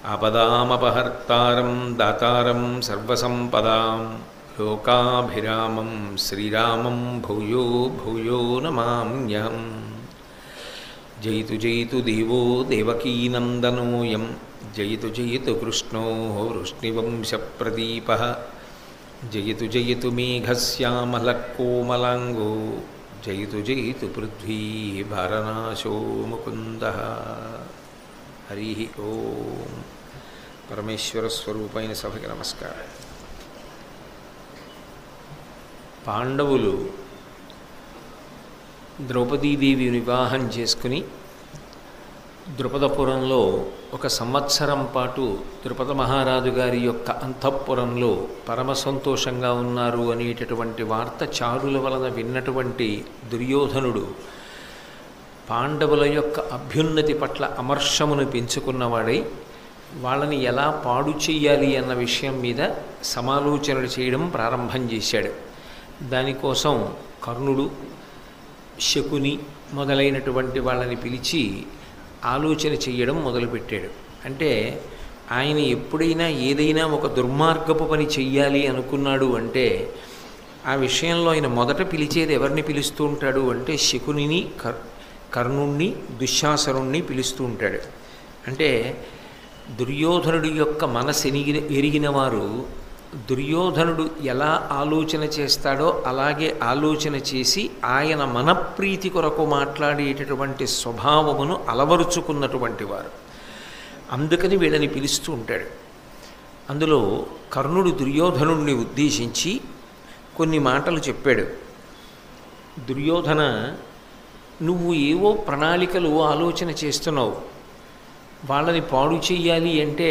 ఆపదామపహర్తారం దాతారం సర్వసంపదాం లోకాభిరామం శ్రీరామం భూయో భూయో నమామ్యహం. జయతు జయతు దేవో దేవకీనందనోయం జయతు జయతు కృష్ణో వృష్ణివంశప్రదీపః జయతు జయతు మేఘశ్యామలకోమలాంగో జయతు జయతు పృథ్వీ భారనాశో ముకుందః. హరి ఓం. పరమేశ్వర స్వరూపైన సభకి నమస్కారం. పాండవులు ద్రౌపదీదేవి వివాహం చేసుకుని ద్రుపదపురంలో 1 సంవత్సరం పాటు ద్రుపద మహారాజు గారి యొక్క అంతఃపురంలో పరమ సంతోషంగా ఉన్నారు అనేటటువంటి వార్త చారుల వలన విన్నటువంటి దుర్యోధనుడు పాండవుల యొక్క అభ్యున్నతి పట్ల అమర్షమును పెంచుకున్నవాడై వాళ్ళని ఎలా పాడు చెయ్యాలి అన్న విషయం మీద సమాలోచనలు చేయడం ప్రారంభం చేశాడు. దానికోసం కర్ణుడు, శకుని మొదలైనటువంటి వాళ్ళని పిలిచి ఆలోచన చేయడం మొదలుపెట్టాడు. అంటే ఆయన ఎప్పుడైనా ఏదైనా ఒక దుర్మార్గపు పని చెయ్యాలి అనుకున్నాడు అంటే ఆ విషయంలో ఆయన మొదట పిలిచేది ఎవరిని పిలుస్తూ ఉంటాడు అంటే శకునిని, కర్ణుణ్ణి, దుశ్శాసనుణ్ణి పిలుస్తూ ఉంటాడు. అంటే దుర్యోధనుడి యొక్క మనసు ఎరిగిన వారు దుర్యోధనుడు ఎలా ఆలోచన చేస్తాడో అలాగే ఆలోచన చేసి ఆయన మనప్రీతి కొరకు మాట్లాడేటటువంటి స్వభావమును అలవరుచుకున్నటువంటి వారు. అందుకని వీళ్ళని పిలుస్తూ ఉంటాడు. అందులో కర్ణుడు దుర్యోధనుడిని ఉద్దేశించి కొన్ని మాటలు చెప్పాడు. దుర్యోధన, నువ్వు ఏవో ప్రణాళికలు ఆలోచన చేస్తున్నావు. వాళ్ళని పాడు చెయ్యాలి అంటే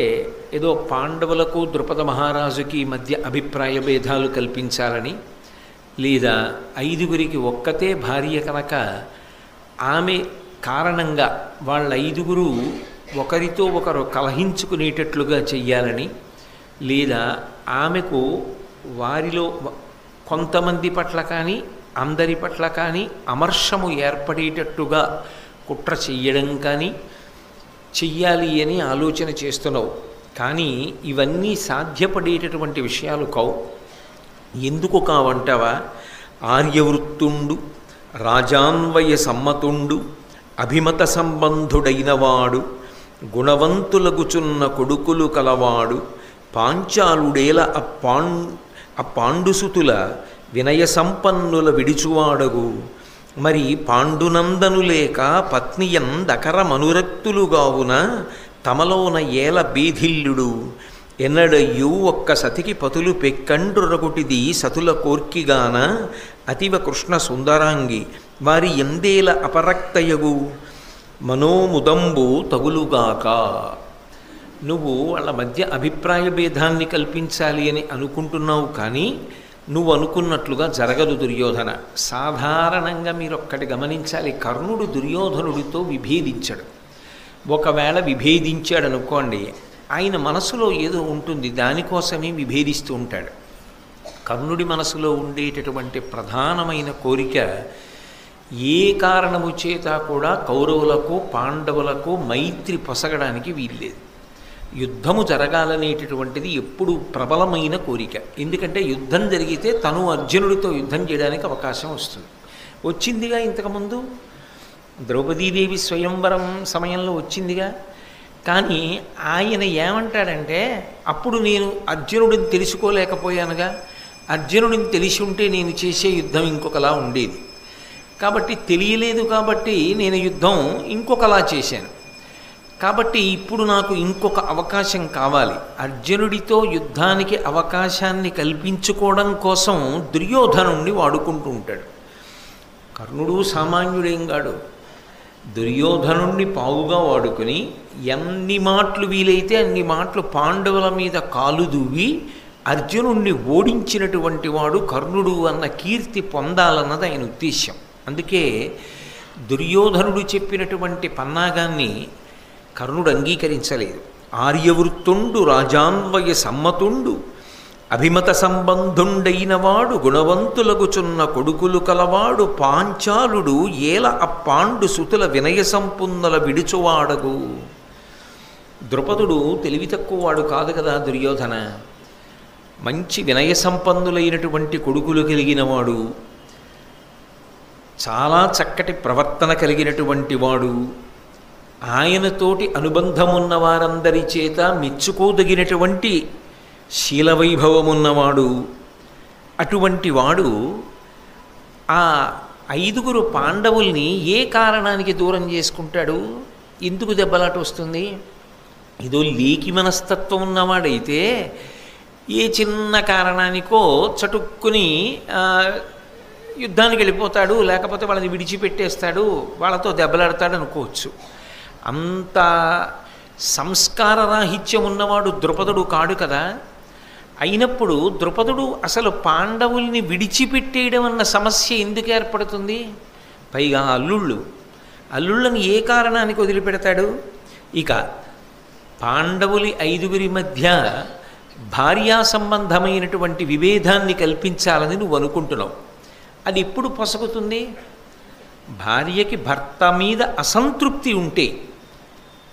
ఏదో పాండవులకు ద్రుపద మహారాజుకి మధ్య అభిప్రాయ భేదాలు కల్పించాలని, లేదా 5గురికి ఒక్కతే భార్య కనుక ఆమె కారణంగా వాళ్ళ 5గురు ఒకరితో ఒకరు కలహించుకునేటట్లుగా చెయ్యాలని, లేదా ఆమెకు వారిలో కొంతమంది పట్ల కానీ అందరి పట్ల కానీ అమర్షము ఏర్పడేటట్టుగా కుట్ర చెయ్యడం కానీ చెయ్యాలి అని ఆలోచన చేస్తున్నావు. కానీ ఇవన్నీ సాధ్యపడేటటువంటి విషయాలు కావు. ఎందుకు కావంటావా? ఆర్యవృత్తుండు, రాజాన్వయ సమ్మతుండు, అభిమత సంబంధుడైనవాడు, గుణవంతులగుచున్న కొడుకులు కలవాడు, పాంచాలుడేల పాండుసుతుల వినయ సంపన్నుల విడిచువాడగు, మరి పాండునందను లేక పత్నియందకర మనురక్తులుగావున తమలోన ఏల బీధిల్లుడు, ఎన్నడయ్యూ ఒక్క సతికి పతులు పెక్కండ్రురగుటిది సతుల కోర్కిగాన అతివ కృష్ణ సుందరాంగి వారి ఎందేల అపరక్తయగు మనోముదంబు తగులుగాక. నువ్వు వాళ్ళ మధ్య అభిప్రాయ భేదాన్ని కల్పించాలి అని అనుకుంటున్నావు, కానీ నువ్వు అనుకున్నట్లుగా జరగదు దుర్యోధన. సాధారణంగా మీరు ఒక్కటి గమనించాలి, కర్ణుడు దుర్యోధనుడితో విభేదించాడు. ఒకవేళ విభేదించాడు అనుకోండి, ఆయన మనసులో ఏదో ఉంటుంది, దానికోసమే విభేదిస్తూ ఉంటాడు. కర్ణుడి మనసులో ఉండేటటువంటి ప్రధానమైన కోరిక ఏ కారణము చేత కూడా కౌరవులకు పాండవులకు మైత్రి పొసగడానికి వీల్లేదు. యుద్ధము జరగాలనేటటువంటిది ఎప్పుడు ప్రబలమైన కోరిక. ఎందుకంటే యుద్ధం జరిగితే తను అర్జునుడితో యుద్ధం చేయడానికి అవకాశం వస్తుంది. వచ్చిందిగా ఇంతకుముందు ద్రౌపదీదేవి స్వయంవరం సమయంలో వచ్చిందిగా. కానీ ఆయన ఏమంటాడంటే, అప్పుడు నేను అర్జునుడిని తెలుసుకోలేకపోయానుగా, అర్జునుడిని తెలిసి ఉంటే నేను చేసే యుద్ధం ఇంకొకలా ఉండేది, కాబట్టి తెలియలేదు కాబట్టి నేను యుద్ధం ఇంకొకలా చేశాను, కాబట్టి ఇప్పుడు నాకు ఇంకొక అవకాశం కావాలి. అర్జునుడితో యుద్ధానికి అవకాశాన్ని కల్పించుకోవడం కోసం దుర్యోధనుణ్ణి వాడుకుంటూ ఉంటాడు. కర్ణుడు సామాన్యుడేం కాడు. దుర్యోధనుణ్ణి పావుగా వాడుకుని ఎన్ని మాటలు వీలైతే అన్ని మాటలు పాండవుల మీద కాలు దువ్వి అర్జునుణ్ణి ఓడించినటువంటి వాడు కర్ణుడు అన్న కీర్తి పొందాలన్నది ఆయన ఉద్దేశ్యం. అందుకే దుర్యోధనుడు చెప్పినటువంటి పన్నాగాన్ని కర్ణుడు అంగీకరించలేదు. ఆర్యవృత్తుండు, రాజాన్వయ సమ్మతుండు, అభిమత సంబంధుండైనవాడు, గుణవంతులగుచున్న కొడుకులు కలవాడు, పాంచాలుడు ఏల అప్పాండు సుతుల వినయ సంపున్నల విడుచువాడగు. ద్రుపదుడు తెలివి తక్కువ వాడు కాదు కదా దుర్యోధన. మంచి వినయ సంపన్నులైనటువంటి కొడుకులు కలిగినవాడు, చాలా చక్కటి ప్రవర్తన కలిగినటువంటి వాడు, ఆయనతోటి అనుబంధం ఉన్న వారందరి చేత మెచ్చుకోదగినటువంటి శీలవైభవమున్నవాడు. అటువంటి వాడు ఆ 5 పాండవుల్ని ఏ కారణానికి దూరం చేసుకుంటాడు? ఎందుకు దెబ్బలాట వస్తుంది? ఏదో లేకి మనస్తత్వం ఉన్నవాడైతే ఏ చిన్న కారణానికో చటుక్కుని యుద్ధానికి వెళ్ళిపోతాడు, లేకపోతే వాళ్ళని విడిచిపెట్టేస్తాడు, వాళ్ళతో దెబ్బలాడతాడు అనుకోవచ్చు. అంత సంస్కార రాహిత్యం ఉన్నవాడు ద్రుపదుడు కాడు కదా. అయినప్పుడు ద్రుపదుడు అసలు పాండవుల్ని విడిచిపెట్టేయడం అన్న సమస్య ఎందుకు ఏర్పడుతుంది? పైగా అల్లుళ్ళని ఏ కారణానికి వదిలిపెడతాడు? ఇక పాండవులి 5 మధ్య భార్యా సంబంధమైనటువంటి విభేదాన్ని కల్పించాలని నువ్వు అనుకుంటున్నావు. అది ఎప్పుడు పొసగుతుంది? భార్యకి భర్త మీద అసంతృప్తి ఉంటే.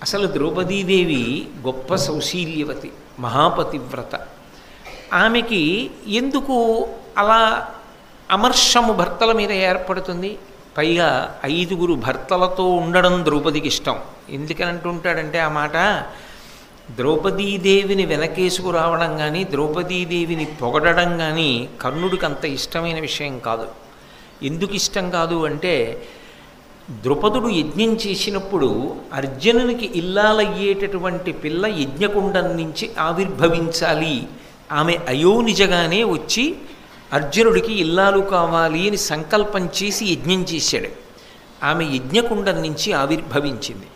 అసలు ద్రౌపదీదేవి గొప్ప సౌశీల్యవతి, మహాపతివ్రత. ఆమెకి ఎందుకు అలా అమర్షము భర్తల మీద ఏర్పడుతుంది? పైగా 5 భర్తలతో ఉండడం ద్రౌపదికి ఇష్టం. ఎందుకని అంటుంటాడంటే ఆ మాట, ద్రౌపదీదేవిని వెనకేసుకురావడం కానీ ద్రౌపదీదేవిని పొగడడం కానీ కర్ణుడికి అంత ఇష్టమైన విషయం కాదు. ఎందుకు ఇష్టం కాదు అంటే, ద్రుపదుడు యజ్ఞం చేసినప్పుడు అర్జునునికి ఇల్లాలయ్యేటటువంటి పిల్ల యజ్ఞకుండం నుంచి ఆవిర్భవించాలి, ఆమె అయోనిజగానే వచ్చి అర్జునుడికి ఇల్లాలు కావాలి అని సంకల్పం చేసి యజ్ఞం చేశాడు. ఆమె యజ్ఞకుండం నుంచి ఆవిర్భవించింది.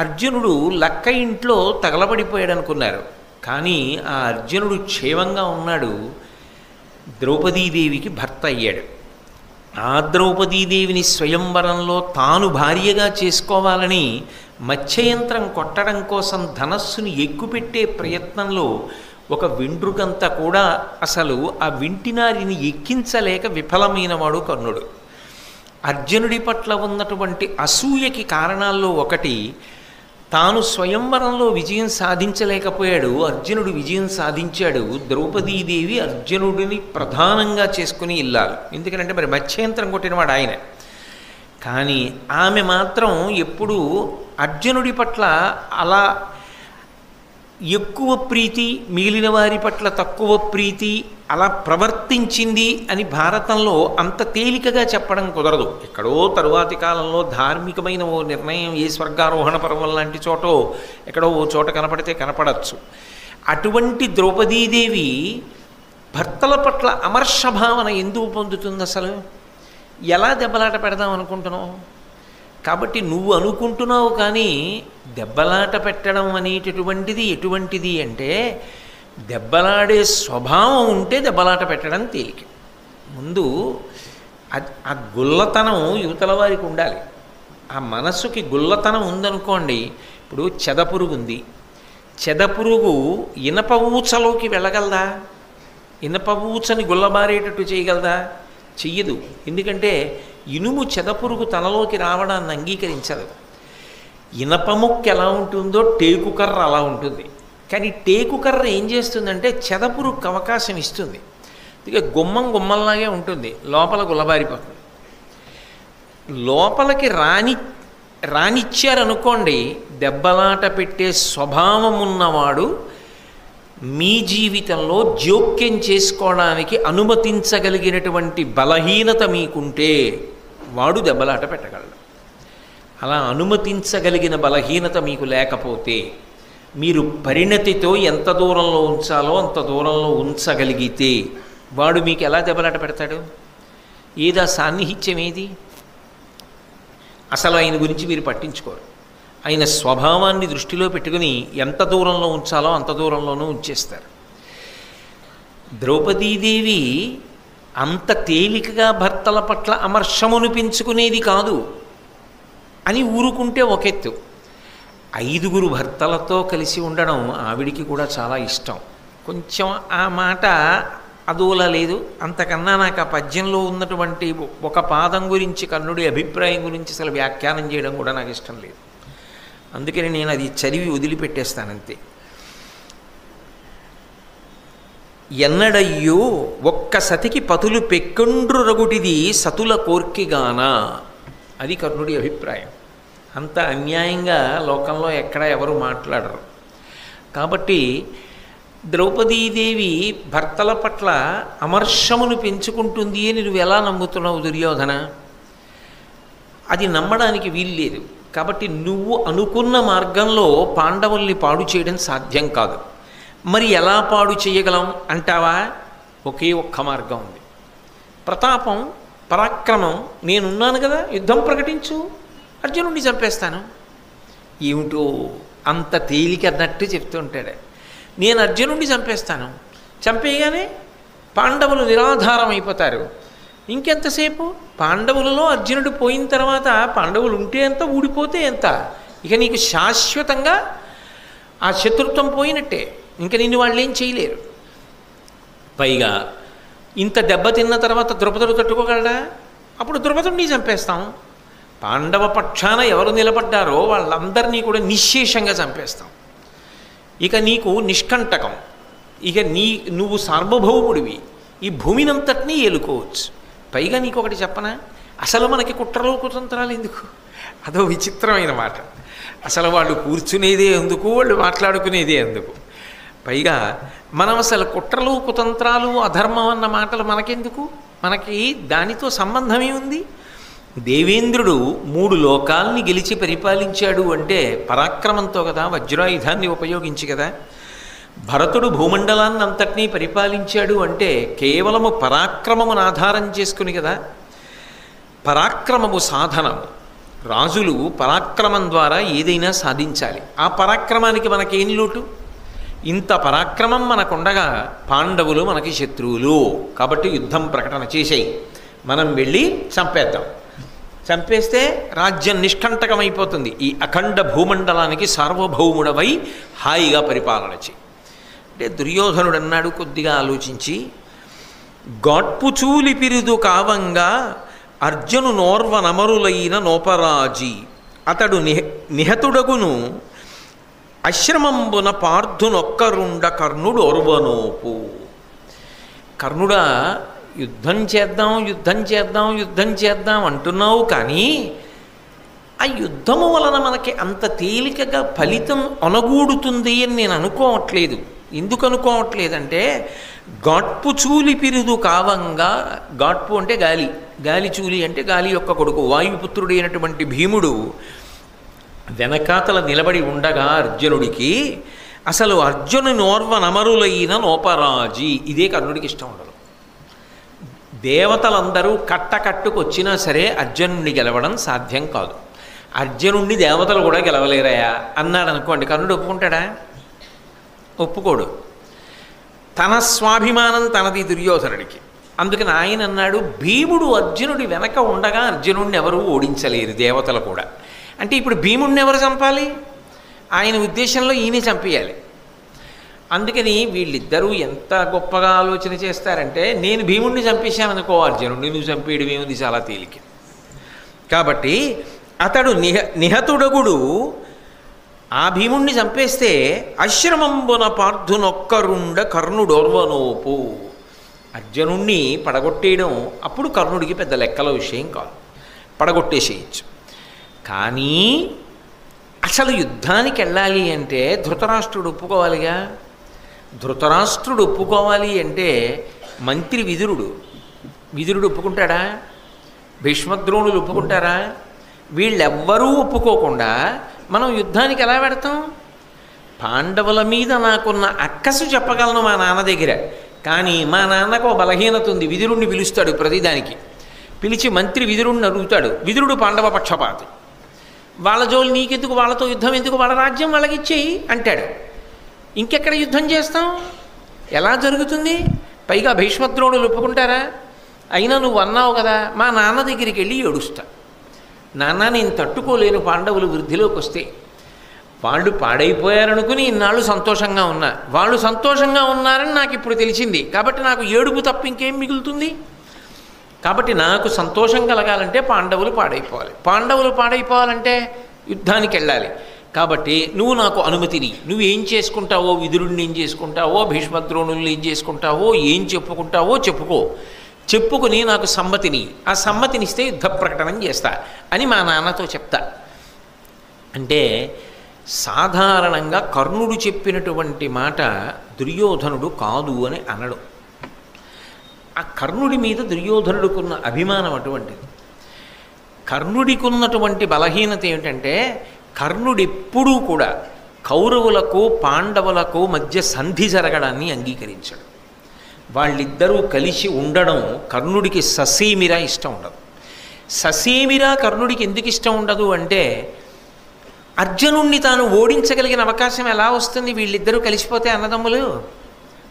అర్జునుడు లక్క ఇంట్లో తగలబడిపోయాడు అనుకున్నారు, కానీ ఆ అర్జునుడు క్షేమంగా ఉన్నాడు. ద్రౌపదీదేవికి భర్త అయ్యాడు. ఆ ద్రౌపదీదేవిని స్వయంవరంలో తాను భార్యగా చేసుకోవాలని మత్స్యయంత్రం కొట్టడం కోసం ధనస్సుని ఎక్కుపెట్టే ప్రయత్నంలో ఒక వెంట్రుకంతా కూడా అసలు ఆ వింటినారిని ఎక్కించలేక విఫలమైనవాడు కర్ణుడు. అర్జునుడి పట్ల ఉన్నటువంటి అసూయకి కారణాల్లో ఒకటి, తాను స్వయంవరంలో విజయం సాధించలేకపోయాడు, అర్జునుడు విజయం సాధించాడు. ద్రౌపదీదేవి అర్జునుడిని ప్రధానంగా చేసుకుని ఇల్లాలు. ఎందుకంటే మరి మత్స్యయంత్రం కొట్టినవాడు ఆయన. కానీ ఆమె మాత్రం ఎప్పుడూ అర్జునుడి పట్ల అలా ఎక్కువ ప్రీతి, మిగిలిన వారి పట్ల తక్కువ ప్రీతి అలా ప్రవర్తించింది అని భారతంలో అంత తేలికగా చెప్పడం కుదరదు. ఎక్కడో తరువాతి కాలంలో ధార్మికమైన ఓ నిర్ణయం ఏ స్వర్గారోహణ పర్వం లాంటి చోటో ఎక్కడో ఓ చోట కనపడితే కనపడచ్చు. అటువంటి ద్రౌపదీదేవి భర్తల పట్ల అమర్షభావన ఎందుకు పొందుతుంది? అసలు ఎలా దెబ్బలాట పెడదాం అనుకుంటున్నావు? కాబట్టి నువ్వు అనుకుంటున్నావు, కానీ దెబ్బలాట పెట్టడం అనేటటువంటిది ఎటువంటిది అంటే, దెబ్బలాడే స్వభావం ఉంటే దెబ్బలాట పెట్టడం తేలిక. ముందు ఆ గుల్లతనం యువతల వారికి ఉండాలి. ఆ మనస్సుకి గుల్లతనం ఉందనుకోండి. ఇప్పుడు చెదపురుగు ఉంది, చెదపురుగు ఇనప ఊచలోకి వెళ్ళగలదా? ఇనప ఊచని గుల్లబారేటట్టు చేయగలదా? చెయ్యదు. ఎందుకంటే ఇనుము చెదపురుగు తనలోకి రావడాన్ని అంగీకరించదు. ఇనప ముక్క ఎలా ఉంటుందో టేకుకర్ర అలా ఉంటుంది. కానీ టేకుకర్ర ఏం చేస్తుందంటే చెదపురుగుకు అవకాశం ఇస్తుంది. ఇక గుమ్మంలాగే ఉంటుంది, లోపల గుల్లబారిపోతుంది. లోపలికి రానిచ్చారనుకోండి, దెబ్బలాట పెట్టే స్వభావం ఉన్నవాడు మీ జీవితంలో జోక్యం చేసుకోవడానికి అనుమతించగలిగినటువంటి బలహీనత మీకుంటే వాడు దెబ్బలాట పెట్టగలడు. అలా అనుమతించగలిగిన బలహీనత మీకు లేకపోతే, మీరు పరిణతితో ఎంత దూరంలో ఉంచాలో అంత దూరంలో ఉంచగలిగితే వాడు మీకు ఎలా దెబ్బలాట పెడతాడు? ఏదా సాన్నిహిత్యం ఏది? అసలు ఆయన గురించి మీరు పట్టించుకోరు. ఆయన స్వభావాన్ని దృష్టిలో పెట్టుకుని ఎంత దూరంలో ఉంచాలో అంత దూరంలోనూ ఉంచేస్తారు. ద్రౌపదీదేవి అంత తేలికగా భర్తల పట్ల అమర్షమును పెంచుకునేది కాదు అని ఊరుకుంటే ఒకెత్తు. 5 భర్తలతో కలిసి ఉండడం ఆవిడికి కూడా చాలా ఇష్టం. కొంచెం ఆ మాట అదోలా లేదు. అంతకన్నా నాకు ఆ పద్యంలో ఉన్నటువంటి ఒక పాదం గురించి, కర్ణుడి అభిప్రాయం గురించి అసలు వ్యాఖ్యానం చేయడం కూడా నాకు ఇష్టం లేదు. అందుకని నేను అది చదివి వదిలిపెట్టేస్తానంతే. ఎన్నడయ్యో ఒక్క సతికి పతులు పెక్కండ్రు రగుటిది సతుల కోర్కిగాన. అది కర్ణుడి అభిప్రాయం. అంత అన్యాయంగా లోకంలో ఎక్కడ ఎవరు మాట్లాడరు. కాబట్టి ద్రౌపదీదేవి భర్తల పట్ల అమర్షమును పెంచుకుంటుంది అని నువ్వు ఎలా నమ్ముతున్నావు దుర్యోధన? అది నమ్మడానికి వీల్లేదు. కాబట్టి నువ్వు అనుకున్న మార్గంలో పాండవుల్ని పాడు చేయడం సాధ్యం కాదు. మరి ఎలా పాడు చేయగలం అంటావా? ఒకే ఒక్క మార్గం ఉంది. ప్రతాపం, పరాక్రమం. నేనున్నాను కదా, యుద్ధం ప్రకటించు, అర్జునుడిని చంపేస్తాను. ఏమిటో అంత తేలికన్నట్టు చెప్తూ ఉంటాడు. నేను అర్జునుడిని చంపేస్తాను, చంపేయగానే పాండవులు నిరాధారం అయిపోతారు. ఇంకెంతసేపు? పాండవులలో అర్జునుడు పోయిన తర్వాత పాండవులు ఉంటే ఎంత, ఊడిపోతే ఎంత, ఇక నీకు శాశ్వతంగా ఆ శత్రుత్వం పోయినట్టే. ఇంకా నిన్ను వాళ్ళు ఏం చేయలేరు. పైగా ఇంత దెబ్బతిన్న తర్వాత ద్రుపదుడు తట్టుకోగలడా? అప్పుడు ద్రుపదుడిని చంపేస్తాం. పాండవ పక్షాన ఎవరు నిలబడ్డారో వాళ్ళందరినీ కూడా నిశ్శేషంగా చంపేస్తాం. ఇక నీకు నిష్కంటకం, ఇక నువ్వు సార్వభౌముడివి, ఈ భూమినంతటినీ ఏలుకోవచ్చు. పైగా నీకు ఒకటి చెప్పనా, అసలు మనకి కుట్రలు కుతంత్రాలు ఎందుకు? అదో విచిత్రమైన మాట. అసలు వాళ్ళు కూర్చునేదే ఎందుకు, వాళ్ళు మాట్లాడుకునేదే ఎందుకు? పైగా మనం అసలు కుట్రలు కుతంత్రాలు అధర్మం అన్న మాటలు మనకెందుకు? మనకి దానితో సంబంధమే ఉంది. దేవేంద్రుడు 3 లోకాల్ని గెలిచి పరిపాలించాడు అంటే పరాక్రమంతో కదా, వజ్రాయుధాన్ని ఉపయోగించి కదా. భరతుడు భూమండలాన్ని అంతటినీ పరిపాలించాడు అంటే కేవలము పరాక్రమమును ఆధారం చేసుకుని కదా. పరాక్రమము సాధనము. రాజులు పరాక్రమం ద్వారా ఏదైనా సాధించాలి. ఆ పరాక్రమానికి మనకేం లోటు? ఇంత పరాక్రమం మనకుండగా పాండవులు మనకి శత్రువులు. కాబట్టి యుద్ధం ప్రకటన చేసేయి, మనం వెళ్ళి చంపేద్దాం. చంపేస్తే రాజ్యం నిష్కంటకమైపోతుంది. ఈ అఖండ భూమండలానికి సార్వభౌముడవై హాయిగా పరిపాలన చేయి అంటే దుర్యోధనుడు అన్నాడు కొద్దిగా ఆలోచించి, గాట్పుచూలి పిరుదు కావంగా అర్జును నోర్వ నమరులైన నోపరాజి అతడు నిహతుడగును అశ్రమంబున పార్థునొక్కరుండ కర్ణుడు ఒర్వనోపు. కర్ణుడా, యుద్ధం చేద్దాం యుద్ధం చేద్దాం యుద్ధం చేద్దాం అంటున్నావు, కానీ ఆ యుద్ధము వలన మనకి అంత తేలికగా ఫలితం అనగూడుతుంది అని నేను అనుకోవట్లేదు. ఎందుకు అనుకోవట్లేదంటే, గాట్పు చూలి పిరుదు కావంగా, గాట్పు అంటే గాలి, గాలి చూలి అంటే గాలి యొక్క కొడుకు వాయుపుత్రుడైనటువంటి భీముడు వెనకాతల నిలబడి ఉండగా అర్జునుడికి అసలు అర్జును నోర్వ నమరులైన నోపరాజి, ఇదే కర్ణుడికి ఇష్టం ఉండదు. దేవతలందరూ కట్టకట్టుకొచ్చినా సరే అర్జునుడిని గెలవడం సాధ్యం కాదు. అర్జునుడిని దేవతలు కూడా గెలవలేరాయా అన్నాడు అనుకోండి, కర్ణుడు ఒప్పుకుంటాడా? ఒప్పుకోడు. తన స్వాభిమానం తనది దుర్యోధనుడికి. అందుకని ఆయన అన్నాడు, భీముడు అర్జునుడి వెనక ఉండగా అర్జునుడిని ఎవరూ ఓడించలేరు దేవతలు కూడా. అంటే ఇప్పుడు భీముడిని ఎవరు చంపాలి? ఆయన ఉద్దేశంలో ఈయనే చంపేయాలి. అందుకని వీళ్ళిద్దరూ ఎంత గొప్పగా ఆలోచన చేస్తారంటే, నేను భీముడిని చంపేశాననుకో, అర్జునుడిని నువ్వు చంపేయడం ఏముంది, చాలా తేలిక. కాబట్టి అతడు నిహతుడగుడు ఆ భీముణ్ణి చంపేస్తే అశ్రమంబున పార్థునొక్కరుండ కర్ణుడోర్వనోపు. అర్జునుణ్ణి పడగొట్టేయడం అప్పుడు కర్ణుడికి పెద్ద లెక్కల విషయం కాదు, పడగొట్టేసేయచ్చు. కానీ అసలు యుద్ధానికి వెళ్ళాలి అంటే ధృతరాష్ట్రుడు ఒప్పుకోవాలిగా. ధృతరాష్ట్రుడు ఒప్పుకోవాలి అంటే మంత్రి విదురుడు ఒప్పుకుంటాడా? భీష్మద్రోణులు ఒప్పుకుంటారా? వీళ్ళెవ్వరూ ఒప్పుకోకుండా మనం యుద్ధానికి ఎలా పెడతాం? పాండవుల మీద నాకున్న అక్కసు చెప్పగలను మా నాన్న దగ్గర, కానీ మా నాన్నకు బలహీనత ఉంది. విదురుణ్ణి పిలుస్తాడు ప్రతిదానికి. పిలిచి మంత్రి విదురుణ్ణి అడుగుతాడు. విదురుడు పాండవ పక్షపాతి. వాళ్ళ జోలు నీకెందుకు, వాళ్ళతో యుద్ధం ఎందుకు, వాళ్ళ రాజ్యం వాళ్ళకి ఇచ్చేయి అంటాడు. ఇంకెక్కడ యుద్ధం చేస్తాం? ఎలా జరుగుతుంది? పైగా భీష్మద్రోణులు ఒప్పుకుంటారా? అయినా నువ్వు అన్నావు కదా, మా నాన్న దగ్గరికి వెళ్ళి ఏడుస్తా. నాన్న, నేను తట్టుకోలేను పాండవులు వృద్ధిలోకి వస్తే. వాళ్ళు పాడైపోయారనుకుని ఇన్నాళ్ళు సంతోషంగా ఉన్నా, వాళ్ళు సంతోషంగా ఉన్నారని నాకు ఇప్పుడు తెలిసింది. కాబట్టి నాకు ఏడుపు తప్ప ఇంకేం మిగులుతుంది? కాబట్టి నాకు సంతోషం కలగాలంటే పాండవులు పాడైపోవాలి. పాండవులు పాడైపోవాలంటే యుద్ధానికి వెళ్ళాలి. కాబట్టి నువ్వు నాకు అనుమతిని, నువ్వేం చేసుకుంటావో, విదురుణ్ణి ఏం చేసుకుంటావో, భీష్మద్రోణుల్ని ఏం చేసుకుంటావో, ఏం చెప్పుకుంటావో చెప్పుకో, చెప్పుకుని నాకు సమ్మతిని, ఆ సమ్మతినిస్తే యుద్ధ ప్రకటన చేస్తా అని మా నాన్నతో చెప్తా. అంటే సాధారణంగా కర్ణుడు చెప్పినటువంటి మాట దుర్యోధనుడు కాదు అని అనడు. ఆ కర్ణుడి మీద దుర్యోధనుడికున్న అభిమానం అటువంటిది. కర్ణుడికి ఉన్నటువంటి బలహీనత ఏమిటంటే కర్ణుడెప్పుడూ కూడా కౌరవులకు పాండవులకు మధ్య సంధి జరగడాన్ని అంగీకరించాడు. వాళ్ళిద్దరూ కలిసి ఉండడం కర్ణుడికి ససేమిరా ఇష్టం ఉండదు. ససేమిరా కర్ణుడికి ఎందుకు ఇష్టం ఉండదు అంటే అర్జునుణ్ణి తాను ఓడించగలిగిన అవకాశం ఎలా వస్తుంది? వీళ్ళిద్దరూ కలిసిపోతే అన్నదమ్ములు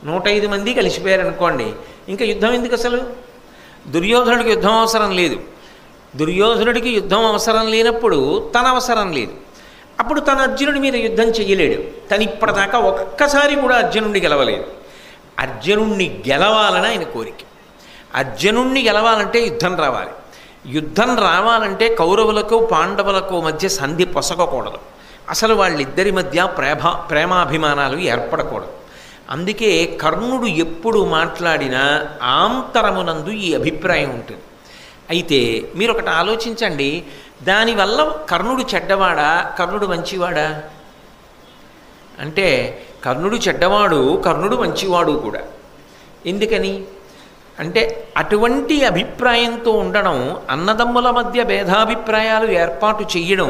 105 మంది కలిసిపోయారు అనుకోండి, ఇంకా యుద్ధం ఎందుకు అసలు? దుర్యోధనుడికి యుద్ధం అవసరం లేదు. దుర్యోధనుడికి యుద్ధం అవసరం లేనప్పుడు తన అవసరం లేదు. అప్పుడు తన అర్జునుడి మీద యుద్ధం చెయ్యలేడు. తను ఇప్పటిదాకా ఒక్కసారి కూడా అర్జునుడిని గెలవలేదు. అర్జునుణ్ణి గెలవాలని ఆయన కోరిక. అర్జునుణ్ణి గెలవాలంటే యుద్ధం రావాలి. యుద్ధం రావాలంటే కౌరవులకు పాండవులకు మధ్య సంధి పొసగకూడదు. అసలు వాళ్ళిద్దరి మధ్య ప్రేమాభిమానాలు ఏర్పడకూడదు. అందుకే కర్ణుడు ఎప్పుడు మాట్లాడినా ఆంతరమునందు ఈ అభిప్రాయం ఉంటుంది. అయితే మీరు ఒకటి ఆలోచించండి, దానివల్ల కర్ణుడు చెడ్డవాడా, కర్ణుడు మంచివాడా అంటే కర్ణుడు చెడ్డవాడు, కర్ణుడు మంచివాడు కూడా. ఎందుకని అంటే అటువంటి అభిప్రాయంతో ఉండడం, అన్నదమ్ముల మధ్య భేదాభిప్రాయాలు ఏర్పాటు చేయడం,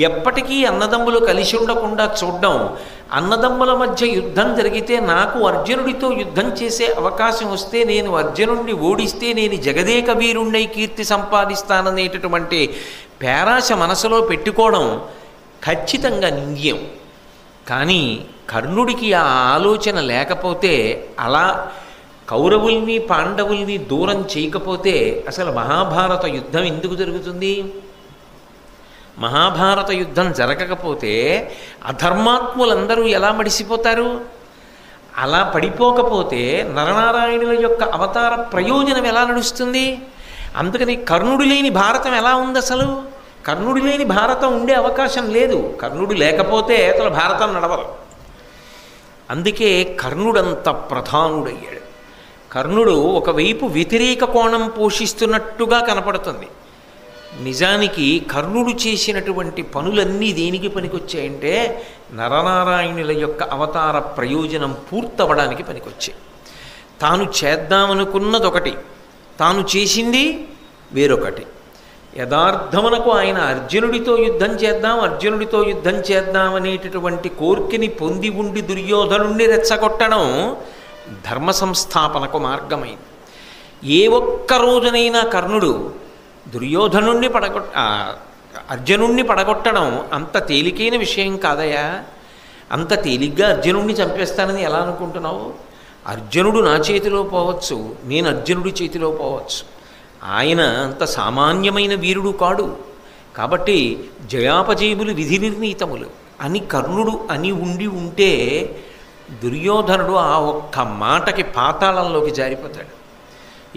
ఎప్పటికీ అన్నదమ్ములు కలిసి ఉండకుండా చూడడం, అన్నదమ్ముల మధ్య యుద్ధం జరిగితే నాకు అర్జునుడితో యుద్ధం చేసే అవకాశం వస్తే నేను అర్జునుడిని ఓడిస్తే నేను జగదేక వీరుణ్ణి కీర్తి సంపాదిస్తాననేటటువంటి పేరాశ మనసులో పెట్టుకోవడం ఖచ్చితంగా నింద్యం. కానీ కర్ణుడికి ఆ ఆలోచన లేకపోతే, అలా కౌరవుల్ని పాండవుల్ని దూరం చేయకపోతే అసలు మహాభారత యుద్ధం ఎందుకు జరుగుతుంది? మహాభారత యుద్ధం జరగకపోతే అధర్మాత్ములందరూ ఎలా మడిసిపోతారు? అలా పడిపోకపోతే నరనారాయణుల యొక్క అవతార ప్రయోజనం ఎలా నడుస్తుంది? అందుకని కర్ణుడు లేని భారతం ఎలా ఉంది? అసలు కర్ణుడు లేని భారతం ఉండే అవకాశం లేదు. కర్ణుడు లేకపోతే అసలు భారతం నడవదు. అందుకే కర్ణుడంత ప్రధానుడయ్యాడు. కర్ణుడు ఒకవైపు వ్యతిరేక కోణం పోషిస్తున్నట్టుగా కనపడుతుంది. నిజానికి కర్ణుడు చేసినటువంటి పనులన్నీ దేనికి పనికొచ్చాయంటే నరనారాయణుల యొక్క అవతార ప్రయోజనం పూర్తవడానికి పనికొచ్చాయి. తాను చేద్దామనుకున్నది ఒకటి, తాను చేసింది వేరొకటి. యథార్థమునకు ఆయన అర్జునుడితో యుద్ధం చేద్దాం అనేటటువంటి కోర్కెని పొంది ఉండి దుర్యోధనుణ్ణి రెచ్చగొట్టడం ధర్మ సంస్థాపనకు మార్గమైంది. ఏ ఒక్క రోజునైనా కర్ణుడు దుర్యోధనుణ్ణి అర్జునుణ్ణి పడగొట్టడం అంత తేలికైన విషయం కాదయా. అంత తేలిగ్గా అర్జునుణ్ణి చంపేస్తానని ఎలా అనుకుంటున్నావు? అర్జునుడు నా చేతిలో పోవచ్చు, నేను అర్జునుడి చేతిలో పోవచ్చు. ఆయన అంత సామాన్యమైన వీరుడు కాడు. కాబట్టి జయాపజయములు విధి నిర్ణీతములు అని కర్ణుడు అని ఉంటే దుర్యోధనుడు ఆ ఒక్క మాటకి పాతాళంలోకి జారిపోతాడు.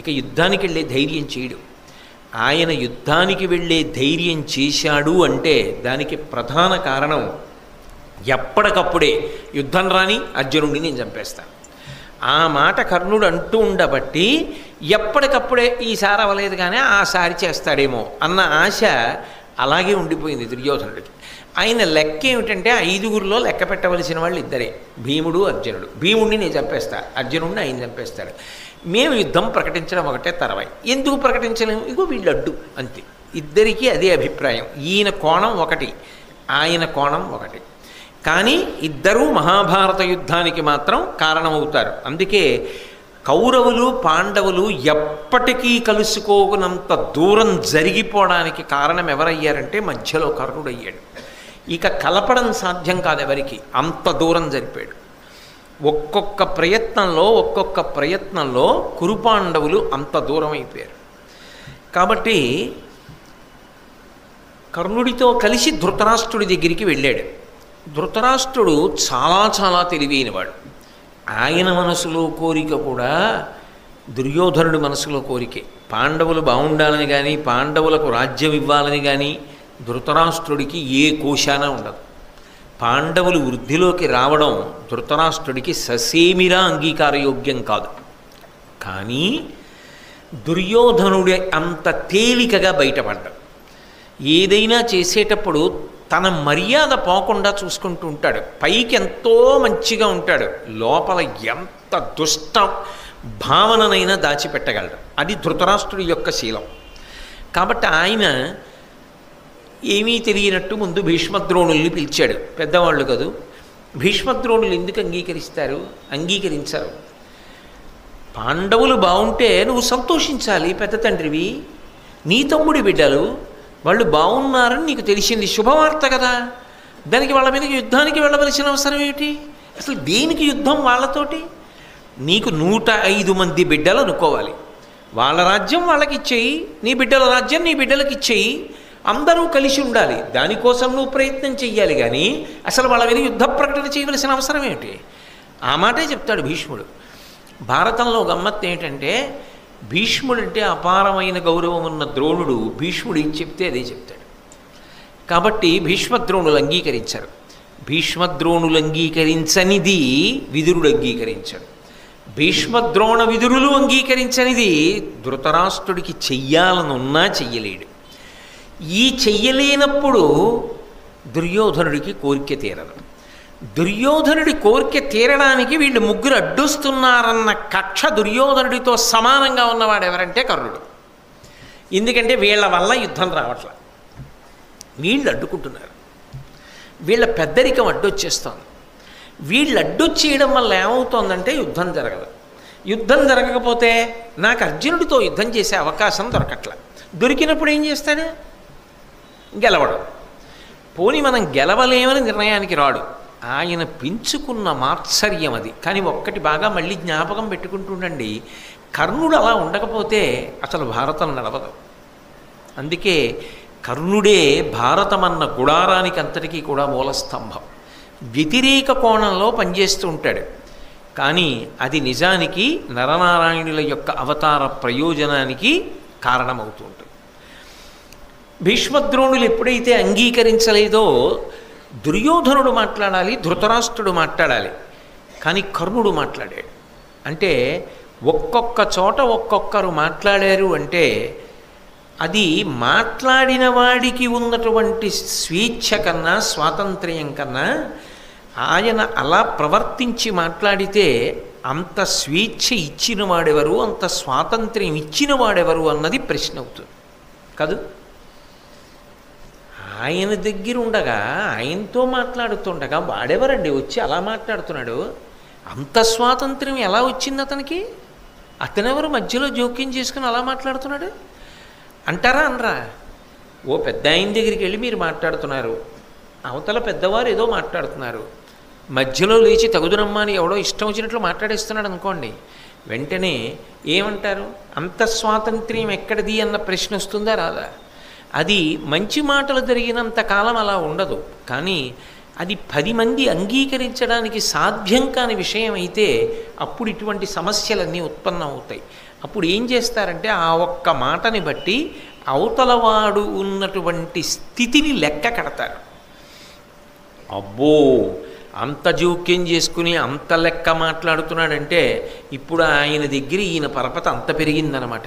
ఇక యుద్ధానికి వెళ్ళే ధైర్యం చేయడు. ఆయన యుద్ధానికి వెళ్ళే ధైర్యం చేశాడు అంటే దానికి ప్రధాన కారణం ఎప్పటికప్పుడే యుద్ధం రాని అర్జునుడిని నేను చంపేస్తాను ఆ మాట కర్ణుడు అంటూ ఉండబట్టి ఎప్పటికప్పుడే ఈసారి అవ్వలేదు కానీ ఆసారి చేస్తాడేమో అన్న ఆశ అలాగే ఉండిపోయింది దుర్యోధనుడికి. ఆయన లెక్క ఏమిటంటే 5గురిలో లెక్క పెట్టవలసిన వాళ్ళు ఇద్దరే, భీముడు అర్జునుడు. భీముడిని నేను చంపేస్తా, అర్జునుడిని ఆయన చంపేస్తాడు. మేము యుద్ధం ప్రకటించడం ఒకటే తర్వాయి. ఎందుకు ప్రకటించలేము? ఇగో వీళ్ళు అడ్డు, అంతే. ఇద్దరికీ అదే అభిప్రాయం. ఈయన కోణం ఒకటి, ఆయన కోణం ఒకటి. కానీ ఇద్దరూ మహాభారత యుద్ధానికి మాత్రం కారణమవుతారు. అందుకే కౌరవులు పాండవులు ఎప్పటికీ కలుసుకోనంత దూరం జరిగిపోవడానికి కారణం ఎవరయ్యారంటే మధ్యలో కర్ణుడయ్యాడు. ఇక కలపడం సాధ్యం కాదు ఎవరికి, అంత దూరం జరిపాడు. ఒక్కొక్క ప్రయత్నంలో కురుపాండవులు అంత దూరం అయిపోయారు. కాబట్టి కర్ణుడితో కలిసి ధృతరాష్ట్రుడి దగ్గరికి వెళ్ళాడు. ధృతరాష్ట్రుడు చాలా చాలా తెలివైనవాడు. ఆయన మనసులో కోరిక కూడా దుర్యోధనుడి మనసులో కోరికే. పాండవులు బాగుండాలని కానీ పాండవులకు రాజ్యం ఇవ్వాలని కానీ ధృతరాష్ట్రుడికి ఏ కోశాన ఉండదు. పాండవులు వృద్ధిలోకి రావడం ధృతరాష్ట్రుడికి ససేమిరా అంగీకారయోగ్యం కాదు. కానీ దుర్యోధనుడి అంత తేలికగా బయటపడ్డాడు. ఏదైనా చేసేటప్పుడు తన మర్యాద పోకుండా చూసుకుంటూ ఉంటాడు. పైకి ఎంతో మంచిగా ఉంటాడు, లోపల ఎంత దుష్ట భావననైనా దాచిపెట్టగలడు. అది ధృతరాష్ట్రుడి యొక్క శీలం. కాబట్టి ఆయన ఏమీ తెలియనట్టు ముందు భీష్మద్రోణుల్ని పిలిచాడు. పెద్దవాళ్ళు కదూ, భీష్మద్రోణులు ఎందుకు అంగీకరిస్తారు? అంగీకరించరు. పాండవులు బాగుంటే నువ్వు సంతోషించాలి, పెద్ద తండ్రివి. నీ తమ్ముడి బిడ్డలు వాళ్ళు బాగున్నారని నీకు తెలిసింది, శుభవార్త కదా. దానికి వాళ్ళ మీద యుద్ధానికి వెళ్ళవలసిన అవసరం ఏమిటి? అసలు దేనికి యుద్ధం వాళ్ళతోటి? నీకు 105 మంది బిడ్డలు అనుకోవాలి. వాళ్ళ రాజ్యం వాళ్ళకి ఇచ్చేయి, నీ బిడ్డల రాజ్యం నీ బిడ్డలకి ఇచ్చేయి. అందరూ కలిసి ఉండాలి. దానికోసం నువ్వు ప్రయత్నం చెయ్యాలి. కానీ అసలు వాళ్ళ మీద యుద్ధ ప్రకటన చేయవలసిన అవసరం ఏమిటి? ఆ మాటే చెప్తాడు భీష్ముడు. భారతంలో గమ్మత్తు ఏంటంటే, భీష్ముడంటే అపారమైన గౌరవం ఉన్న ద్రోణుడు భీష్ముడు ఏం చెప్తే అదే చెప్తాడు. కాబట్టి భీష్మద్రోణులు అంగీకరించారు. భీష్మద్రోణులు అంగీకరించనిది విదురుడు అంగీకరించాడు. భీష్మద్రోణ విదురులు అంగీకరించనిది ధృతరాష్ట్రుడికి చెయ్యాలనున్నా చెయ్యలేడు. ఈ చెయ్యలేనప్పుడు దుర్యోధనుడికి కోరిక తీరదు. దుర్యోధనుడి కోరిక తీరడానికి వీళ్ళు ముగ్గురు అడ్డొస్తున్నారన్న కక్ష దుర్యోధనుడితో సమానంగా ఉన్నవాడు ఎవరంటే కర్ణుడు. ఎందుకంటే వీళ్ళ వల్ల యుద్ధం రావట్లా, వీళ్ళు అడ్డుకుంటున్నారు. వీళ్ళ పెద్దరికం అడ్డొచ్చేస్తోంది. వీళ్ళు అడ్డొచ్చేయడం వల్ల ఏమవుతోందంటే యుద్ధం జరగదు. యుద్ధం జరగకపోతే నాకు అర్జునుడితో యుద్ధం చేసే అవకాశం దొరకట్ల. దొరికినప్పుడు ఏం చేస్తాడు? గెలవడం. పోనీ మనం గెలవలేమని నిర్ణయానికి రాడు. ఆయన పెంచుకున్న మాత్సర్యం అది. కానీ ఒక్కటి బాగా మళ్ళీ జ్ఞాపకం పెట్టుకుంటుండండి, కర్ణుడు అలా ఉండకపోతే అసలు భారతం నడవదు. అందుకే కర్ణుడే భారతం అన్న గుడారానికి అంతటికీ కూడా మూలస్తంభం. వ్యతిరేక కోణంలో పనిచేస్తూ ఉంటాడు, కానీ అది నిజానికి నరనారాయణుల యొక్క అవతార ప్రయోజనానికి కారణమవుతూ ఉంటుంది. భీష్మద్రోణులు ఎప్పుడైతే అంగీకరించలేదో దుర్యోధనుడు మాట్లాడాలి, ధృతరాష్ట్రుడు మాట్లాడాలి, కానీ కర్ణుడు మాట్లాడాడు. అంటే ఒక్కొక్క చోట ఒక్కొక్కరు మాట్లాడారు అంటే అది మాట్లాడిన వాడికి ఉన్నటువంటి స్వేచ్ఛ కన్నా, స్వాతంత్ర్యం కన్నా ఆయన అలా ప్రవర్తించి మాట్లాడితే అంత స్వేచ్ఛ ఇచ్చిన వాడెవరు, అంత స్వాతంత్ర్యం ఇచ్చిన వాడెవరు అన్నది ప్రశ్న అవుతుంది కాదు. ఆయన దగ్గర ఉండగా, ఆయనతో మాట్లాడుతుండగా వాడెవరండి వచ్చి అలా మాట్లాడుతున్నాడు? అంత స్వాతంత్ర్యం ఎలా వచ్చింది అతనికి? అతనెవరు మధ్యలో జోక్యం చేసుకుని అలా మాట్లాడుతున్నాడు అంటారా? అనరా? ఓ పెద్ద ఆయన దగ్గరికి వెళ్ళి మీరు మాట్లాడుతున్నారు, అవతల పెద్దవారు ఏదో మాట్లాడుతున్నారు, మధ్యలో లేచి తగుదునమ్మా అని ఎవడో ఇష్టం వచ్చినట్లు మాట్లాడేస్తున్నాడు అనుకోండి, వెంటనే ఏమంటారు? అంత స్వాతంత్ర్యం ఎక్కడిది అన్న ప్రశ్న వస్తుందా రాదా? అది మంచి మాటలు జరిగినంత కాలం అలా ఉండదు, కానీ అది 10 మంది అంగీకరించడానికి సాధ్యం కాని విషయం అయితే అప్పుడు ఇటువంటి సమస్యలన్నీ ఉత్పన్నం అవుతాయి. అప్పుడు ఏం చేస్తారంటే ఆ ఒక్క మాటని బట్టి అవతలవాడు ఉన్నటువంటి స్థితిని లెక్క కడతారు. అబ్బో అంత జోక్యం చేసుకుని అంత లెక్క మాట్లాడుతున్నాడంటే ఇప్పుడు ఆయన దగ్గర ఈయన పరపతి అంత పెరిగిందనమాట,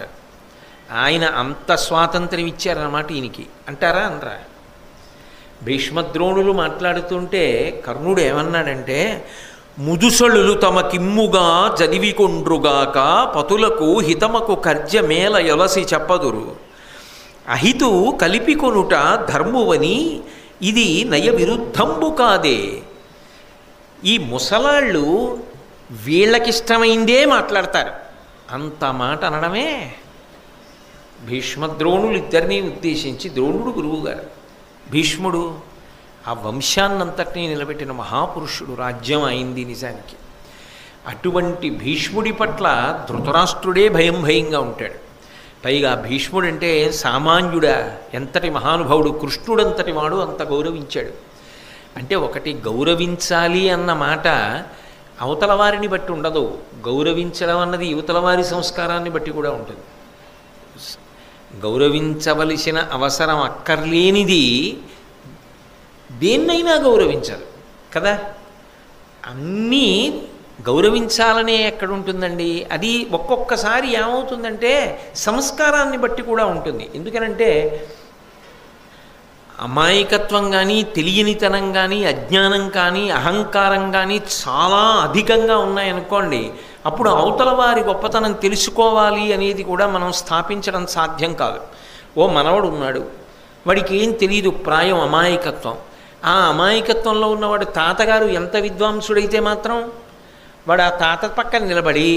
ఆయన అంత స్వాతంత్ర్యం ఇచ్చారన్నమాట ఈయనకి అంటారా? అనరా? భీష్మద్రోణులు మాట్లాడుతుంటే కర్ణుడు ఏమన్నాడంటే, ముదుసళులు తమకిమ్ముగా జనివికొండ్రుగాక పతులకు హితమకు కర్జమేల యొలసి చెప్పదురు, అహితు కలిపికొనుట ధర్మువని ఇది నయ విరుద్ధంబు కాదే. ఈ ముసలాళ్ళు వీళ్ళకిష్టమైందే మాట్లాడతారు, అంత మాట అనడమే. భీష్మద్రోణులు ఇద్దరినీ ఉద్దేశించి, ద్రోణుడు గురువుగారు, భీష్ముడు ఆ వంశాన్నంతటినీ నిలబెట్టిన మహాపురుషుడు, రాజ్యం అయింది నిజానికి. అటువంటి భీష్ముడి పట్ల ధృతరాష్ట్రుడే భయంగా ఉంటాడు. పైగా భీష్ముడంటే సామాన్యుడా, ఎంతటి మహానుభావుడు, కృష్ణుడంతటి వాడు అంత గౌరవించాడు. అంటే ఒకటి గౌరవించాలి అన్న మాట అవతల వారిని బట్టి ఉండదు, గౌరవించడం అన్నది యువతల వారి సంస్కారాన్ని బట్టి కూడా ఉంటుంది. గౌరవించవలసిన అవసరం అక్కర్లేనిది దేన్నైనా గౌరవించదు. కదా. అన్నీ గౌరవించాలనే ఎక్కడ ఉంటుందండి. అది ఒక్కొక్కసారి ఏమవుతుందంటే సంస్కారాన్ని బట్టి కూడా ఉంటుంది. ఎందుకనంటే అమాయకత్వం కానీ, తెలియనితనం కానీ, అజ్ఞానం కానీ, అహంకారం కానీ చాలా అధికంగా ఉన్నాయనుకోండి, అప్పుడు అవతల వారి గొప్పతనం తెలుసుకోవాలి అనేది కూడా మనం స్థాపించడం సాధ్యం కాదు. ఓ మనవడు ఉన్నాడు, వాడికి ఏం తెలియదు, ప్రాయం అమాయకత్వం. ఆ అమాయకత్వంలో ఉన్నవాడు తాతగారు ఎంత విద్వాంసుడైతే మాత్రం వాడు ఆ తాత పక్కన నిలబడి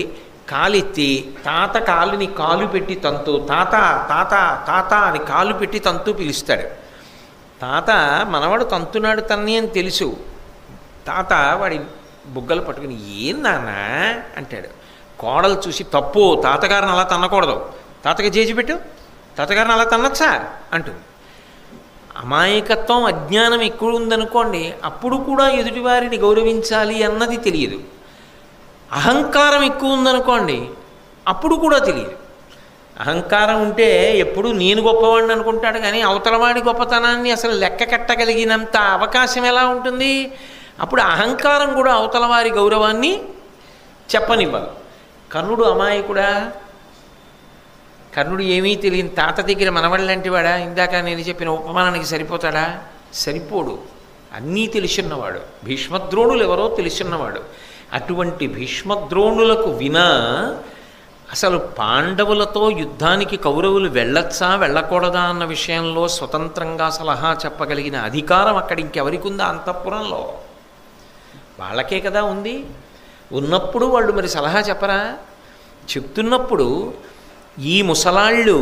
కాలెత్తి తాత కాలుని కాలు పెట్టి తంతు, తాత తాత తాత అని కాలు పెట్టి తంతు పిలుస్తాడు. తాత మనవాడు తంతున్నాడు తన్ని అని తెలుసు. తాత వాడి బుగ్గలు పట్టుకుని ఏం నాన్న అంటాడు. కోడలు చూసి తప్పు, తాతగారిని అలా తన్నకూడదు, తాతకి చేసి పెట్టు, తాతగారిని అలా తన్నచ్చా అంటుంది. అమాయకత్వం అజ్ఞానం ఎక్కువ ఉందనుకోండి, అప్పుడు కూడా ఎదుటివారిని గౌరవించాలి అన్నది తెలియదు. అహంకారం ఎక్కువ ఉందనుకోండి, అప్పుడు కూడా తెలియదు. అహంకారం ఉంటే ఎప్పుడు నేను గొప్పవాడిని అనుకుంటాడు, కానీ అవతలవాడి గొప్పతనాన్ని అసలు లెక్క కట్టగలిగినంత అవకాశం ఎలా ఉంటుంది? అప్పుడు అహంకారం కూడా అవతలవారి గౌరవాన్ని చెప్పనివ్వదు. కర్ణుడు అమాయకుడా? కర్ణుడు ఏమీ తెలియని తాత దగ్గర మనవళ్ళంటి వాడా? ఇందాక నేను చెప్పిన ఉపమానానికి సరిపోతాడా? సరిపోడు. అన్నీ తెలుసున్నవాడు. భీష్మద్రోణులు ఎవరో తెలుసున్నవాడు. అటువంటి భీష్మద్రోణులకు వినా అసలు పాండవులతో యుద్ధానికి కౌరవులు వెళ్ళొచ్చా వెళ్ళకూడదా అన్న విషయంలో స్వతంత్రంగా సలహా చెప్పగలిగిన అధికారం అక్కడ ఇంకెవరికి ఉందా? అంతఃపురంలో వాళ్ళకే కదా ఉంది. ఉన్నప్పుడు వాళ్ళు మరి సలహా చెప్పరా? చెప్తున్నప్పుడు ఈ ముసలాళ్ళు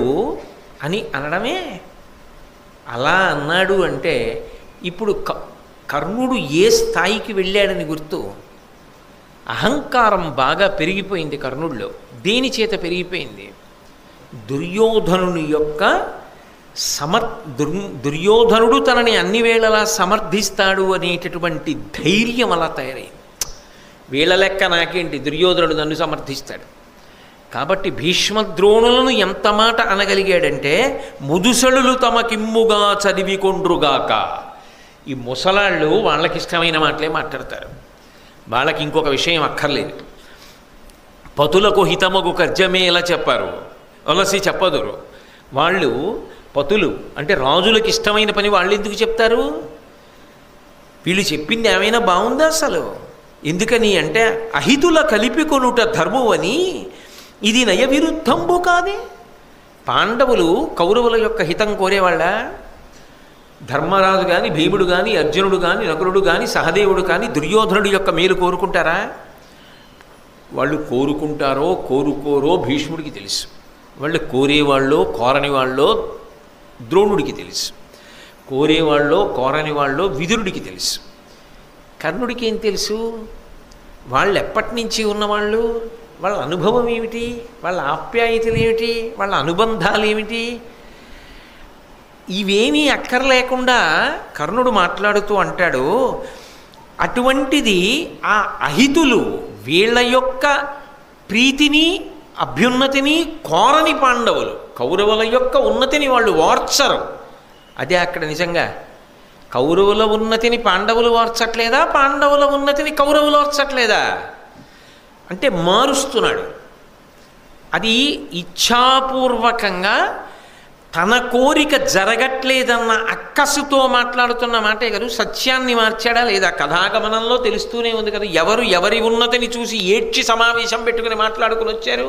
అని అనడమే. అలా అన్నాడు అంటే ఇప్పుడు కర్ణుడు ఏ స్థాయికి వెళ్ళాడని గుర్తు. అహంకారం బాగా పెరిగిపోయింది కర్ణుడిలో. దేని చేత పెరిగిపోయింది? దుర్యోధనుని యొక్క దుర్యోధనుడు తనని అన్ని వేళలా సమర్థిస్తాడు అనేటటువంటి ధైర్యం అలా తయారైంది. వీళ్ళ లెక్క నాకేంటి, దుర్యోధనుడు నన్ను సమర్థిస్తాడు. కాబట్టి భీష్మద్రోణులను ఎంత మాట అనగలిగాడంటే ముదుసలులు తమకిమ్ముగా చదివికొండ్రుగాక. ఈ ముసలాళ్ళు వాళ్ళకిష్టమైన మాటలే మాట్లాడతారు. వాళ్ళకి ఇంకొక విషయం అక్కర్లేదు. పతులకు హితమగు కర్జమేలా చెప్పారు, ఒలసి చెప్పదురు. వాళ్ళు పతులు అంటే రాజులకు ఇష్టమైన పని వాళ్ళు ఎందుకు చెప్తారు? వీళ్ళు చెప్పింది ఏమైనా బాగుందా అసలు? ఎందుకని అంటే అహితుల కలిపికొనుట ధర్మమని, ఇది నయ విరుద్ధంబు కాదే. పాండవులు కౌరవుల యొక్క హితం కోరేవాళ్ళ? ధర్మరాజు కానీ, భీముడు కానీ, అర్జునుడు కానీ, నకులుడు కానీ, సహదేవుడు కానీ దుర్యోధనుడి యొక్క మేలు కోరుకుంటారా? వాళ్ళు కోరుకుంటారో కోరుకోరో భీష్ముడికి తెలుసు. వాళ్ళు కోరేవాళ్ళో కోరని వాళ్ళో ద్రోణుడికి తెలుసు. కోరేవాళ్ళో కోరని వాళ్ళో విదురుడికి తెలుసు. కర్ణుడికి ఏం తెలుసు? వాళ్ళు ఎప్పటి నుంచి ఉన్నవాళ్ళు, వాళ్ళ అనుభవం ఏమిటి, వాళ్ళ ఆప్యాయతలు ఏమిటి, వాళ్ళ అనుబంధాలు ఏమిటి, ఇవేమీ అక్కర్లేకుండా కర్ణుడు మాట్లాడుతూ అంటాడు. అటువంటిది ఆ అహితులు వీళ్ళ యొక్క ప్రీతిని అభ్యున్నతిని కోరని పాండవులు కౌరవుల యొక్క ఉన్నతిని వాళ్ళు ఓర్చరు. అదే అక్కడ నిజంగా కౌరవుల ఉన్నతిని పాండవులు ఓర్చట్లేదా, పాండవుల ఉన్నతిని కౌరవులు ఓర్చట్లేదా అంటే మారుస్తున్నాడు. అది ఇచ్ఛాపూర్వకంగా తన కోరిక జరగట్లేదన్న అక్కసుతో మాట్లాడుతున్న మాటే కదా. సత్యాన్ని మార్చాడా లేదా? కథాగమనంలో తెలుస్తూనే ఉంది కదా. ఎవరు ఎవరి ఉన్నతిని చూసి ఏడ్చి సమావేశం పెట్టుకుని మాట్లాడుకుని వచ్చారు?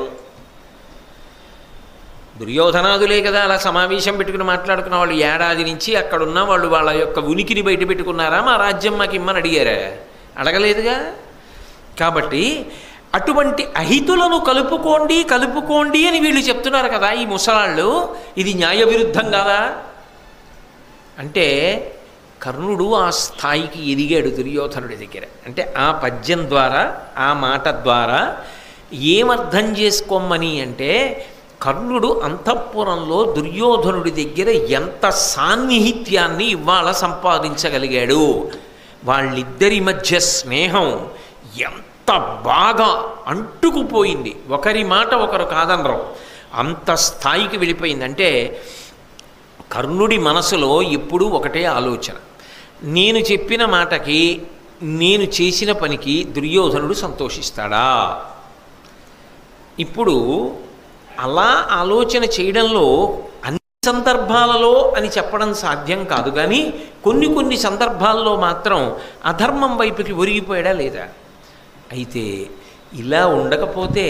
దుర్యోధనాదులే కదా అలా సమావేశం పెట్టుకుని మాట్లాడుకున్న వాళ్ళు. ఏడాది నుంచి అక్కడున్న వాళ్ళు వాళ్ళ యొక్క ఉనికిని బయట పెట్టుకున్నారా? మా రాజ్యం మాకు ఇమ్మని అడిగారా? అడగలేదుగా. కాబట్టి అటువంటి అహితులను కలుపుకోండి కలుపుకోండి అని వీళ్ళు చెప్తున్నారు కదా ఈ ముసలాళ్ళు. ఇది న్యాయ విరుద్ధం కాదా అంటే కర్ణుడు ఆ స్థాయికి ఎదిగాడు దుర్యోధనుడి దగ్గర. అంటే ఆ పద్యం ద్వారా ఆ మాట ద్వారా ఏమర్థం చేసుకోమని అంటే కర్ణుడు అంతఃపురంలో దుర్యోధనుడి దగ్గర ఎంత సాన్నిహిత్యాన్ని ఇవాళ సంపాదించగలిగాడు. వాళ్ళిద్దరి మధ్య స్నేహం ఎంత బాగా అంటుకుపోయింది. ఒకరి మాట ఒకరు కాదనరు, అంత స్థాయికి వెళ్ళిపోయింది. అంటే కర్ణుడి మనసులో ఎప్పుడూ ఒకటే ఆలోచన. నేను చెప్పిన మాటకి నేను చేసిన పనికి దుర్యోధనుడు సంతోషిస్తాడా? ఇప్పుడు అలా ఆలోచన చేయడంలో అన్ని సందర్భాలలో అని చెప్పడం సాధ్యం కాదు, కానీ కొన్ని కొన్ని సందర్భాల్లో మాత్రం అధర్మం వైపుకి ఒరిగిపోయాడా లేదా? అయితే ఇలా ఉండకపోతే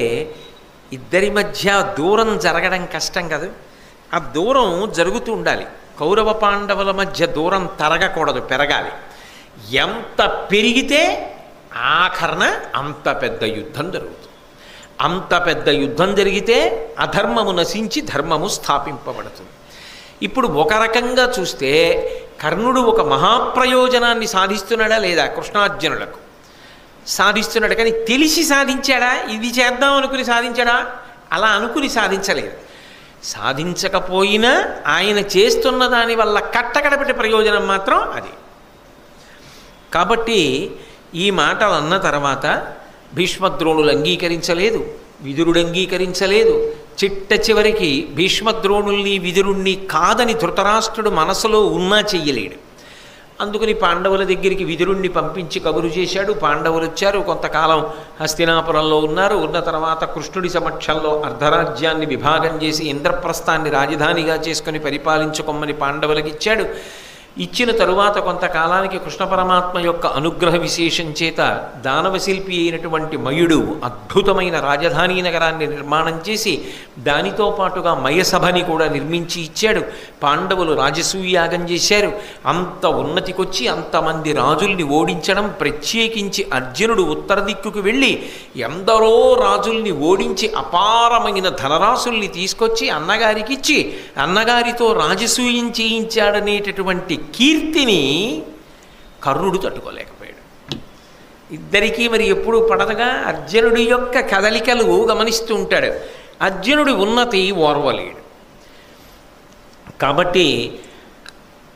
ఇద్దరి మధ్య దూరం జరగడం కష్టం కదా. ఆ దూరం జరుగుతూ ఉండాలి. కౌరవ పాండవుల మధ్య దూరం తరగకూడదు, పెరగాలి. ఎంత పెరిగితే ఆఖరణ అంత పెద్ద యుద్ధం జరుగుతుంది. అంత పెద్ద యుద్ధం జరిగితే అధర్మము నశించి ధర్మము స్థాపింపబడుతుంది. ఇప్పుడు ఒక రకంగా చూస్తే కర్ణుడు ఒక మహాప్రయోజనాన్ని సాధిస్తున్నాడా లేదా? కృష్ణార్జునులకు సాధిస్తున్నాడు, కానీ తెలిసి సాధించాడా? ఇది చేద్దాం అనుకుని సాధించాడా? అలా అనుకుని సాధించలేదు. సాధించకపోయినా ఆయన చేస్తున్న దాని వల్ల కట్టకడపెట్టే ప్రయోజనం మాత్రం అది. కాబట్టి ఈ మాటలు అన్న తర్వాత భీష్మద్రోణులు అంగీకరించలేదు, విదురుడు అంగీకరించలేదు. చిట్ట చివరికి భీష్మద్రోణుల్ని విదురుణ్ణి కాదని ధృతరాష్ట్రుడు మనసులో ఉన్నా చెయ్యలేడు. అందుకని పాండవుల దగ్గరికి విదురుణ్ణి పంపించి కబురు చేశాడు. పాండవులు వచ్చారు, కొంతకాలం హస్తినాపురంలో ఉన్నారు. ఉన్న తర్వాత కృష్ణుడి సమక్షంలో అర్ధరాజ్యాన్ని విభాగం చేసి ఇంద్రప్రస్థాన్ని రాజధానిగా చేసుకుని పరిపాలించుకోమని పాండవులకు ఇచ్చాడు. ఇచ్చిన తరువాత కొంతకాలానికి కృష్ణ పరమాత్మ యొక్క అనుగ్రహ విశేషం చేత దానవశిల్పి అయినటువంటి మయుడు అద్భుతమైన రాజధాని నగరాన్ని నిర్మాణం చేసి దానితో పాటుగా మయసభని కూడా నిర్మించి ఇచ్చాడు. పాండవులు రాజసూయాగం చేశారు. అంత ఉన్నతికొచ్చి అంతమంది రాజుల్ని ఓడించడం, ప్రత్యేకించి అర్జునుడు ఉత్తర దిక్కుకు వెళ్ళి ఎందరో రాజుల్ని ఓడించి అపారమైన ధనరాశుల్ని తీసుకొచ్చి అన్నగారికి ఇచ్చి అన్నగారితో రాజసూయం చేయించాడనేటటువంటి కీర్తిని కర్ణుడు తట్టుకోలేకపోయాడు. ఇద్దరికీ మరి ఎప్పుడు పడదుగా. అర్జునుడి యొక్క కదలికలు గమనిస్తూ ఉంటాడు. అర్జునుడి ఉన్నతి ఓర్వలేడు. కాబట్టి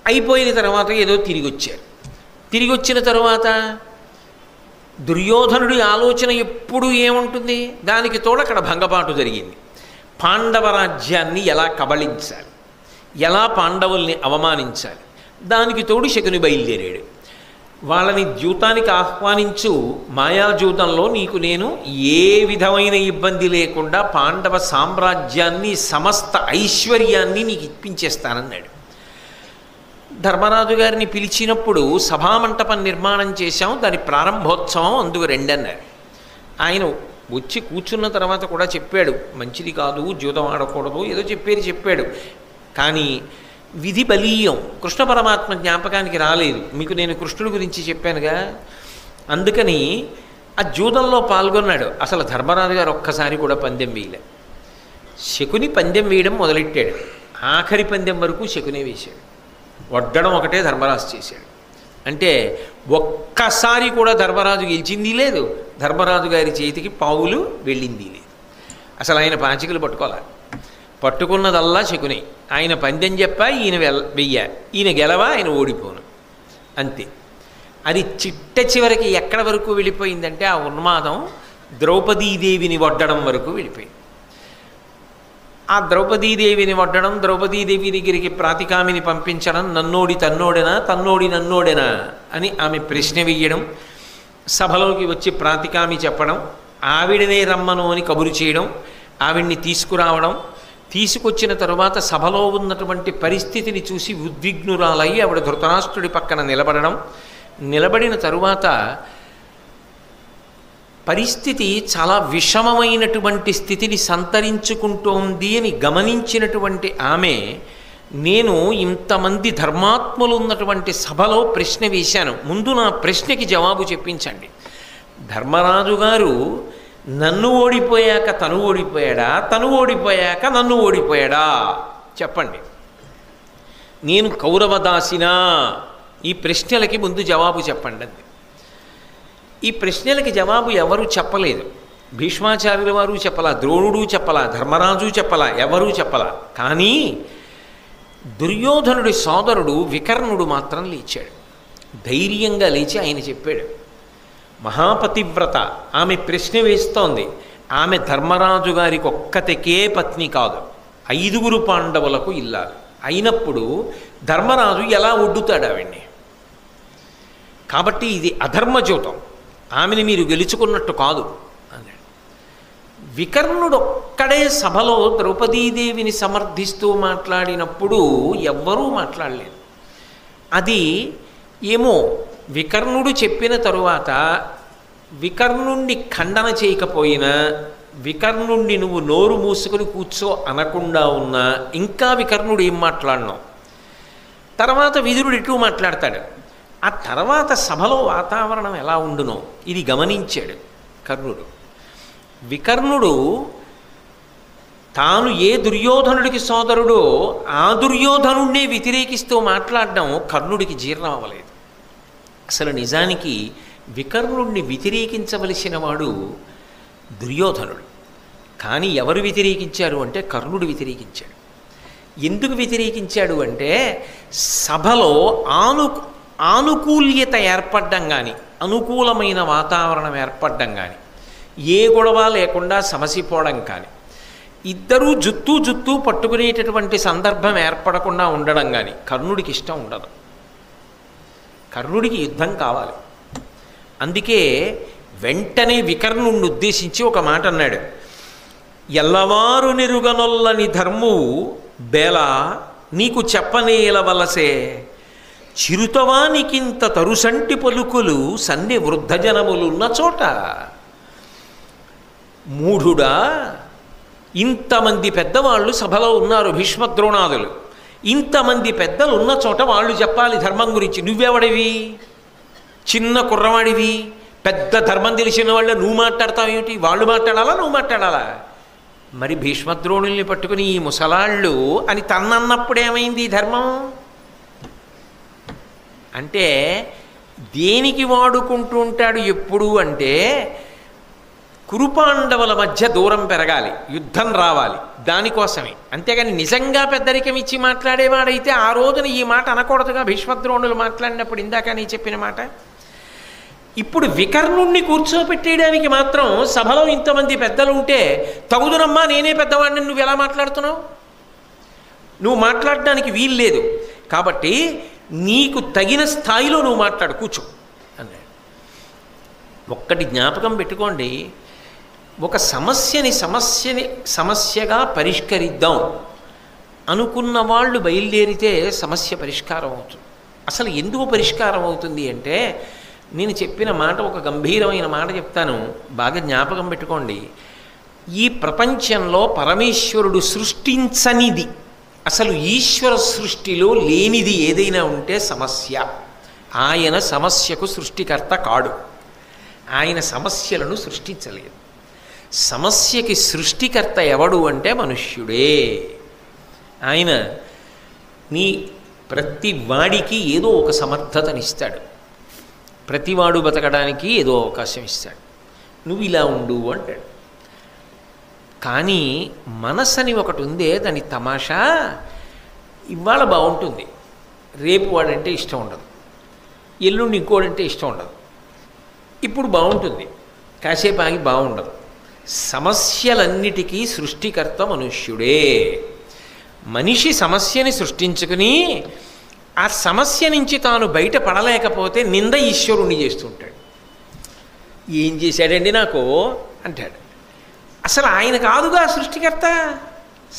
అయిపోయిన తర్వాత ఏదో తిరిగి వచ్చారు. తిరిగి వచ్చిన తరువాత దుర్యోధనుడి ఆలోచన ఎప్పుడు ఏముంటుంది? దానికి తోడు అక్కడ భంగపాటు జరిగింది. పాండవ రాజ్యాన్ని ఎలా కబళించాలి, ఎలా పాండవుల్ని అవమానించాలి, దానికి తోడు శకుని బయలుదేరాడు. వాళ్ళని ద్యూతానికి ఆహ్వానించు, మాయాజూతంలో నీకు నేను ఏ విధమైన ఇబ్బంది లేకుండా పాండవ సామ్రాజ్యాన్ని సమస్త ఐశ్వర్యాన్ని నీకు ఇప్పించేస్తానన్నాడు. ధర్మరాజు గారిని పిలిచినప్పుడు సభామంటపం నిర్మాణం చేశాం, దాని ప్రారంభోత్సవం అందుకు రెండన్నారు. ఆయన వచ్చి కూర్చున్న తర్వాత కూడా చెప్పాడు, మంచిది కాదు, జూతం ఆడకూడదు, ఏదో చెప్పాడు. కానీ విధి బలీయం, కృష్ణ పరమాత్మ జ్ఞాపకానికి రాలేదు. మీకు నేను కృష్ణుడి గురించి చెప్పానుగా, అందుకని ఆ జూదంలో పాల్గొన్నాడు. అసలు ధర్మరాజు గారు ఒక్కసారి కూడా పందెం వేయలే. శకుని పందెం వేయడం మొదలెట్టాడు. ఆఖరి పందెం వరకు శకునే వేశాడు. వడ్డడం ఒకటే ధర్మరాజు చేశాడు. అంటే ఒక్కసారి కూడా ధర్మరాజు గెలిచింది లేదు, ధర్మరాజు గారి చేతికి పావులు వెళ్ళింది లేదు. అసలు ఆయన పాచికలు పట్టుకోవాలి. పట్టుకున్నదల్లా శకునే. ఆయన పందెం చెప్పా, ఈయన వెయ్య, ఈయన గెలవా, ఆయన ఓడిపోను, అంతే. అది చిట్ట చివరికి ఎక్కడి వరకు వెళ్ళిపోయిందంటే ఆ ఉన్మాదం ద్రౌపదీదేవిని వడ్డడం వరకు వెళ్ళిపోయింది. ఆ ద్రౌపదీదేవిని వడ్డడం, ద్రౌపదీదేవి దగ్గరికి ప్రాతికామిని పంపించడం, నన్నోడి తన్నోడెనా, తన్నోడి నన్నోడెనా అని ఆమె ప్రశ్న వెయ్యడం, సభలోకి వచ్చి ప్రాతికామి చెప్పడం, ఆవిడనే రమ్మను అని కబురు చేయడం, ఆవిడ్ని తీసుకురావడం, తీసుకొచ్చిన తరువాత సభలో ఉన్నటువంటి పరిస్థితిని చూసి ఉద్విగ్నురాలయ్యి ఆవిడ ధృతరాష్ట్రుడి పక్కన నిలబడడం, నిలబడిన తరువాత పరిస్థితి చాలా విషమమైనటువంటి స్థితిని సంతరించుకుంటోంది అని గమనించినటువంటి ఆమె, నేను ఇంతమంది ధర్మాత్ములు ఉన్నటువంటి సభలో ప్రశ్న వేశాను, ముందు నా ప్రశ్నకి జవాబు చెప్పించండి. ధర్మరాజు గారు నన్ను ఓడిపోయాక తను ఓడిపోయాడా, తను ఓడిపోయాక నన్ను ఓడిపోయాడా చెప్పండి. నేను కౌరవదాసినా? ఈ ప్రశ్నలకి ముందు జవాబు చెప్పండి అంది. ఈ ప్రశ్నలకి జవాబు ఎవరు చెప్పలేదు. భీష్మాచార్యుల వారు చెప్పలా, ద్రోణుడు చెప్పలా, ధర్మరాజు చెప్పలా, ఎవరూ చెప్పలా. కానీ దుర్యోధనుడి సోదరుడు వికర్ణుడు మాత్రం లేచాడు. ధైర్యంగా లేచి ఆయన చెప్పాడు, మహాపతివ్రత, ఆమె ప్రశ్న వేస్తోంది. ఆమె ధర్మరాజు గారికి ఒక్కతికే పత్ని కాదు, 5 పాండవులకు ఇల్లాలు. అయినప్పుడు ధర్మరాజు ఎలా ఒడ్డుతాడు ఆవిడ్ని? కాబట్టి ఇది అధర్మజ్యోతం, ఆమెని మీరు గెలుచుకున్నట్టు కాదు అన్నాడు. వికర్ణుడు ఒక్కడే సభలో ద్రౌపదీదేవిని సమర్థిస్తూ మాట్లాడినప్పుడు ఎవ్వరూ మాట్లాడలేదు. అది ఏమో వికర్ణుడు చెప్పిన తరువాత వికర్ణుణ్ణి ఖండన చేయకపోయినా, వికర్ణుణ్ణి నువ్వు నోరు మూసుకొని కూర్చో అనకుండా ఉన్నా ఇంకా వికర్ణుడు ఏం మాట్లాడినావు. తర్వాత విదురుడు ఇటు మాట్లాడతాడు. ఆ తర్వాత సభలో వాతావరణం ఎలా ఉండునో ఇది గమనించాడు కర్ణుడు. వికర్ణుడు తాను ఏ దుర్యోధనుడికి సోదరుడో ఆ దుర్యోధనుడినే వ్యతిరేకిస్తూ మాట్లాడడం కర్ణుడికి జీర్ణం అవ్వలేదు. అసలు నిజానికి వికర్ణుడిని వ్యతిరేకించవలసిన వాడు దుర్యోధనుడు. కానీ ఎవరు వ్యతిరేకించారు అంటే కర్ణుడు వ్యతిరేకించాడు. ఎందుకు వ్యతిరేకించాడు అంటే సభలో ఆనుకూల్యత ఏర్పడడం కానీ, అనుకూలమైన వాతావరణం ఏర్పడడం కానీ, ఏ గొడవ లేకుండా సమసిపోవడం కానీ, ఇద్దరూ జుత్తు పట్టుకునేటటువంటి సందర్భం ఏర్పడకుండా ఉండడం కానీ కర్ణుడికి ఇష్టం ఉండదు. కర్ణుడికి యుద్ధం కావాలి. అందుకే వెంటనే వికర్ణుడిని ఉద్దేశించి ఒక మాట అన్నాడు. ఎల్లవారు నిరుగనొల్లని ధర్మువు బేల నీకు చెప్పనేలవలసే, చిరుతవానికింత తరుసంటి పలుకులు సన్ని వృద్ధజనములున్న చోట. మూఢుడా, ఇంతమంది పెద్దవాళ్ళు సభలో ఉన్నారు, భీష్మద్రోణాదులు, ఇంతమంది పెద్దలు ఉన్న చోట వాళ్ళు చెప్పాలి ధర్మం గురించి. నువ్వెవడివి? చిన్న కుర్రవాడివి. పెద్ద ధర్మం తెలిసిన వాళ్ళ నువ్వు మాట్లాడతావు ఏమిటి? వాళ్ళు మాట్లాడాలా, నువ్వు మాట్లాడాలా? మరి భీష్మద్రోణుల్ని పట్టుకుని ఈ ముసలాళ్ళు అని తన్నన్నప్పుడు ఏమైంది ధర్మం? అంటే దేనికి వాడుకుంటూ ఉంటాడు ఎప్పుడు అంటే కురుపాండవుల మధ్య దూరం పెరగాలి, యుద్ధం రావాలి, దానికోసమే. అంతేగాని నిజంగా పెద్దరికం ఇచ్చి మాట్లాడేవాడైతే ఆ రోజున ఈ మాట అనకూడదుగా. భీష్మద్రోణులు మాట్లాడినప్పుడు ఇందాక నీ చెప్పిన మాట. ఇప్పుడు వికర్ణుణ్ణి కూర్చోపెట్టేయడానికి మాత్రం సభలో ఇంతమంది పెద్దలు ఉంటే తగుదునమ్మా, నేనే పెద్దవాడిని, నువ్వు ఎలా మాట్లాడుతున్నావు? నువ్వు మాట్లాడడానికి వీలు లేదు. కాబట్టి నీకు తగిన స్థాయిలో నువ్వు మాట్లాడు, కూర్చో అన్నాడు. ఒక్కటి జ్ఞాపకం పెట్టుకోండి, ఒక సమస్యగా పరిష్కరిద్దాం అనుకున్న వాళ్ళు బయలుదేరితే సమస్య పరిష్కారం అవుతుంది. అసలు ఎందుకు పరిష్కారం అవుతుంది అంటే, నేను చెప్పిన మాట ఒక గంభీరమైన మాట చెప్తాను, బాగా జ్ఞాపకం పెట్టుకోండి. ఈ ప్రపంచంలో పరమేశ్వరుడు సృష్టించనిది, అసలు ఈశ్వర సృష్టిలో లేనిది ఏదైనా ఉంటే సమస్య. ఆయన సమస్యకు సృష్టికర్త కాడు. ఆయన సమస్యలను సృష్టించలేదు. సమస్యకి సృష్టికర్త ఎవడు అంటే మనుష్యుడే. ఆయన నీ ప్రతి వాడికి ఏదో ఒక సమర్థతనిస్తాడు, ప్రతివాడు బతకడానికి ఏదో అవకాశం ఇస్తాడు. నువ్వు ఇలా ఉండు అంటాడు. కానీ మనస్సని ఒకటి ఉందే, దాని తమాషా ఇవాళ బాగుంటుంది, రేపు వాడంటే ఇష్టం ఉండదు, ఎల్లుండి ఇంకోడంటే ఇష్టం ఉండదు, ఇప్పుడు బాగుంటుంది, కాసేపు ఆగి బాగుండదు. సమస్యలన్నిటికీ సృష్టికర్త మనుష్యుడే. మనిషి సమస్యని సృష్టించుకుని ఆ సమస్య నుంచి తాను బయటపడలేకపోతే నింద ఈశ్వరుణ్ణి చేస్తుంటాడు. ఏం చేశాడండి నాకు అంటాడు. అసలు ఆయన కాదుగా సృష్టికర్త.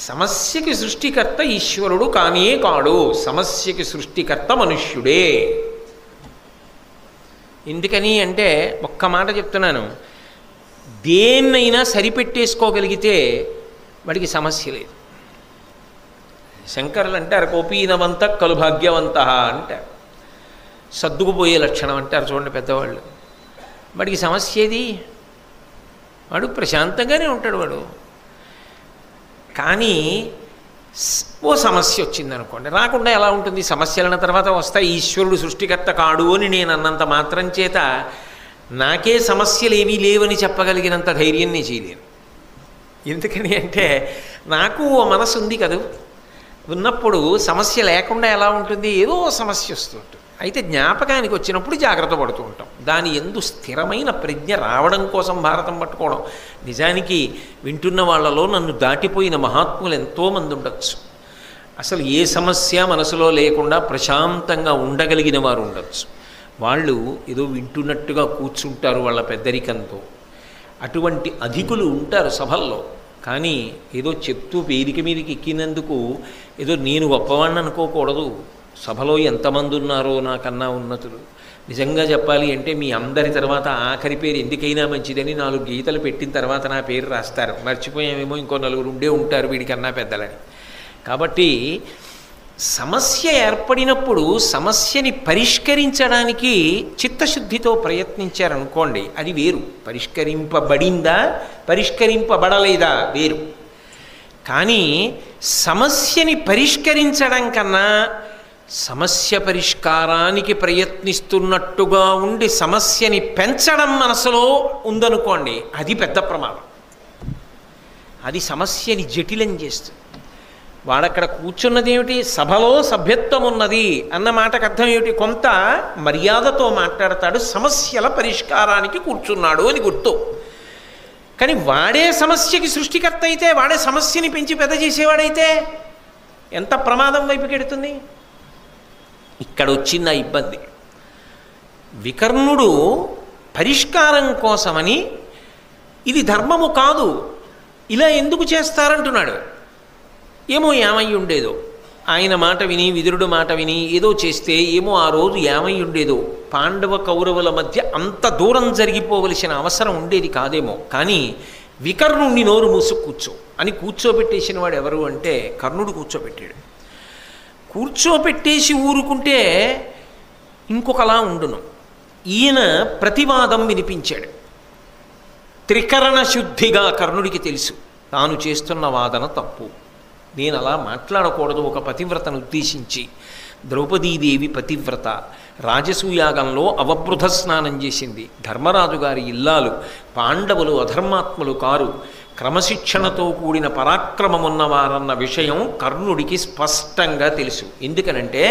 సమస్యకి సృష్టికర్త ఈశ్వరుడు కానే కాడు, సమస్యకి సృష్టికర్త మనుష్యుడే. ఎందుకని అంటే ఒక్క మాట చెప్తున్నాను, దేన్నైనా సరిపెట్టేసుకోగలిగితే వాడికి సమస్య లేదు. శంకరులు అంటారు కోపీనవంత కలు భాగ్యవంత అంటారు, సర్దుకుపోయే లక్షణం అంటారు చూడండి పెద్దవాళ్ళు. వాడికి సమస్య ఏది? వాడు ప్రశాంతంగానే ఉంటాడు వాడు. కానీ ఓ సమస్య వచ్చిందనుకోండి, రాకుండా ఎలా ఉంటుంది? సమస్యలన్న తర్వాత వస్తాయి. ఈశ్వరుడు సృష్టికర్త కాడు అని నేను అన్నంత మాత్రం చేత నాకే సమస్యలు ఏమీ లేవని చెప్పగలిగినంత ధైర్యం నేను చేయలేను. ఎందుకని అంటే నాకు ఓ మనసు ఉంది కదా, ఉన్నప్పుడు సమస్య లేకుండా ఎలా ఉంటుంది? ఏదో సమస్య వస్తూ ఉంటుంది. అయితే జ్ఞాపకానికి వచ్చినప్పుడు జాగ్రత్త పడుతూ ఉంటాం. దాని యందు స్థిరమైన ప్రజ్ఞ రావడం కోసం భారతం పట్టుకోవడం. నిజానికి వింటున్న వాళ్ళలో నన్ను దాటిపోయిన మహాత్ములు ఎంతోమంది ఉండొచ్చు. అసలు ఏ సమస్య మనసులో లేకుండా ప్రశాంతంగా ఉండగలిగిన వారు ఉండొచ్చు. వాళ్ళు ఏదో వింటున్నట్టుగా కూర్చుంటారు వాళ్ళ పెద్దరికంతో. అటువంటి అధికులు ఉంటారు సభల్లో. కానీ ఏదో చెప్తూ వేదిక మీదకి ఎక్కినందుకు ఏదో నేను గొప్పవాడిని అనుకోకూడదు. సభలో ఎంతమంది ఉన్నారో నాకన్నా ఉన్నతులు. నిజంగా చెప్పాలి అంటే మీ అందరి తర్వాత ఆఖరి పేరు ఎందుకైనా మంచిదని 4 గీతలు పెట్టిన తర్వాత నా పేరు రాస్తారు. మర్చిపోయామేమో ఇంకో 4 ఉండే ఉంటారు వీడికన్నా పెద్దలని. కాబట్టి సమస్య ఏర్పడినప్పుడు సమస్యని పరిష్కరించడానికి చిత్తశుద్ధితో ప్రయత్నించారనుకోండి, అది వేరు. పరిష్కరింపబడిందా పరిష్కరింపబడలేదా వేరు. కానీ సమస్యని పరిష్కరించడం కన్నా సమస్య పరిష్కారానికి ప్రయత్నిస్తున్నట్టుగా ఉండి సమస్యని పెంచడం మనసులో ఉందనుకోండి, అది పెద్ద ప్రమాదం. అది సమస్యని జటిలం చేస్తుంది. వాడక్కడ కూర్చున్నదేమిటి? సభలో సభ్యత్వం ఉన్నది అన్న మాటకు అర్థం ఏమిటి? కొంత మర్యాదతో మాట్లాడతాడు, సమస్యల పరిష్కారానికి కూర్చున్నాడు అని గుర్తు. కానీ వాడే సమస్యకి సృష్టికర్త అయితే, వాడే సమస్యని పెంచి పెద్ద చేసేవాడైతే ఎంత ప్రమాదం వైపుకెడుతుంది. ఇక్కడ వచ్చింది ఆ ఇబ్బంది. వికర్ణుడు పరిష్కారం కోసమని ఇది ధర్మము కాదు, ఇలా ఎందుకు చేస్తారంటున్నాడు. ఏమో ఏమై ఉండేదో, ఆయన మాట విని విదురుడు మాట విని ఏదో చేస్తే ఏమో ఆ రోజు ఏమై ఉండేదో. పాండవ కౌరవుల మధ్య అంత దూరం జరిగిపోవలసిన అవసరం ఉండేది కాదేమో. కానీ వికర్ణుణ్ణి నోరు మూసు కూర్చో అని కూర్చోబెట్టేసిన వాడు ఎవరు అంటే కర్ణుడు కూర్చోబెట్టాడు. కూర్చోబెట్టేసి ఊరుకుంటే ఇంకొకలా ఉండును. ఈయన ప్రతివాదం వినిపించాడు. త్రికరణ శుద్ధిగా కర్ణుడికి తెలుసు తాను చేస్తున్న వాదన తప్పు, నేను అలా మాట్లాడకూడదు. ఒక పతివ్రతను ఉద్దేశించి, ద్రౌపదీదేవి పతివ్రత, రాజసూయాగంలో అవబృధ స్నానం చేసింది, ధర్మరాజు గారి ఇల్లాలు, పాండవులు అధర్మాత్ములు కారు, క్రమశిక్షణతో కూడిన పరాక్రమమున్నవారన్న విషయం కర్ణుడికి స్పష్టంగా తెలుసు. ఎందుకనంటే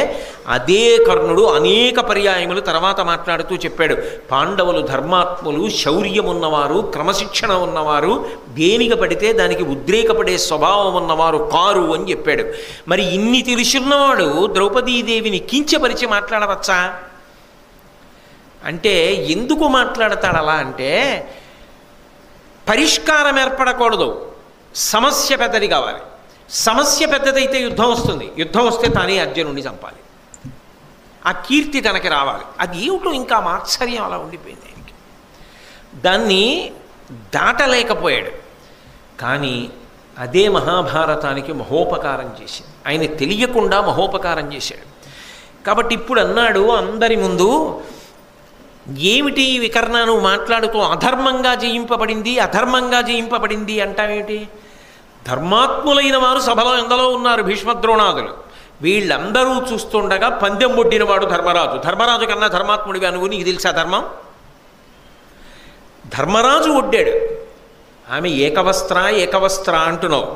అదే కర్ణుడు అనేక పర్యాయములు తర్వాత మాట్లాడుతూ చెప్పాడు, పాండవులు ధర్మాత్ములు, శౌర్యమున్నవారు, క్రమశిక్షణ ఉన్నవారు, దేనిక పడితే దానికి ఉద్రేకపడే స్వభావం ఉన్నవారు కారు అని చెప్పాడు. మరి ఇన్ని తెలుసున్నవాడు ద్రౌపదీదేవిని కించపరిచి మాట్లాడవచ్చా అంటే ఎందుకు మాట్లాడతాడు అలా అంటే, పరిష్కారం ఏర్పడకూడదు, సమస్య పెద్దది కావాలి. సమస్య పెద్దదైతే యుద్ధం వస్తుంది, యుద్ధం వస్తే తానే అర్జునుడిని చంపాలి, ఆ కీర్తి తనకి రావాలి. అది ఏమిటో ఇంకా ఆశ్చర్యం అలా ఉండిపోయింది ఆయనకి. దాన్ని దాటలేకపోయాడు. కానీ అదే మహాభారతానికి మహోపకారం చేసింది. ఆయన తెలియకుండా మహోపకారం చేశాడు. కాబట్టి ఇప్పుడు అన్నాడు అందరి ముందు, ఏమిటి వికర్ణను మాట్లాడుతూ అధర్మంగా జయింపబడింది అధర్మంగా జయింపబడింది అంటావేమిటి? ధర్మాత్ములైన వారు సభలో ఎందరో ఉన్నారు, భీష్మద్రోణాదులు. వీళ్ళందరూ చూస్తుండగా పందెం ఒడ్డినవాడు ధర్మరాజు. ధర్మరాజు కన్నా ధర్మాత్ముడివి అనువు, నీకు తెలుసా ధర్మం? ధర్మరాజు ఒడ్డాడు. ఆమె ఏకవస్త్ర అంటున్నావు.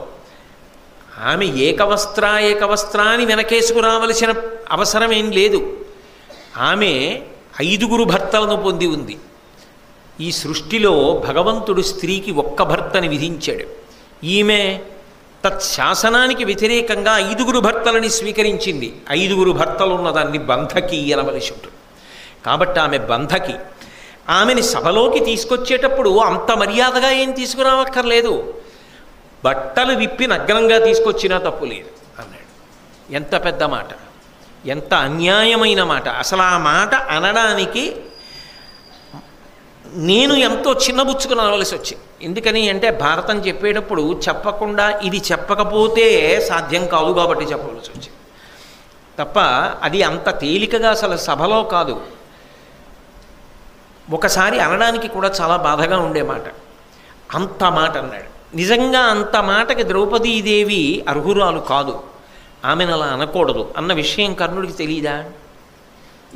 ఆమె ఏకవస్త్ర అని వెనకేసుకు రావలసిన అవసరం ఏం లేదు. ఆమె 5 భర్తలను పొంది ఉంది. ఈ సృష్టిలో భగవంతుడు స్త్రీకి ఒక్క భర్తని విధించాడు. ఈమె తత్శాసనానికి వ్యతిరేకంగా 5 భర్తలని స్వీకరించింది. 5 భర్తలు ఉన్నదాన్ని బంధకి అనవలసి ఉంటుంది. కాబట్టి ఆమె బంధకి. ఆమెని సభలోకి తీసుకొచ్చేటప్పుడు అంత మర్యాదగా ఏం తీసుకురావక్కర్లేదు, బట్టలు విప్పి నగ్నంగా తీసుకొచ్చినా తప్పు లేదు అన్నాడు. ఎంత పెద్ద మాట, ఎంత అన్యాయమైన మాట. అసలు ఆ మాట అనడానికి నేను ఎంతో చిన్నబుచ్చుకుని అనవలసి వచ్చింది. ఎందుకని అంటే భారతం చెప్పేటప్పుడు చెప్పకుండా ఇది చెప్పకపోతే సాధ్యం కాదు కాబట్టి చెప్పవలసి వచ్చింది తప్ప అది అంత తేలికగా అసలు సభలో కాదు. ఒకసారి అనడానికి కూడా చాలా బాధగా ఉండే మాట. అంత మాట అన్నాడు. నిజంగా అంత మాటకి ద్రౌపదీదేవి అర్హురాలు కాదు, ఆమెను అలా అనకూడదు అన్న విషయం కర్ణుడికి తెలియదా?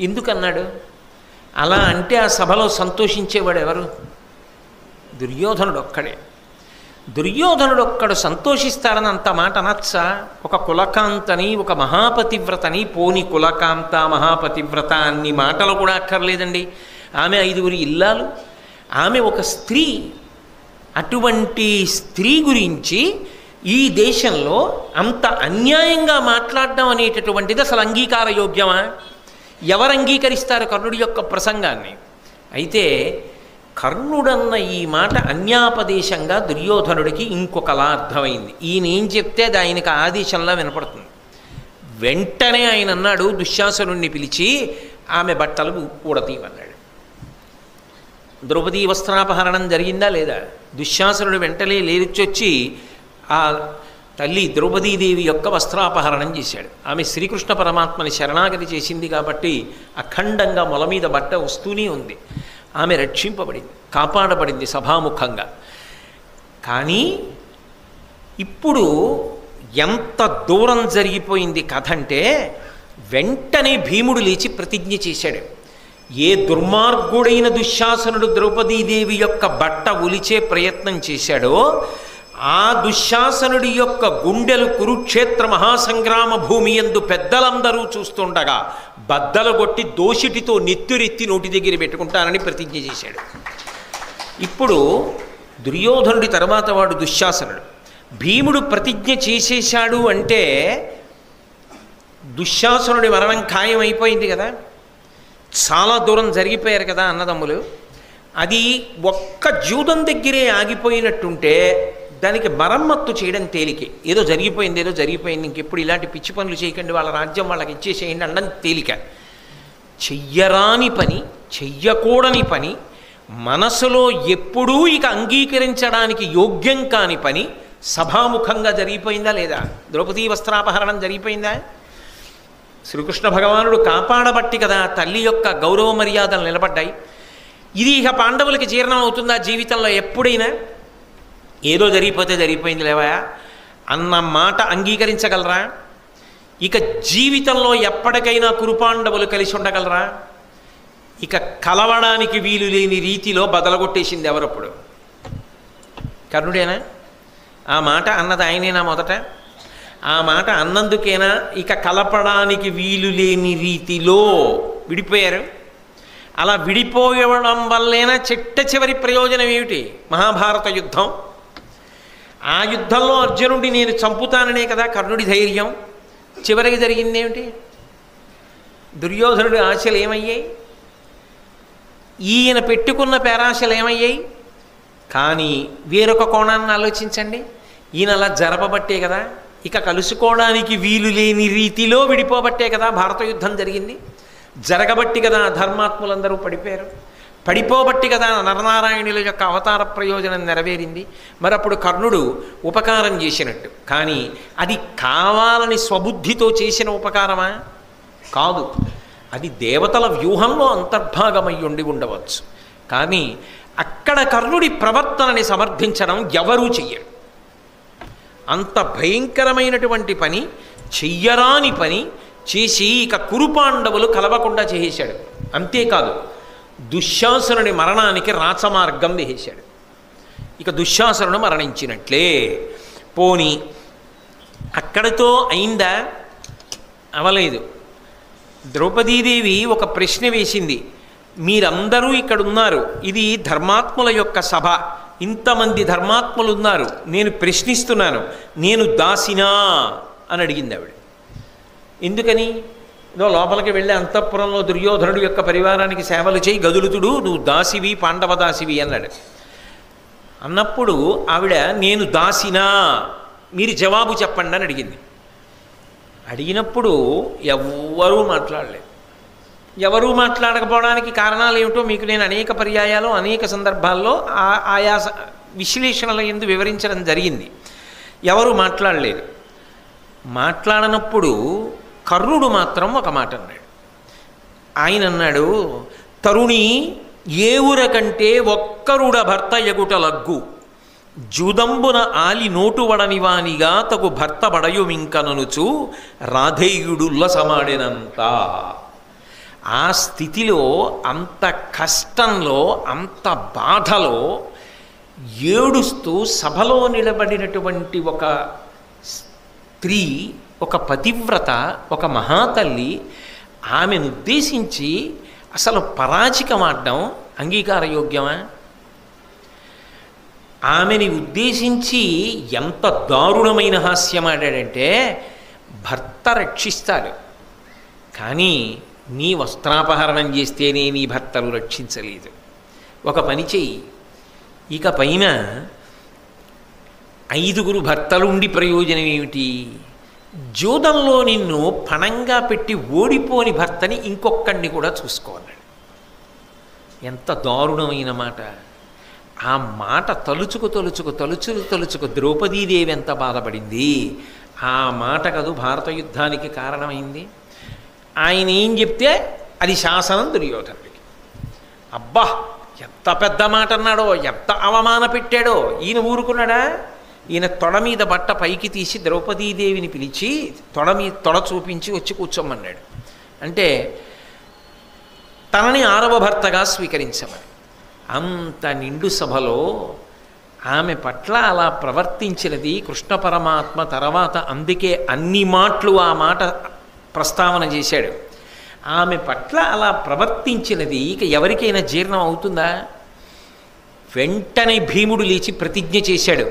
ఎందుకన్నాడు? అలా అంటే ఆ సభలో సంతోషించేవాడు ఎవరు? దుర్యోధనుడు ఒక్కడే. దుర్యోధనుడు ఒక్కడు సంతోషిస్తాడని అంత మాట అనొచ్చా? ఒక కులకాంతని, ఒక మహాపతివ్రతని, పోని కులకాంత మహాపతివ్రత అన్ని మాటలు కూడా అక్కర్లేదండి. ఆమె 5 ఇల్లాలు, ఆమె ఒక స్త్రీ. అటువంటి స్త్రీ గురించి ఈ దేశంలో అంత అన్యాయంగా మాట్లాడడం అనేటటువంటిది అసలు అంగీకార యోగ్యమా? ఎవరు అంగీకరిస్తారు కర్ణుడి యొక్క ప్రసంగాన్ని? అయితే కర్ణుడన్న ఈ మాట అన్యాపదేశంగా దుర్యోధనుడికి ఇంకొకలా అర్థమైంది. ఈయన ఏం చెప్తే అది ఆయనకు ఆదేశంలా వినపడుతుంది. వెంటనే ఆయన అన్నాడు, దుశ్శాసనుడిని పిలిచి ఆమె బట్టలు ఊడతీయమన్నాడు. ద్రౌపదీ వస్త్రాపహరణం జరిగిందా లేదా? దుశ్శాసనుడు వెంటనే లేచొచ్చి ఆ తల్లి ద్రౌపదీదేవి యొక్క వస్త్రాపహరణం చేశాడు. ఆమె శ్రీకృష్ణ పరమాత్మని శరణాగతి చేసింది కాబట్టి అఖండంగా మొల మీద బట్ట వస్తూనే ఉంది. ఆమె రక్షింపబడింది, కాపాడబడింది సభాముఖంగా. కానీ ఇప్పుడు ఎంత దూరం జరిగిపోయింది కథ అంటే, వెంటనే భీముడు లేచి ప్రతిజ్ఞ చేశాడు. ఏ దుర్మార్గుడైన దుశ్శాసనుడు ద్రౌపదీదేవి యొక్క బట్ట ఒలిచే ప్రయత్నం చేశాడో ఆ దుశ్శాసనుడి యొక్క గుండెలు కురుక్షేత్ర మహాసంగ్రామ భూమి యందు పెద్దలందరూ చూస్తుండగా బద్దలు కొట్టి దోషిటితో నెత్తురెత్తి నోటి దగ్గర పెట్టుకుంటానని ప్రతిజ్ఞ చేశాడు. ఇప్పుడు దుర్యోధనుడి తర్వాత వాడు దుశ్శాసనుడు. భీముడు ప్రతిజ్ఞ చేసేశాడు అంటే దుశ్శాసనుడి మరణం ఖాయమైపోయింది కదా, చాలా దూరం జరిగిపోయారు కదా అన్నదమ్ములు. అది ఒక్క జూదం దగ్గరే ఆగిపోయినట్టుంటే దానికి మరమ్మత్తు చేయడం తేలికే. ఏదో జరిగిపోయింది, ఇంకెప్పుడు ఇలాంటి పిచ్చి పనులు చేయకండి, వాళ్ళ రాజ్యం వాళ్ళకి ఇచ్చేసేయండి అనడం తేలిక. చెయ్యరాని పని, చెయ్యకూడని పని, మనసులో ఎప్పుడూ ఇక అంగీకరించడానికి యోగ్యం కాని పని సభాముఖంగా జరిగిపోయిందా లేదా? ద్రౌపదీ వస్త్రాపహరణం జరిగిపోయిందా? శ్రీకృష్ణ భగవానుడు కాపాడబట్టి కదా తల్లి యొక్క గౌరవ మర్యాదలు నిలబడ్డాయి. ఇది ఇక పాండవులకి జీర్ణం అవుతుందా జీవితంలో? ఎప్పుడైనా ఏదో జరిగిపోతే జరిగిపోయింది లేవా అన్న మాట అంగీకరించగలరా? ఇక జీవితంలో ఎప్పటికైనా కురుపాండవులు కలిసి ఉండగలరా? ఇక కలవడానికి వీలు లేని రీతిలో బదలగొట్టేసింది ఎవరప్పుడు? కర్ణుడేనా? ఆ మాట అన్నది ఆయనేనా మొదట? ఆ మాట అన్నందుకేనా ఇక కలపడానికి వీలు లేని రీతిలో విడిపోయారు? అలా విడిపోవడం వల్లేనా చిట్ట చివరి ప్రయోజనం ఏమిటి? మహాభారత యుద్ధం. ఆ యుద్ధంలో అర్జునుడిని నేను చంపుతాననే కదా కర్ణుడి ధైర్యం. చివరికి జరిగిందేమిటి? దుర్యోధనుడి ఆశలు ఏమయ్యాయి? ఈయన పెట్టుకున్న పేరాశలు ఏమయ్యాయి? కానీ వేరొక కోణాన్ని ఆలోచించండి. ఈయన అలా జరపబట్టే కదా, ఇక కలుసుకోవడానికి వీలు లేని రీతిలో విడిపోబట్టే కదా భారత యుద్ధం జరిగింది. జరగబట్టి కదా ధర్మాత్ములందరూ పడిపోయారు. పడిపోబట్టి కదా నరనారాయణుల యొక్క అవతార ప్రయోజనం నెరవేరింది. మరప్పుడు కర్ణుడు ఉపకారం చేసినట్టు. కానీ అది కావాలని స్వబుద్ధితో చేసిన ఉపకారమా? కాదు. అది దేవతల వ్యూహంలో అంతర్భాగమై ఉండి ఉండవచ్చు. కానీ అక్కడ కర్ణుడి ప్రవర్తనని సమర్థించడం ఎవరూ చెయ్యరు. అంత భయంకరమైనటువంటి పని, చెయ్యరాని పని చేసి ఇక కురుపాండవులు కలవకుండా చేసేశాడు. అంతేకాదు దుశ్శాసనుడి మరణానికి రాచమార్గం వేసేశాడు. ఇక దుశ్శాసనుడు మరణించినట్లే. పోని అక్కడితో అయిందా? అవలేదు. ద్రౌపదీదేవి ఒక ప్రశ్న వేసింది. మీరందరూ ఇక్కడున్నారు, ఇది ధర్మాత్ముల యొక్క సభ, ఇంతమంది ధర్మాత్ములు ఉన్నారు, నేను ప్రశ్నిస్తున్నాను, నేను దాసినా అని అడిగింది ఆవిడ. ఎందుకని? ఏదో లోపలికి వెళ్ళి అంతఃపురంలో దుర్యోధనుడు యొక్క పరివారానికి సేవలు చేయి గదులుతుడు, నువ్వు దాసివి, పాండవ దాసివి అన్నాడు. అన్నప్పుడు ఆవిడ నేను దాసినా, మీరు జవాబు చెప్పండి అని అడిగింది. అడిగినప్పుడు ఎవ్వరూ మాట్లాడలేదు. ఎవరూ మాట్లాడకపోవడానికి కారణాలు ఏమిటో మీకు నేను అనేక పర్యాయాలు అనేక సందర్భాల్లో ఆయా విశ్లేషణల యందు వివరించడం జరిగింది. ఎవరు మాట్లాడలేదు. మాట్లాడనప్పుడు కర్ణుడు మాత్రం ఒక మాట అన్నాడు. ఆయన అన్నాడు, తరుణి ఏ ఊర కంటే ఒక్కరుడ భర్త ఎగుట లగ్గు, జుదంబున ఆలి నోటు వడనివానిగా తగు భర్త బడయుమింకననుచు రాధేయుడుల్ల సమాడినంత. ఆ స్థితిలో, అంత కష్టంలో, అంత బాధలో ఏడుస్తూ సభలో నిలబడినటువంటి ఒక స్త్రీ, ఒక పతివ్రత, ఒక మహాతల్లి, ఆమెను ఉద్దేశించి అసలు పరాచికమాడడం అంగీకారయోగ్యమా? ఆమెని ఉద్దేశించి ఎంత దారుణమైన హాస్యమాడాడంటే, భర్త రక్షిస్తాడు కానీ నీ వస్త్రాపహరణం చేస్తేనే నీ భర్తలు రక్షించలేదు. ఒక పని చెయ్యి, ఇక పైన 5గురు భర్తలుండి ప్రయోజనం ఏమిటి? జూదంలో నిన్ను పణంగా పెట్టి ఓడిపోని భర్తని ఇంకొక్కడిని కూడా చూసుకోవాలి. ఎంత దారుణమైన మాట! ఆ మాట తలుచుకు ద్రౌపదీదేవి ఎంత బాధపడింది. ఆ మాట కదూ భారత యుద్ధానికి కారణమైంది. ఆయన ఏం చెప్తే అది శాసనం దుర్యోధనుడికి. అబ్బా, ఎంత పెద్ద మాట అన్నాడో, ఎంత అవమాన పెట్టాడో! ఈయన ఊరుకున్నాడా? ఈయన తొడ మీద బట్ట పైకి తీసి ద్రౌపదీదేవిని పిలిచి తొడ చూపించి వచ్చి కూర్చోమన్నాడు. అంటే తనని 6వ భర్తగా స్వీకరించమని. అంత నిండు సభలో ఆమె పట్ల అలా ప్రవర్తించినది కృష్ణ పరమాత్మ తర్వాత అందుకే అన్ని మాటలు ఆ మాట ప్రస్తావన చేశాడు. ఆమె పట్ల అలా ప్రవర్తించినది ఇక ఎవరికైనా జీర్ణం అవుతుందా? వెంటనే భీముడు లేచి ప్రతిజ్ఞ చేశాడు.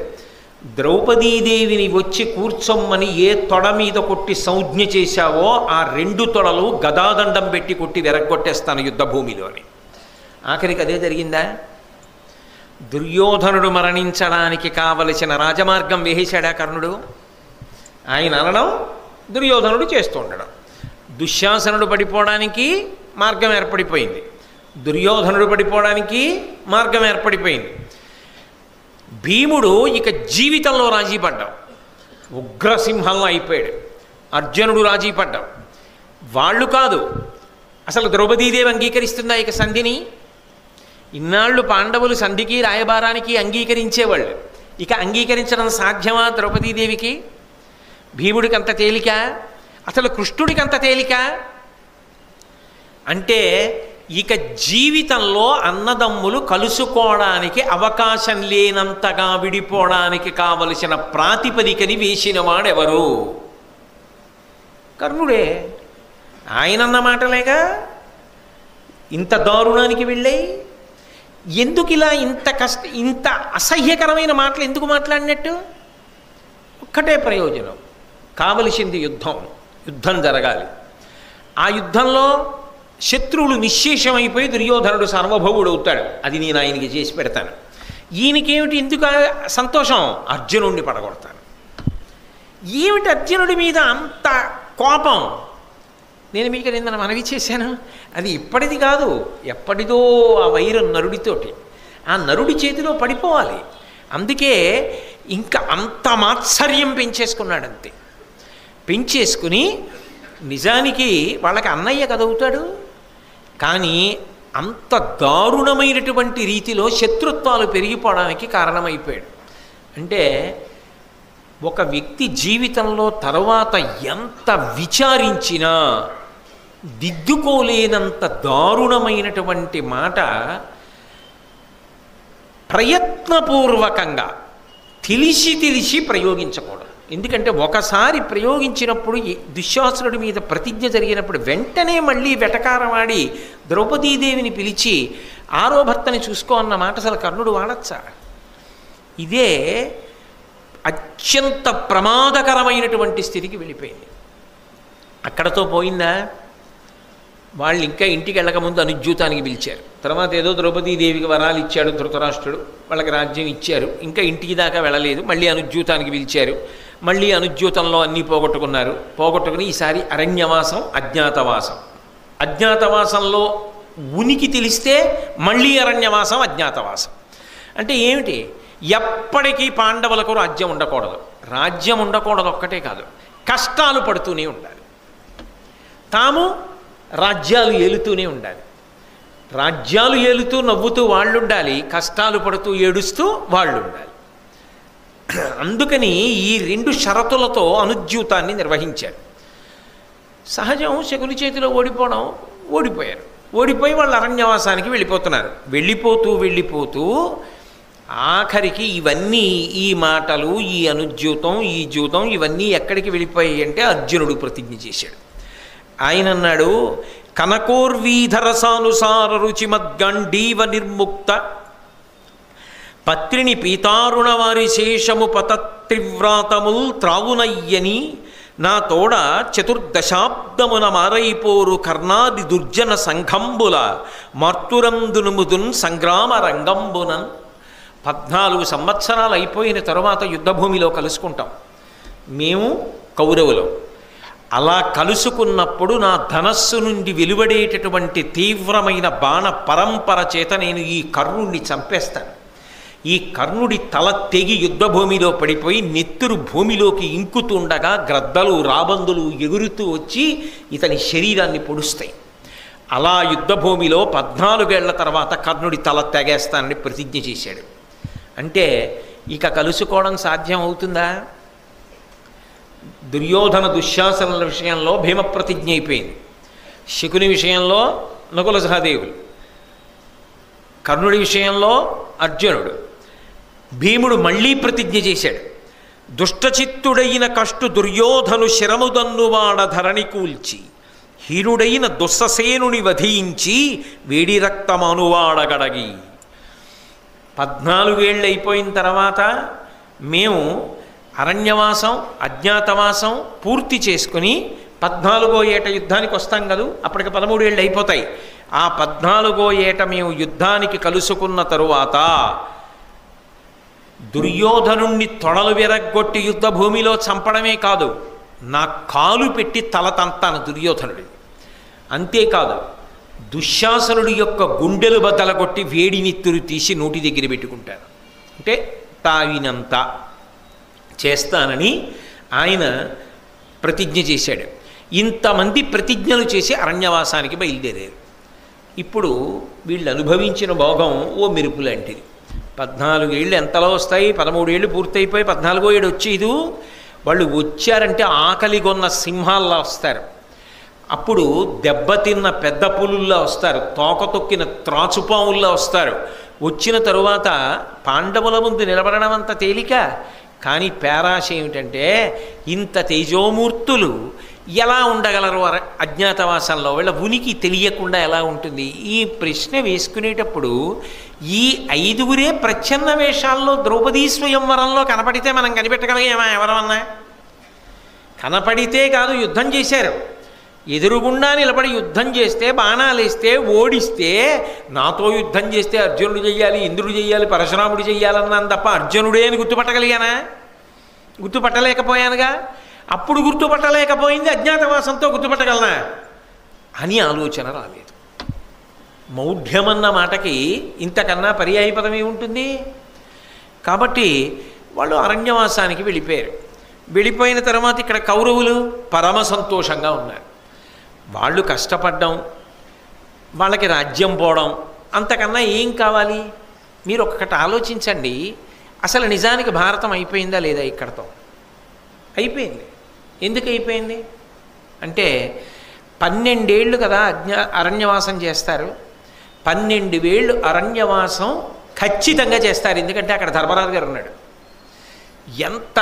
ద్రౌపదీదేవిని వచ్చి కూర్చొమ్మని ఏ తొడ మీద కొట్టి సంజ్ఞ చేశావో ఆ 2 తొడలు గదాదండం పెట్టి కొట్టి వెరగొట్టేస్తాను యుద్ధభూమిలోని. ఆఖరికి అదే జరిగిందా? దుర్యోధనుడు మరణించడానికి కావలసిన రాజమార్గం వేసేశాడా కర్ణుడు? ఆయన అనడం, దుర్యోధనుడు చేస్తూ ఉండడం. దుశ్శాసనుడు పడిపోవడానికి మార్గం ఏర్పడిపోయింది, దుర్యోధనుడు పడిపోవడానికి మార్గం ఏర్పడిపోయింది. భీముడు ఇక జీవితంలో రాజీ పడ్డావు, ఉగ్రసింహంలో అయిపోయాడు. అర్జునుడు రాజీ పడ్డావు. వాళ్ళు కాదు, అసలు ద్రౌపదీదేవి అంగీకరిస్తుందా ఇక సంధిని? ఇన్నాళ్ళు పాండవులు సంధికి రాయబారానికి అంగీకరించేవాళ్ళు. ఇక అంగీకరించడం సాధ్యమా ద్రౌపదీదేవికి? భీముడికి అంత తేలిక? అసలు కృష్ణుడికి అంత తేలిక? అంటే ఇక జీవితంలో అన్నదమ్ములు కలుసుకోవడానికి అవకాశం లేనంతగా విడిపోవడానికి కావలసిన ప్రాతిపదికని వేసినవాడెవరు? కర్ణుడే. ఆయనన్న మాటలేగా ఇంత దారుణానికి వెళ్ళాయి. ఎందుకు ఇలా ఇంత అసహ్యకరమైన మాటలు ఎందుకు మాట్లాడినట్టు? ఒక్కటే ప్రయోజనం, కావలసింది యుద్ధం జరగాలి. ఆ యుద్ధంలో శత్రువులు నిశ్శేషమైపోయి దుర్యోధనుడు సార్వభౌముడు అవుతాడు. అది నేను ఆయనకి చేసి పెడతాను. ఈయనకేమిటి ఎందుకు సంతోషం? అర్జునుడిని పడగొడతాను. ఏమిటి అర్జునుడి మీద అంత కోపం? నేను మీకు నిన్న మనవి చేశాను, అది ఇప్పటిది కాదు, ఎప్పటిదో ఆ వైరం నరుడితోటి. ఆ నరుడి చేతిలో పడిపోవాలి. అందుకే ఇంకా అంత మాత్సర్యం పెంచేసుకున్నాడంతే. పెంచేసుకుని నిజానికి వాళ్ళకి అన్నయ్య కదవుతాడు, కానీ అంత దారుణమైనటువంటి రీతిలో శత్రుత్వాలు పెరిగిపోవడానికి కారణమైపోయాడు. అంటే ఒక వ్యక్తి జీవితంలో తర్వాత ఎంత విచారించినా దిద్దుకోలేనంత దారుణమైనటువంటి మాట ప్రయత్నపూర్వకంగా తెలిసి ప్రయోగించకూడదు. ఎందుకంటే ఒకసారి ప్రయోగించినప్పుడు దుశ్శాసనుడి మీద ప్రతిజ్ఞ జరిగినప్పుడు వెంటనే మళ్ళీ వెటకారమాడి ద్రౌపదీదేవిని పిలిచి 6వ భర్తని చూసుకో అన్న మాట అసలు కర్ణుడు వాడచ్చా? ఇదే అత్యంత ప్రమాదకరమైనటువంటి స్థితికి వెళ్ళిపోయింది. అక్కడతో పోయిందా? వాళ్ళు ఇంకా ఇంటికి వెళ్ళకముందు అనుజ్యూతానికి పిలిచారు. తర్వాత ఏదో ద్రౌపదీదేవికి వరాలు ఇచ్చాడు ధృతరాష్ట్రుడు, వాళ్ళకి రాజ్యం ఇచ్చారు. ఇంకా ఇంటికి దాకా వెళ్ళలేదు, మళ్ళీ అనుజ్యూతానికి పిలిచారు. మళ్ళీ అనుజ్యూతంలో అన్నీ పోగొట్టుకుని ఈసారి అరణ్యవాసం, అజ్ఞాతవాసంలో ఉనికి తెలిస్తే మళ్ళీ అరణ్యవాసం, అజ్ఞాతవాసం. అంటే ఏమిటి? ఎప్పటికీ పాండవులకు రాజ్యం ఉండకూడదు ఒక్కటే కాదు, కష్టాలు పడుతూనే ఉండాలి. తాము రాజ్యాలు ఏలుతూనే ఉండాలి. రాజ్యాలు ఏలుతూ నవ్వుతూ వాళ్ళు ఉండాలి, కష్టాలు పడుతూ ఏడుస్తూ వాళ్ళు ఉండాలి. అందుకని ఈ 2 షరతులతో అనుజ్యూతాన్ని నిర్వహించారు. సహజం, శకుని చేతిలో ఓడిపోయారు. ఓడిపోయి వాళ్ళు అరణ్యవాసానికి వెళ్ళిపోతున్నారు. వెళ్ళిపోతూ ఆఖరికి ఇవన్నీ, ఈ మాటలు, ఈ అనుజ్యూతం, ఈ జూతం ఇవన్నీ ఎక్కడికి వెళ్ళిపోయాయి అంటే అర్జునుడు ప్రతిజ్ఞ చేశాడు. ఆయన అన్నాడు, కనకోర్వీధరసానుసార రుచిమద్గండీవ నిర్ముక్త పత్రిని పీతారుణ వారి శేషము పతత్రివ్రాతముల్ త్రావునయ్యని నా తోడ 14 యుద్ధమున మారైపోరు కర్ణాది దుర్జన సంఘంబుల మార్తురందునుముదున్ సంగ్రామ రంగంబునన్. 14 సంవత్సరాలు అయిపోయిన తరువాత యుద్ధభూమిలో కలుసుకుంటాం మేము కౌరవులం. అలా కలుసుకున్నప్పుడు నా ధనస్సు నుండి వెలువడేటటువంటి తీవ్రమైన బాణ పరంపర చేత నేను ఈ కర్ణుడిని చంపేస్తాను. ఈ కర్ణుడి తల తెగి యుద్ధభూమిలో పడిపోయి నెత్తురు భూమిలోకి ఇంకుతుండగా గ్రద్దలు రాబందులు ఎగురుతూ వచ్చి ఇతని శరీరాన్ని పొడుస్తాయి. అలా యుద్ధభూమిలో 14 ఏళ్ల తర్వాత కర్ణుడి తల తెగేస్తానని ప్రతిజ్ఞ చేశాడు. అంటే ఇక కలుసుకోవడం సాధ్యం అవుతుందా? దుర్యోధన దుశ్శాసనుల విషయంలో భీమ ప్రతిజ్ఞ అయిపోయింది, శకుని విషయంలో నకుల సహదేవులు, కర్ణుడి విషయంలో అర్జునుడు. భీముడు మళ్ళీ ప్రతిజ్ఞ చేశాడు, దుష్టచిత్తుడైన కష్టు దుర్యోధను శరముదన్నువాడ ధరణి కూల్చి హీనుడైన దుస్ససేనుని వధించి వేడి రక్తమనువాడగడగి. 14 ఏళ్ళు అయిపోయిన తర్వాత మేము అరణ్యవాసం అజ్ఞాతవాసం పూర్తి చేసుకుని 14వ ఏట యుద్ధానికి వస్తాం కదా, అప్పటికి 13 ఏళ్ళు అయిపోతాయి. ఆ 14వ ఏట మేము యుద్ధానికి కలుసుకున్న తరువాత దుర్యోధనుణ్ణి తొడలు విరగ్గొట్టి యుద్ధభూమిలో చంపడమే కాదు, నా కాలు పెట్టి తల తంతాను దుర్యోధనుడి. అంతేకాదు దుశ్శాసనుడి యొక్క గుండెలు బద్దలగొట్టి వేడి నెత్తురు తీసి నోటి దగ్గర పెట్టుకుంటాను. అంటే తావినంత చేస్తానని ఆయన ప్రతిజ్ఞ చేశాడు. ఇంతమంది ప్రతిజ్ఞలు చేసి అరణ్యవాసానికి బయలుదేరారు. ఇప్పుడు వీళ్ళు అనుభవించిన భోగం ఓ మెరుపు లాంటిది. 14 ఏళ్ళు ఎంతలో వస్తాయి? 13 ఏళ్ళు పూర్తయిపోయి 14వ ఏడు వచ్చేది. వాళ్ళు వచ్చారంటే ఆకలిగొన్న సింహాల్లా వస్తారు. అప్పుడు దెబ్బతిన్న పెద్ద పులుల్లా వస్తారు, తోక తొక్కిన త్రాచుపాముల్లా వస్తారు. వచ్చిన తరువాత పాండవుల ముందు నిలబడడం అంత తేలిక. కానీ పేరాశ ఏమిటంటే ఇంత తేజోమూర్తులు ఎలా ఉండగలరు అజ్ఞాతవాసంలో? వీళ్ళ ఉనికి తెలియకుండా ఎలా ఉంటుంది? ఈ ప్రశ్న వేసుకునేటప్పుడు ఈ 5గురే ప్రచ్ఛన్న వేషాల్లో ద్రౌపదీ స్వయంవరంలో కనపడితే మనం కనిపెట్టగలిగేమా? ఎవరన్నా కనపడితే కాదు, యుద్ధం చేశారు. ఎదురుగుండా నిలబడి యుద్ధం చేస్తే, బాణాలేస్తే, ఓడిస్తే, నాతో యుద్ధం చేస్తే అర్జునుడు చెయ్యాలి, ఇంద్రుడు చెయ్యాలి, పరశురాముడు చెయ్యాలన్నాను తప్ప అర్జునుడే అని గుర్తుపట్టగలిగానా? గుర్తుపట్టలేకపోయానుగా. అప్పుడు గుర్తుపట్టలేకపోయింది, అజ్ఞాతవాసంతో గుర్తుపట్టగలనా అని ఆలోచన రాలేదు. మౌఢ్యమన్న మాటకి ఇంతకన్నా పర్యాయపదం ఏముంటుంది? కాబట్టి వాళ్ళు అరణ్యవాసానికి వెళ్ళిపోయారు. వెళ్ళిపోయిన తర్వాత ఇక్కడ కౌరవులు పరమ సంతోషంగా ఉన్నారు. వాళ్ళు కష్టపడ్డం, వాళ్ళకి రాజ్యం పోవడం, అంతకన్నా ఏం కావాలి? మీరు ఒక్కటి ఆలోచించండి. అసలు నిజానికి భారతం అయిపోయిందా లేదా? ఇక్కడతో అయిపోయింది. ఎందుకు అయిపోయింది అంటే 12 ఏళ్ళు కదా అరణ్యవాసం చేస్తారు. 12 ఏళ్ళు అరణ్యవాసం ఖచ్చితంగా చేస్తారు. ఎందుకంటే అక్కడ ధర్మరాజు గారు ఉన్నాడు. ఎంత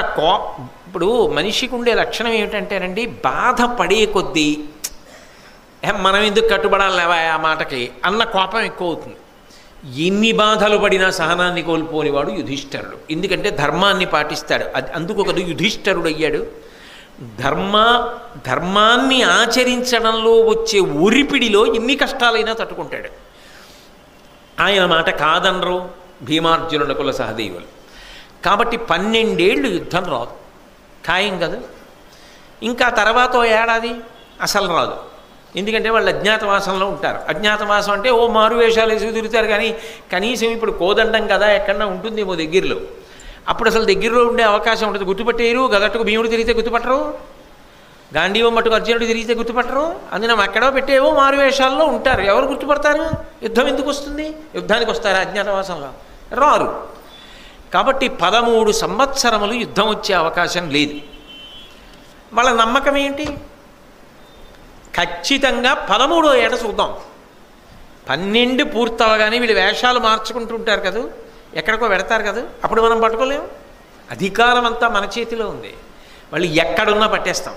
ఇప్పుడు మనిషికి ఉండే లక్షణం ఏమిటంటేనండి, బాధపడే కొద్దీ మనం ఎందుకు కట్టుబడాలేవా ఆ మాటకి అన్న కోపం ఎక్కువ అవుతుంది. ఎన్ని బాధలు పడినా సహనాన్ని కోల్పోనివాడు యుధిష్ఠరుడు. ఎందుకంటే ధర్మాన్ని పాటిస్తాడు. అందుకు ఒకడు యుధిష్ఠరుడు అయ్యాడు. ధర్మాన్ని ఆచరించడంలో వచ్చే ఉరిపిడిలో ఎన్ని కష్టాలైనా తట్టుకుంటాడు. ఆయన మాట కాదనరు భీమార్జునుల కుల సహదేవులు. కాబట్టి 12 ఏళ్ళు యుద్ధం రాదు, ఖాయం కదా. ఇంకా తర్వాత ఓ ఏడాది అసలు రాదు. ఎందుకంటే వాళ్ళు అజ్ఞాతవాసంలో ఉంటారు. అజ్ఞాతవాసం అంటే ఓ మారువేషాలు వేసి తిరుగుతారు. కానీ కనీసం ఇప్పుడు కోదండం కదా ఎక్కడన్నా ఉంటుందేమో దగ్గరలో. అప్పుడు అసలు దగ్గరలో ఉండే అవకాశం ఉంటుంది. గుర్తుపట్టేరు. గదట్టుకు భీముడు తిరిగితే గుర్తుపట్టరు, గాంధీవం మట్టుకు అర్జునుడు తిరిగితే గుర్తుపట్టరు. అందున ఎక్కడో పెట్టేవో మారువేషాల్లో ఉంటారు. ఎవరు గుర్తుపడతారు? యుద్ధం ఎందుకు వస్తుంది? యుద్ధానికి వస్తారా అజ్ఞాతవాసంలో? రారు. కాబట్టి 13 సంవత్సరములు యుద్ధం వచ్చే అవకాశం లేదు. వాళ్ళ నమ్మకం ఏంటి? ఖచ్చితంగా 13వ ఏట చూద్దాం. 12 పూర్తవగానే వీళ్ళు వేషాలు మార్చుకుంటుంటారు కదా, ఎక్కడికో పెడతారు కదా, అప్పుడు మనం పట్టుకోలేము. అధికారం అంతా మన చేతిలో ఉంది. వాళ్ళు ఎక్కడున్నా పట్టేస్తాం.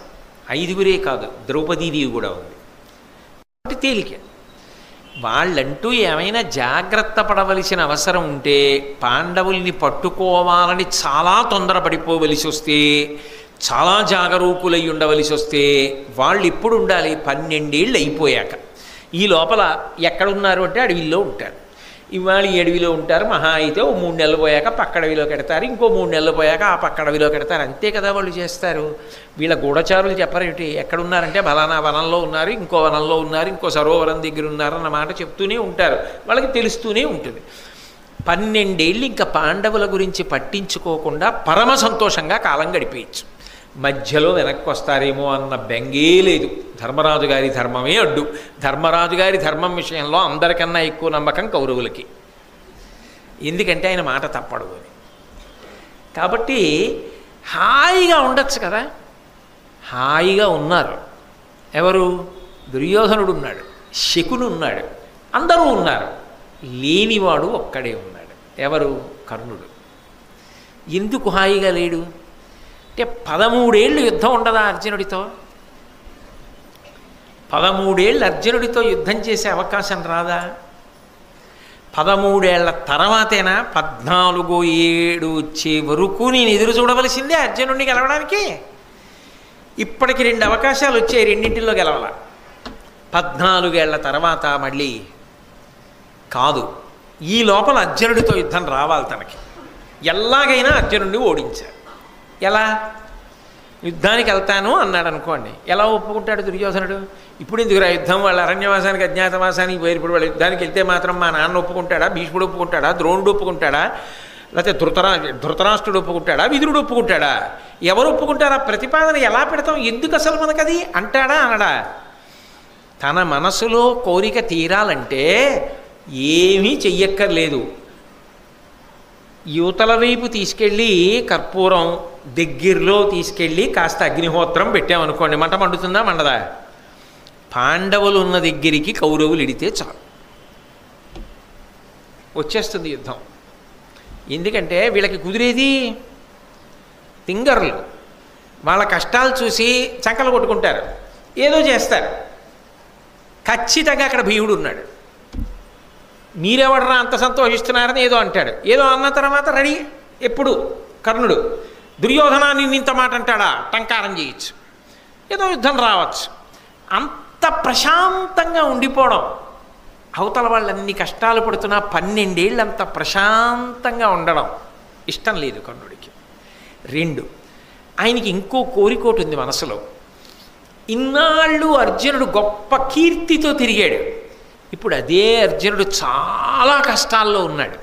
5గురే కాదు, ద్రౌపదీదేవి కూడా ఉంది. కాబట్టి తేలిక. వాళ్ళంటూ ఏమైనా జాగ్రత్త పడవలసిన అవసరం ఉంటే, పాండవుల్ని పట్టుకోవాలని చాలా తొందరపడిపోవలసి వస్తే చాలా జాగరూకులై ఉండవలసి వస్తే వాళ్ళు ఎప్పుడు ఉండాలి? 12 ఏళ్ళు అయిపోయాక. ఈ లోపల ఎక్కడున్నారు అంటే అడవిలో ఉంటారు. ఇవాళ ఈ అడవిలో ఉంటారు, మహా అయితే ఓ 3 నెలలు పోయాక పక్క అడవిలో కడతారు, ఇంకో 3 నెలలు పోయాక ఆ పక్క అడవిలో కడతారు. అంతే కదా వాళ్ళు చేస్తారు. వీళ్ళ గూఢచారులు చెప్పరేమిటి? ఎక్కడున్నారంటే బలానా వనంలో ఉన్నారు, ఇంకో వనంలో ఉన్నారు, ఇంకో సరోవరం దగ్గర ఉన్నారు అన్నమాట చెప్తూనే ఉంటారు. వాళ్ళకి తెలుస్తూనే ఉంటుంది. 12 ఏళ్ళు ఇంకా పాండవుల గురించి పట్టించుకోకుండా పరమ సంతోషంగా కాలం గడిపేయచ్చు. మధ్యలో వెనక్కి వస్తారేమో అన్న బెంగే లేదు. ధర్మరాజు గారి ధర్మమే అడ్డు. ధర్మరాజు గారి ధర్మం విషయంలో అందరికన్నా ఎక్కువ నమ్మకం కౌరవులకి. ఎందుకంటే ఆయన మాట తప్పడు అని. కాబట్టి హాయిగా ఉండొచ్చు కదా. హాయిగా ఉన్నారు. ఎవరు? దుర్యోధనుడు ఉన్నాడు, శకుని ఉన్నాడు, అందరూ ఉన్నారు. లేనివాడు ఒక్కడే ఉన్నాడు. ఎవరు? కర్ణుడు. ఎందుకు హాయిగా లేడు అంటే 13 ఏళ్ళు యుద్ధం ఉండదా అర్జునుడితో? 13 ఏళ్ళు అర్జునుడితో యుద్ధం చేసే అవకాశం రాదా? 13 ఏళ్ల తర్వాతేనా 14 ఏడు వచ్చే వరకు నేను ఎదురు చూడవలసిందే అర్జునుడిని గెలవడానికి. ఇప్పటికి 2 అవకాశాలు వచ్చాయి, రెండింటిలో గెలవాల. 14 ఏళ్ల తర్వాత మళ్ళీ కాదు. ఈ లోపల అర్జునుడితో యుద్ధం రావాలి తనకి. ఎలాగైనా అర్జునుడిని ఓడించారు. ఎలా? యుద్ధానికి వెళ్తాను అన్నాడు అనుకోండి. ఎలా ఒప్పుకుంటాడు దుర్యోధనుడు? ఇప్పుడు ఎందుకు యుద్ధం? వాళ్ళ అరణ్యవాసానికి అజ్ఞాతవాసానికి పోయి ఇప్పుడు వాళ్ళు యుద్ధానికి వెళ్తే మాత్రం మా నాన్న ఒప్పుకుంటాడా? భీష్ముడు ఒప్పుకుంటాడా? ద్రోణుడు ఒప్పుకుంటాడా? లేకపోతే ధృతరాష్ట్రుడు ఒప్పుకుంటాడా? విదురుడు ఒప్పుకుంటాడా? ఎవరు ఒప్పుకుంటారా? ప్రతిపాదన ఎలా పెడతాం? ఎందుకు అసలు మనకది అంటాడా అనడా? తన మనసులో కోరిక తీరాలంటే ఏమీ చెయ్యక్కర్లేదు. యువతల వైపు తీసుకెళ్ళి కర్పూరం దగ్గరలో తీసుకెళ్ళి కాస్త అగ్నిహోత్రం పెట్టామనుకోండి, మంట మండుతుందా మండదా? పాండవులు ఉన్న దగ్గరికి కౌరవులు ఇడితే చాలు, వచ్చేస్తుంది యుద్ధం. ఎందుకంటే వీళ్ళకి కుదిరేది తింగర్లు. వాళ్ళ కష్టాలు చూసి చంకలు కొట్టుకుంటారు, ఏదో చేస్తారు. ఖచ్చితంగా అక్కడ భీముడు ఉన్నాడు. మీరెవడరా అంత సంతోషిస్తున్నారని ఏదో అంటాడు. ఏదో అన్న తర్వాత రెడీ. ఎప్పుడు? కర్ణుడు. దుర్యోధనాన్ని ఇంత మాట అంటాడా? టంకారం చేయొచ్చు, ఏదో యుద్ధం రావచ్చు. అంత ప్రశాంతంగా ఉండిపోవడం, అవతల వాళ్ళు అన్ని కష్టాలు పడుతున్నా 12 ఏళ్ళు అంత ప్రశాంతంగా ఉండడం ఇష్టం లేదు కర్ణుడికి. 2, ఆయనకి ఇంకో కోరికోటి ఉంది మనసులో. ఇన్నాళ్ళు అర్జునుడు గొప్ప కీర్తితో తిరిగాడు. ఇప్పుడు అదే అర్జునుడు చాలా కష్టాల్లో ఉన్నాడు.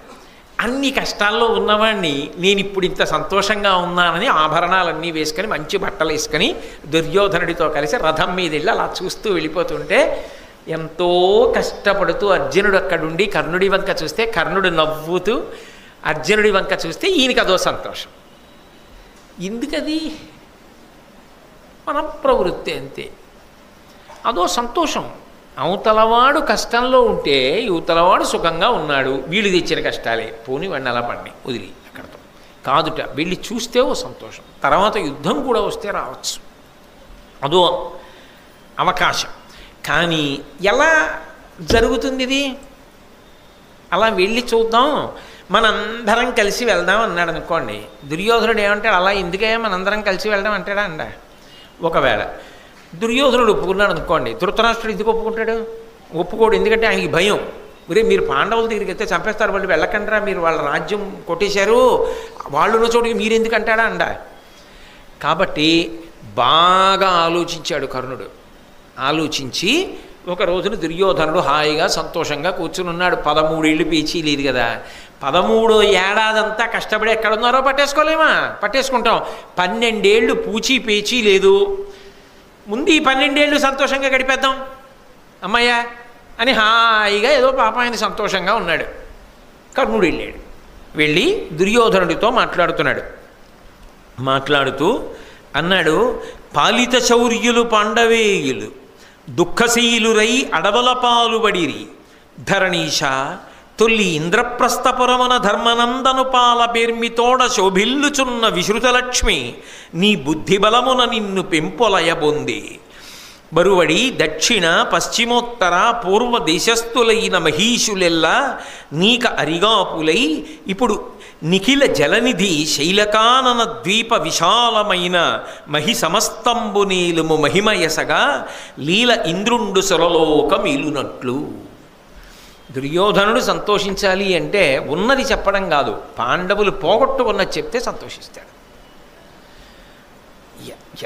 అన్ని కష్టాల్లో ఉన్నవాడిని నేను ఇప్పుడు ఇంత సంతోషంగా ఉన్నానని ఆభరణాలన్నీ వేసుకొని మంచి బట్టలు వేసుకొని దుర్యోధనుడితో కలిసి రథం మీద వెళ్ళి అలా చూస్తూ వెళ్ళిపోతుంటే ఎంతో కష్టపడుతూ అర్జునుడు అక్కడుండి కర్ణుడి వంక చూస్తే కర్ణుడు నవ్వుతూ అర్జునుడి వంక చూస్తే ఈయనకి అదో సంతోషం. ఎందుకది? మన ప్రవృత్తి అంతే. అదో సంతోషం. అవతలవాడు కష్టంలో ఉంటే యువతలవాడు సుఖంగా ఉన్నాడు, వీళ్ళు తెచ్చిన కష్టాలే పోని వాడిని అలా పడినాయి వదిలి అక్కడతో కాదుట. వీళ్ళు చూస్తే ఓ సంతోషం. తర్వాత యుద్ధం కూడా వస్తే రావచ్చు, అదో అవకాశం. కానీ ఎలా జరుగుతుంది ఇది? అలా వెళ్ళి చూద్దాం, మనందరం కలిసి వెళ్దాం అన్నాడు అనుకోండి. దుర్యోధనుడు ఏమంటాడు? అలా ఎందుకయ్యా మనందరం కలిసి వెళ్దాం అంటాడా? ఒకవేళ దుర్యోధనుడు ఒప్పుకున్నాడు అనుకోండి, ధృతరాష్ట్రుడు ఎందుకు ఒప్పుకుంటాడు? ఒప్పుకోడు. ఎందుకంటే ఆయనకి భయం. మీరు పాండవుల దగ్గరికి వెళ్తే చంపేస్తారు, వాళ్ళు వెళ్ళకంటారా, మీరు వాళ్ళ రాజ్యం కొట్టేశారు, వాళ్ళున్న చోటుకి మీరు ఎందుకు అంటాడా? కాబట్టి బాగా ఆలోచించాడు కర్ణుడు. ఆలోచించి ఒక రోజున దుర్యోధనుడు హాయిగా సంతోషంగా కూర్చుని ఉన్నాడు. 13 ఏళ్ళు పేచీ లేదు కదా. 13వ ఏడాదంతా కష్టపడి ఎక్కడున్నారో పట్టేసుకోలేమా? పట్టేసుకుంటాం. 12 ఏళ్ళు పూచీ పేచీ లేదు. ముందు ఈ 12 ఏళ్ళు సంతోషంగా గడిపేద్దాం అమ్మయ్యా అని హాయిగా ఏదో పాప ఆయన సంతోషంగా ఉన్నాడు. కర్ణుడు వెళ్ళాడు. వెళ్ళి దుర్యోధనుడితో మాట్లాడుతున్నాడు. మాట్లాడుతూ అన్నాడు, పాలిత శౌర్యులు పాండవేయులు దుఃఖశీలురై అడవల పాలుబడిరి ధరణీష తొల్లి ఇంద్రప్రస్థపురమున ధర్మనందను పాల పేర్మితోడ శోభిల్లుచున్న విశ్రుతలక్ష్మి నీ బుద్ధిబలమున నిన్ను పెంపొలయబొంది బరువడి దక్షిణ పశ్చిమోత్తర పూర్వ దేశస్థులైన మహీషులెల్లా నీక అరిగాపులై ఇప్పుడు నిఖిల జలనిధి శైలకానన ద్వీప విశాలమైన మహి సమస్తంబు నీలుము మహిమయసగా లీల ఇంద్రుండు సురలోక మీలునట్లు. దుర్యోధనుడు సంతోషించాలి అంటే ఉన్నది చెప్పడం కాదు, పాండవులు పోగొట్టుకున్నది చెప్తే సంతోషిస్తాడు.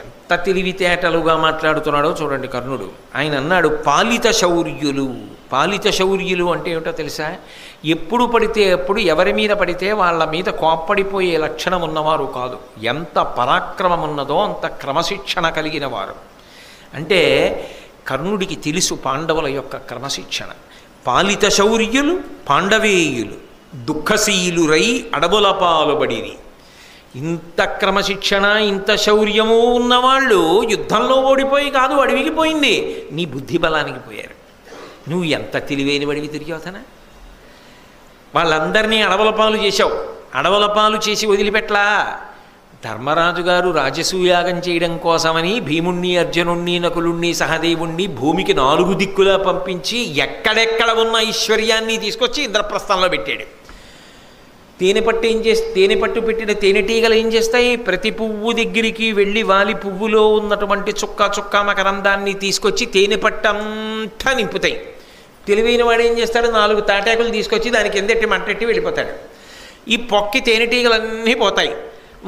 ఎంత తెలివితేటలుగా మాట్లాడుతున్నాడో చూడండి కర్ణుడు. ఆయన అన్నాడు పాలిత శౌర్యులు. పాలిత శౌర్యులు అంటే ఏమిటో తెలుసా? ఎప్పుడు పడితే అప్పుడు ఎవరి మీద పడితే వాళ్ళ మీద కోప్పడిపోయే లక్షణం ఉన్నవారు కాదు. ఎంత పరాక్రమం ఉన్నదో అంత క్రమశిక్షణ కలిగిన వారు. అంటే కర్ణుడికి తెలుసు పాండవుల యొక్క క్రమశిక్షణ. పాలిత శౌర్యులు పాండవేయులు దుఃఖశీలురై అడవుల పాలుబడిరి. ఇంత క్రమశిక్షణ ఇంత శౌర్యము ఉన్నవాళ్ళు యుద్ధంలో ఓడిపోయి కాదు, అడవికి పోయింది, నీ బుద్ధి బలానికి పోయారు. నువ్వు ఎంత తెలివైన వాడివి దుర్యోధన. వాళ్ళందరినీ అడవుల పాలు చేశావు. అడవుల పాలు చేసి వదిలిపెట్లా. ధర్మరాజు గారు రాజసూయాగం చేయడం కోసమని భీముణ్ణి అర్జునుణ్ణి నకులుణ్ణి సహదేవుణ్ణి భూమికి 4 దిక్కులా పంపించి ఎక్కడెక్కడ ఉన్న ఐశ్వర్యాన్ని తీసుకొచ్చి ఇంద్రప్రస్థంలో పెట్టాడు. తేనెపట్టు పెట్టిన తేనెటీగలు ఏం చేస్తాయి? ప్రతి పువ్వు దగ్గరికి వెళ్ళి వాలి పువ్వులో ఉన్నటువంటి చుక్క మకరందాన్ని తీసుకొచ్చి తేనెపట్టంతా నింపుతాయి. తెలివైన వాడు ఏం చేస్తాడు? 4 తాటాకులు తీసుకొచ్చి దానికి కిందెట్టి మంటెట్టి వెళ్ళిపోతాడు. ఈ పొక్కి తేనెటీగలన్నీ పోతాయి.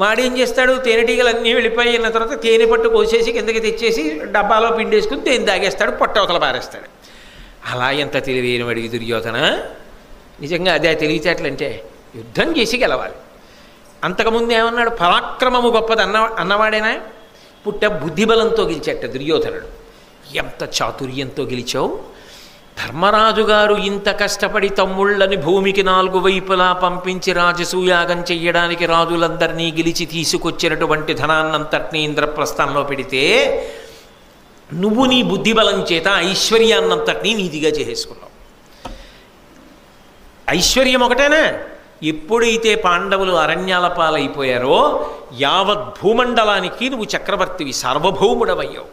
వాడేం చేస్తాడు? తేనెటీగలన్నీ వెళ్ళిపోయిన తర్వాత తేనెపట్టు కోసేసి కిందకి తెచ్చేసి డబ్బాలో పిండేసుకుని తేనె తాగేస్తాడు, పొట్టవతల పారేస్తాడు. అలా ఎంత తెలివైన వాడికి దుర్యోధన. నిజంగా అదే తెలివితేటలంటే. యుద్ధం చేసి గెలవాలి. అంతకుముందు ఏమన్నాడు? పరాక్రమము గొప్పది అన్నవాడేనా? పుట్ట బుద్ధిబలంతో గెలిచేట దుర్యోధనుడు. ఎంత చాతుర్యంతో గెలిచావు. ధర్మరాజు గారు ఇంత కష్టపడి తమ్ముళ్ళని భూమికి 4 వైపులా పంపించి రాజసూయాగం చెయ్యడానికి రాజులందరినీ గెలిచి తీసుకొచ్చినటువంటి ధనాన్నంతటినీ ఇంద్రప్రస్థంలో పెడితే నువ్వు నీ బుద్ధిబలం చేత ఐశ్వర్యాన్నంతటినీ నీతిగా చేసేసుకున్నావు. ఐశ్వర్యం ఒకటేనా? ఎప్పుడైతే పాండవులు అరణ్యాల పాలైపోయారో యావత్ భూమండలానికి నువ్వు చక్రవర్తివి, సార్వభౌముడవయ్యావు.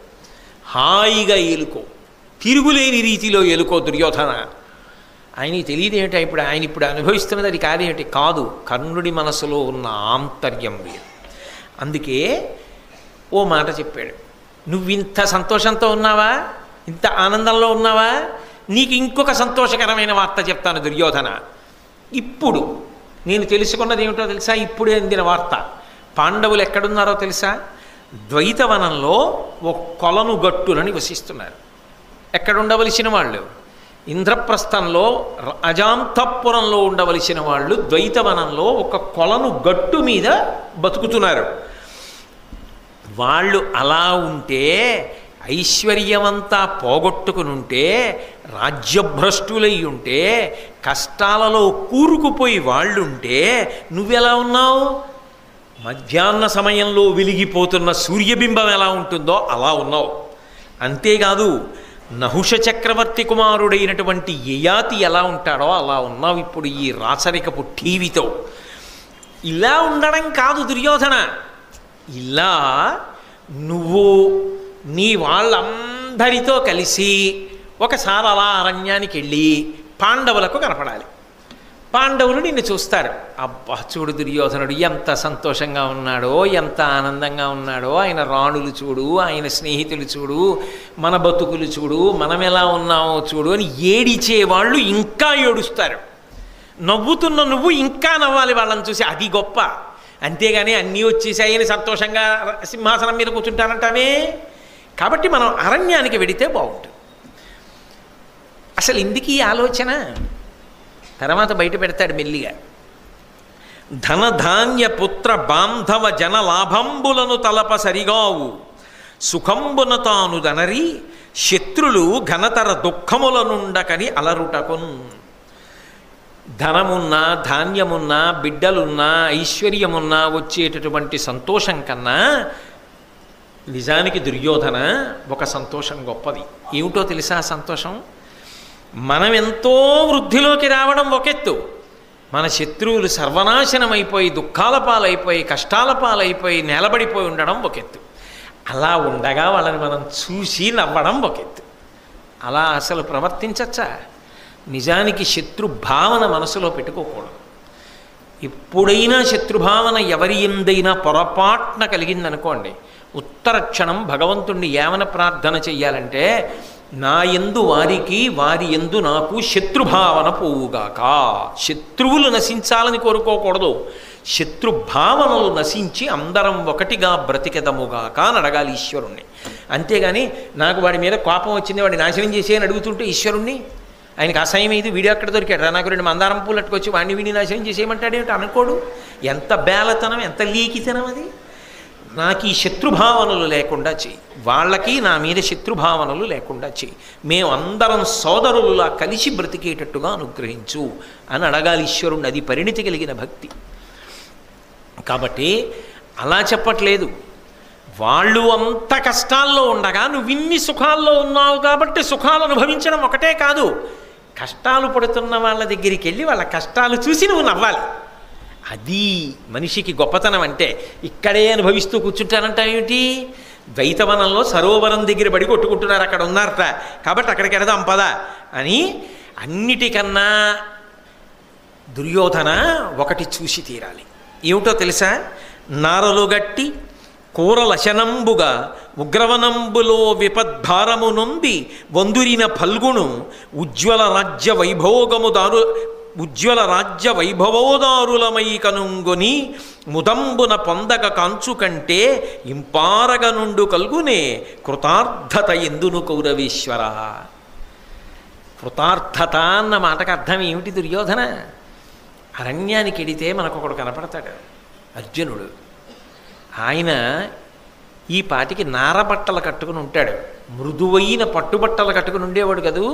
హాయిగా ఏలుకో, తిరుగులేని రీతిలో ఏలుకో దుర్యోధన. ఆయనకి తెలియదు ఏమిటా? ఆయన ఇప్పుడు అనుభవిస్తున్నది అది కాదేమిటి? కాదు, కర్ణుడి మనసులో ఉన్న ఆంతర్యం వేరు. అందుకే ఓ మాట చెప్పాడు. నువ్వింత సంతోషంతో ఉన్నావా? ఇంత ఆనందంలో ఉన్నావా? నీకు ఇంకొక సంతోషకరమైన వార్త చెప్తాను దుర్యోధన. ఇప్పుడు నేను తెలుసుకున్నది ఏమిటో తెలుసా? ఇప్పుడే అందిన వార్త. పాండవులు ఎక్కడున్నారో తెలుసా? ద్వైతవనంలో ఒక కొలను గట్టులని వసిస్తున్నారు. ఎక్కడ ఉండవలసిన వాళ్ళు? ఇంద్రప్రస్థంలో అజాంతపురంలో ఉండవలసిన వాళ్ళు ద్వైతవనంలో ఒక కొలను గట్టు మీద బతుకుతున్నారు. వాళ్ళు అలా ఉంటే, ఐశ్వర్యమంతా పోగొట్టుకుని ఉంటే, రాజ్యభ్రష్టులై ఉంటే, కష్టాలలో కూరుకుపోయి వాళ్ళుంటే నువ్వెలా ఉన్నావు? మధ్యాహ్న సమయంలో వెలిగిపోతున్న సూర్యబింబం ఎలా ఉంటుందో అలా ఉన్నావు. అంతేకాదు, నహుష చక్రవర్తి కుమారుడైనటువంటి యయాతి ఎలా ఉంటాడో అలా ఉన్నావు ఇప్పుడు ఈ రాచరికపు టీవీతో. ఇలా ఉండడం కాదు దుర్యోధన, ఇలా నువ్వు నీ వాళ్ళందరితో కలిసి ఒకసారి అలా అరణ్యానికి వెళ్ళి పాండవులకు కనపడాలి. పాండవులు నిన్ను చూస్తారు. అబ్బా చూడు దుర్యోధనుడు ఎంత సంతోషంగా ఉన్నాడో, ఎంత ఆనందంగా ఉన్నాడో, ఆయన రాణులు చూడు, ఆయన స్నేహితులు చూడు, మన బతుకులు చూడు, మనం ఎలా ఉన్నామో చూడు అని ఏడిచేవాళ్ళు ఇంకా ఏడుస్తారు. నవ్వుతున్న నువ్వు ఇంకా నవ్వాలి వాళ్ళని చూసి, అది గొప్ప. అంతేగాని అన్నీ వచ్చేసాయని సంతోషంగా సింహాసనం మీద కూర్చుంటానంటామే. కాబట్టి మనం అరణ్యానికి వెడితే బాగుంటుంది. అసలు ఎందుకు ఈ ఆలోచన? తర్వాత బయట పెడతాడు మెల్లిగా. ధనధాన్య పుత్ర బాంధవ జన లాభంబులను తలప సరిగావు సుఖంబున తాను దనరి శత్రులు ఘనతర దుఃఖములనుండకని అలరుటకున్. ధనమున్నా, ధాన్యమున్నా, బిడ్డలున్నా, ఐశ్వర్యమున్నా వచ్చేటటువంటి సంతోషం కన్నా నిజానికి దుర్యోధన ఒక సంతోషం గొప్పది. ఏమిటో తెలుసా సంతోషం? మనం ఎంతో వృద్ధిలోకి రావడం ఒకెత్తు, మన శత్రువులు సర్వనాశనమైపోయి దుఃఖాల పాలైపోయి కష్టాల పాలైపోయి నేలబడిపోయి ఉండడం ఒకెత్తు. అలా ఉండగా వాళ్ళని మనం చూసి నవ్వడం ఒకెత్తు. అలా అసలు ప్రవర్తించచ్చా? నిజానికి శత్రు భావన మనసులో పెట్టుకోకూడదు. ఎప్పుడైనా శత్రుభావన ఎవరి ఎందైనా పొరపాటున కలిగిందనుకోండి, ఉత్తర క్షణం భగవంతుణ్ణి ఏమన ప్రార్థన చెయ్యాలంటే, నా యందు వారికి, వారి యందు నాకు శత్రుభావన పోవుగాక. శత్రువులు నశించాలని కోరుకోకూడదు, శత్రుభావనలు నశించి అందరం ఒకటిగా బ్రతికెదముగాక అని అడగాలి ఈశ్వరుణ్ణి. అంతేగాని నాకు వాడి మీద కోపం వచ్చింది, వాడిని నాశనం చేసే అని అడుగుతుంటే ఈశ్వరుణ్ణి, ఆయనకి అసహ్యం ఇది, వీడియో అక్కడ దొరికాడు, నాకు 2 మందారం పూలు అట్టుకొచ్చి వాడిని వీడిని నాశనం చేసేయమంటాడేమిటి అనుకోడు. ఎంత బేలతనం, ఎంత లీకితనం అది. నాకు ఈ శత్రుభావనలు లేకుండా చెయ్యి, వాళ్ళకి నా మీద శత్రుభావనలు లేకుండా చెయ్యి, మేమందరం సోదరులులా కలిసి బ్రతికేటట్టుగా అనుగ్రహించు అని అడగాలి ఈశ్వరుణ్ణి. అది పరిణితి కలిగిన భక్తి. కాబట్టి అలా చెప్పట్లేదు, వాళ్ళు అంత కష్టాల్లో ఉండగా నువ్వు ఇన్ని సుఖాల్లో ఉన్నావు కాబట్టి సుఖాలు అనుభవించడం ఒకటే కాదు, కష్టాలు పడుతున్న వాళ్ళ దగ్గరికి వెళ్ళి వాళ్ళ కష్టాలు చూసి నువ్వు నవ్వాలి. అది మనిషికి గొప్పతనం అంటే. ఇక్కడే అనుభవిస్తూ కూర్చుంటానంట ఏమిటి, ద్వైతవనంలో సరోవరం దగ్గర పడి కొట్టుకుంటున్నారు, అక్కడ ఉన్నారట కాబట్టి అక్కడికి వెళదాం పద అని. అన్నిటికన్నా దుర్యోధన ఒకటి చూసి తీరాలి. ఏమిటో తెలుసా, నారలు గట్టి కూరలశనంబుగా ఉగ్రవనంబులో విపద్భారము నొంది వందురిన ఫల్గును ఉజ్వల రాజ్య వైభవోదారులమై కనుంగొని ముదంబున పొందక కాంచు కంటే ఇంపారగ నుండు కల్గునే కృతార్థత ఎందును కౌరవేశ్వర. కృతార్థత అన్న మాటకు అర్థం ఏమిటి దుర్యోధన? అరణ్యానికి ఎడితే మనకొకడు కనపడతాడు, అర్జునుడు. ఆయన ఈ పాటికి నారబట్టలు కట్టుకుని ఉంటాడు, మృదువైన పట్టుబట్టలు కట్టుకుని ఉండేవాడు కదూ,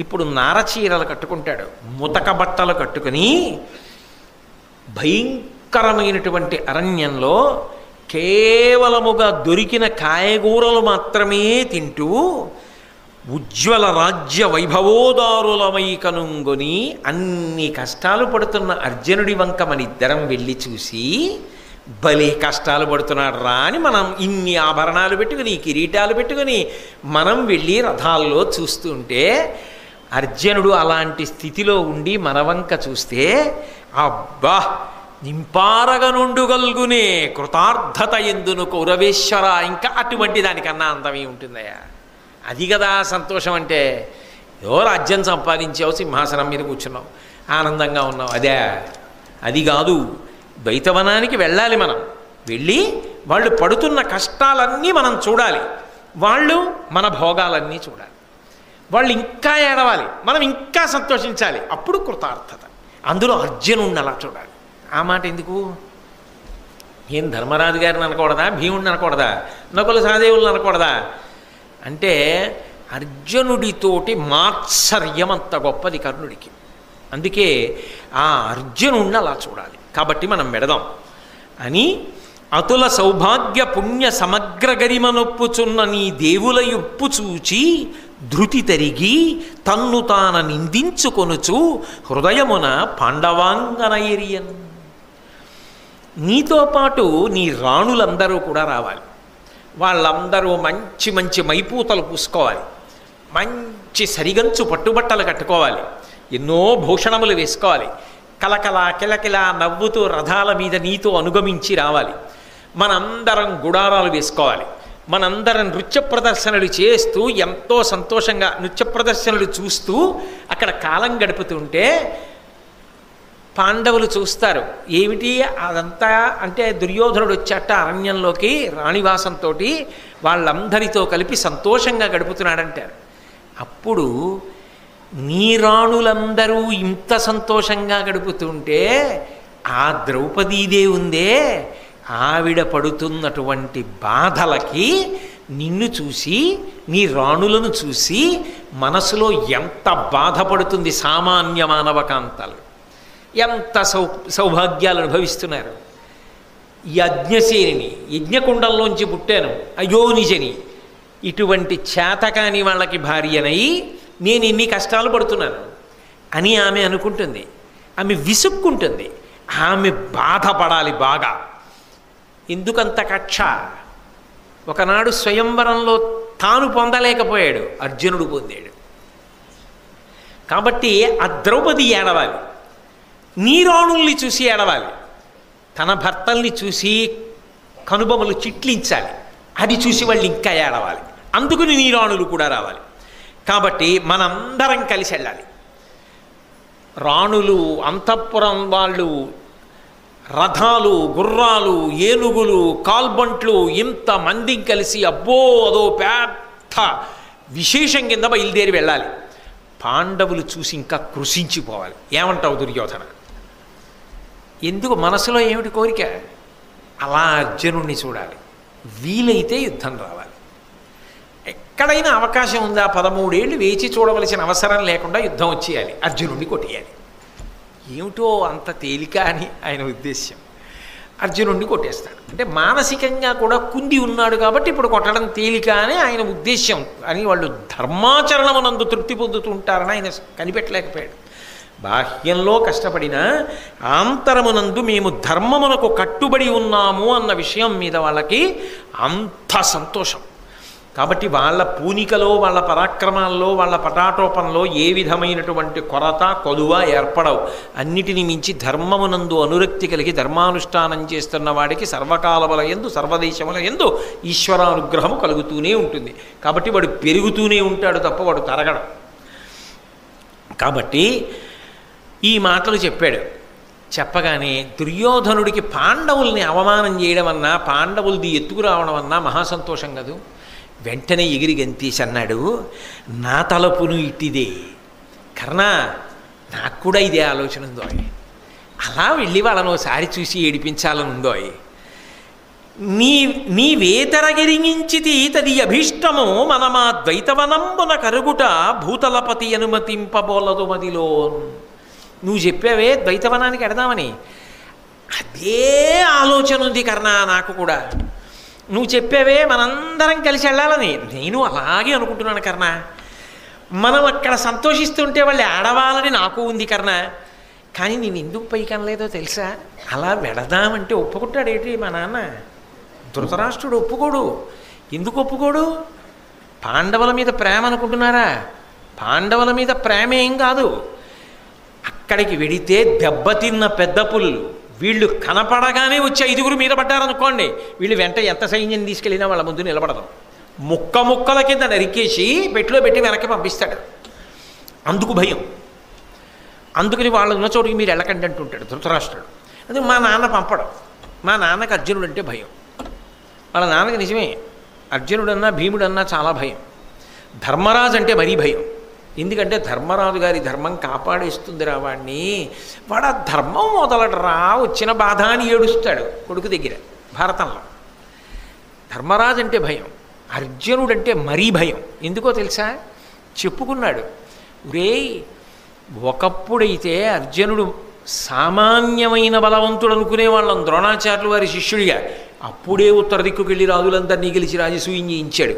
ఇప్పుడు నారచీరలు కట్టుకుంటాడు, ముతక బట్టలు కట్టుకుని భయంకరమైనటువంటి అరణ్యంలో కేవలముగా దొరికిన కాయగూరలు మాత్రమే తింటూ ఉజ్వల రాజ్య వైభవోదారులమై కనుంగొని అన్ని కష్టాలు పడుతున్న అర్జునుడి వంక మనిద్దరం వెళ్ళి చూసి, భలే కష్టాలు పడుతున్నాడు రా అని మనం ఇన్ని ఆభరణాలు పెట్టుకుని కిరీటాలు పెట్టుకుని మనం వెళ్ళి రథాల్లో చూస్తుంటే, అర్జునుడు అలాంటి స్థితిలో ఉండి మన వంక చూస్తే, అబ్బా నింపారగ నుండుగల్గునే కృతార్థత ఎందును కౌరవేశ్వర. ఇంకా అటువంటి దానికన్నా అందమే ఉంటుందయ్యా. అది కదా సంతోషం అంటే. ఏదో రాజ్యం సంపాదించావు, సింహాసనం మీద కూర్చున్నావు, ఆనందంగా ఉన్నావు, అదే అది కాదు. ద్వైతవనానికి వెళ్ళాలి, మనం వెళ్ళి వాళ్ళు పడుతున్న కష్టాలన్నీ మనం చూడాలి, వాళ్ళు మన భోగాలన్నీ చూడాలి, వాళ్ళు ఇంకా ఏడవాలి, మనం ఇంకా సంతోషించాలి, అప్పుడు కృతార్థత. అందులో అర్జునుడిని అలా చూడాలి. ఆ మాట ఎందుకు? ఏం ధర్మరాజు గారిని అనకూడదా, భీముడిని అనకూడదా, నకుల సహదేవులను అనకూడదా అంటే, అర్జునుడితోటి మాత్సర్యం అంత గొప్పది కర్ణుడికి. అందుకే ఆ అర్జునుడిని అలా చూడాలి. కాబట్టి మనం మెడదాం అని, అతుల సౌభాగ్య పుణ్య సమగ్ర గరిమనొప్పుచున్న నీ దేవుల యొప్పు చూచి ధృతి తరిగి తన్ను తాన నిందించుకొనుచు హృదయమున పాండవాంగన ఎరియన్. నీతో పాటు నీ రాణులందరూ కూడా రావాలి. వాళ్ళందరూ మంచి మంచి మైపూతలు పూసుకోవాలి, మంచి సరిగంచు పట్టుబట్టలు కట్టుకోవాలి, ఎన్నో భూషణములు వేసుకోవాలి, కలకల కిలకిల నవ్వుతూ రథాల మీద నీతో అనుగమించి రావాలి. మనందరం గుడారాలు వేసుకోవాలి, మనందరం నృత్య ప్రదర్శనలు చేస్తూ ఎంతో సంతోషంగా నృత్య ప్రదర్శనలు చూస్తూ అక్కడ కాలం గడుపుతుంటే పాండవులు చూస్తారు. ఏమిటి అదంతా అంటే, దుర్యోధనుడు వచ్చాట అరణ్యంలోకి రాణివాసంతో వాళ్ళందరితో కలిపి సంతోషంగా గడుపుతున్నాడంటారు. అప్పుడు నీ రాణులందరూ ఇంత సంతోషంగా గడుపుతుంటే ఆ ద్రౌపదీదేవి ఉందే, ఆవిడ పడుతున్నటువంటి బాధలకి నిన్ను చూసి, నీ రాణులను చూసి మనసులో ఎంత బాధపడుతుంది. సామాన్య మానవ కాంతలు ఎంత సౌభాగ్యాలు అనుభవిస్తున్నారు. యజ్ఞసేనిని, యజ్ఞకుండంలోంచి పుట్టాను, అయ్యో నిజని, ఇటువంటి చేతకాని వాళ్ళకి భార్యనై నేను ఇన్ని కష్టాలు పడుతున్నాను అని ఆమె అనుకుంటుంది. ఆమె విసుక్కుంటుంది, ఆమె బాధపడాలి బాగా. ఎందుకంత కక్ష? ఒకనాడు స్వయంవరంలో తాను పొందలేకపోయాడు, అర్జునుడు పొందాడు. కాబట్టి ఆ ద్రౌపది ఏడవాలి. నీరాణుల్ని చూసి ఏడవాలి, తన భర్తల్ని చూసి కనుబొమలు చిట్లించాలి, అది చూసి వాళ్ళు ఇంకా ఏడవాలి. అందుకని నీరాణులు కూడా రావాలి. కాబట్టి మనందరం కలిసి వెళ్ళాలి. రాణులు, అంతఃపురం వాళ్ళు, రథాలు, గుర్రాలు, ఏనుగులు, కాల్బంట్లు, ఇంతమంది కలిసి అబ్బో అదో పెద్ద విశేషం కింద బయలుదేరి వెళ్ళాలి. పాండవులు చూసి ఇంకా కృషించిపోవాలి. ఏమంటావు దుర్యోధన? ఎందుకు, మనసులో ఏమిటి కోరిక? అలా అర్జునుడిని చూడాలి, వీలైతే యుద్ధం రావాలి. ఎక్కడైనా అవకాశం ఉందా 13 ఏళ్ళు వేచి చూడవలసిన అవసరం లేకుండా యుద్ధం వచ్చేయాలి, అర్జునుడిని కొట్టేయాలి. ఏమిటో అంత తేలిక అని ఆయన ఉద్దేశ్యం. అర్జునుడిని కొట్టేస్తాడు అంటే మానసికంగా కూడా కుంది ఉన్నాడు కాబట్టి ఇప్పుడు కొట్టడం తేలిక అని ఆయన ఉద్దేశ్యం అని వాళ్ళు ధర్మాచరణమునందు తృప్తి పొందుతుంటారని ఆయన కనిపెట్టలేకపోయాడు. బాహ్యంలో కష్టపడిన ఆంతరమునందు మేము ధర్మమునకు కట్టుబడి ఉన్నాము అన్న విషయం మీద వాళ్ళకి అంత సంతోషం. కాబట్టి వాళ్ళ పూనికలో, వాళ్ళ పరాక్రమాల్లో, వాళ్ళ పటాటోపంలో ఏ విధమైనటువంటి కొరత కొదువ ఏర్పడవు. అన్నిటిని మించి ధర్మమునందు అనురక్తి కలిగి ధర్మానుష్ఠానం చేస్తున్న వాడికి సర్వకాలముల యందు సర్వదేశముల యందు ఈశ్వరానుగ్రహము కలుగుతూనే ఉంటుంది. కాబట్టి వాడు పెరుగుతూనే ఉంటాడు తప్ప వాడు తరగడం. కాబట్టి ఈ మాటలు చెప్పాడు. చెప్పగానే దుర్యోధనుడికి పాండవుల్ని అవమానం చేయడం అన్నా, పాండవులది ఎత్తుకురావడం అన్నా మహాసంతోషం కదూ. వెంటనే ఎగిరి గంతీసి అన్నాడు, నా తలపును ఇట్టిదే కర్ణా, నాకు కూడా ఇదే ఆలోచన ఉందో, అలా వెళ్ళి వాళ్ళను ఒకసారి చూసి ఏడిపించాలనుందో, నీవేతరగిరించితి తది అభీష్టము మనమా ద్వైతవనంబున కరుగుట భూతలపతి అనుమతింపబోలదు మదిలో. నువ్వు చెప్పావే ద్వైతవనానికి ఎడదామని, అదే ఆలోచన ఉంది కర్ణా నాకు కూడా. నువ్వు చెప్పావే మనందరం కలిసి వెళ్ళాలని, నేను అలాగే అనుకుంటున్నాను కర్ణ. మనం అక్కడ సంతోషిస్తుంటే వాళ్ళు ఏడవాలని నాకు ఉంది కర్ణ. కానీ నేను ఎందుకు పైకి అనలేదో తెలుసా? అలా వెడదామంటే ఒప్పుకుంటాడేంటి మా నాన్న? ధృతరాష్ట్రుడు ఒప్పుకోడు. ఎందుకు ఒప్పుకోడు? పాండవుల మీద ప్రేమ అనుకుంటున్నారా? పాండవుల మీద ప్రేమ ఏం కాదు. అక్కడికి వెడితే దెబ్బతిన్న పెద్ద పుల్లు వీళ్ళు కనపడగానే వచ్చి 5గురు మీద పడ్డారనుకోండి, వీళ్ళు వెంట ఎంత సైన్యం తీసుకెళ్ళినా వాళ్ళ ముందు నిలబడదు. ముక్క ముక్కల కింద నరికేసి పెట్టిలో పెట్టి వెనక్కి పంపిస్తాడు. అందుకు భయం. అందుకని వాళ్ళు ఉన్న చోటుకి మీరు వెళ్ళకండి అంటుంటాడు ధృతరాష్ట్రుడు. అది మా నాన్న పంపడం. మా నాన్నకి అర్జునుడు అంటే భయం. వాళ్ళ నాన్నకి నిజమే అర్జునుడన్నా భీముడన్నా చాలా భయం. ధర్మరాజు అంటే మరీ భయం. ఎందుకంటే ధర్మరాజు గారి ధర్మం కాపాడేస్తుందిరా వాడిని, వాడు ఆ ధర్మం మొదలడరా వచ్చిన బాధ అని ఏడుస్తాడు కొడుకు దగ్గర. భారతంలో ధర్మరాజు అంటే భయం, అర్జునుడంటే మరీ భయం. ఎందుకో తెలుసా? చెప్పుకున్నాడు, ఒరేయ్ ఒకప్పుడైతే అర్జునుడు సామాన్యమైన బలవంతుడు అనుకునే వాళ్ళం ద్రోణాచార్యులు వారి శిష్యుడిగా. అప్పుడే ఉత్తర దిక్కుకు వెళ్ళి రాజులందరినీ గెలిచి రాజసూయం చేయించాడు.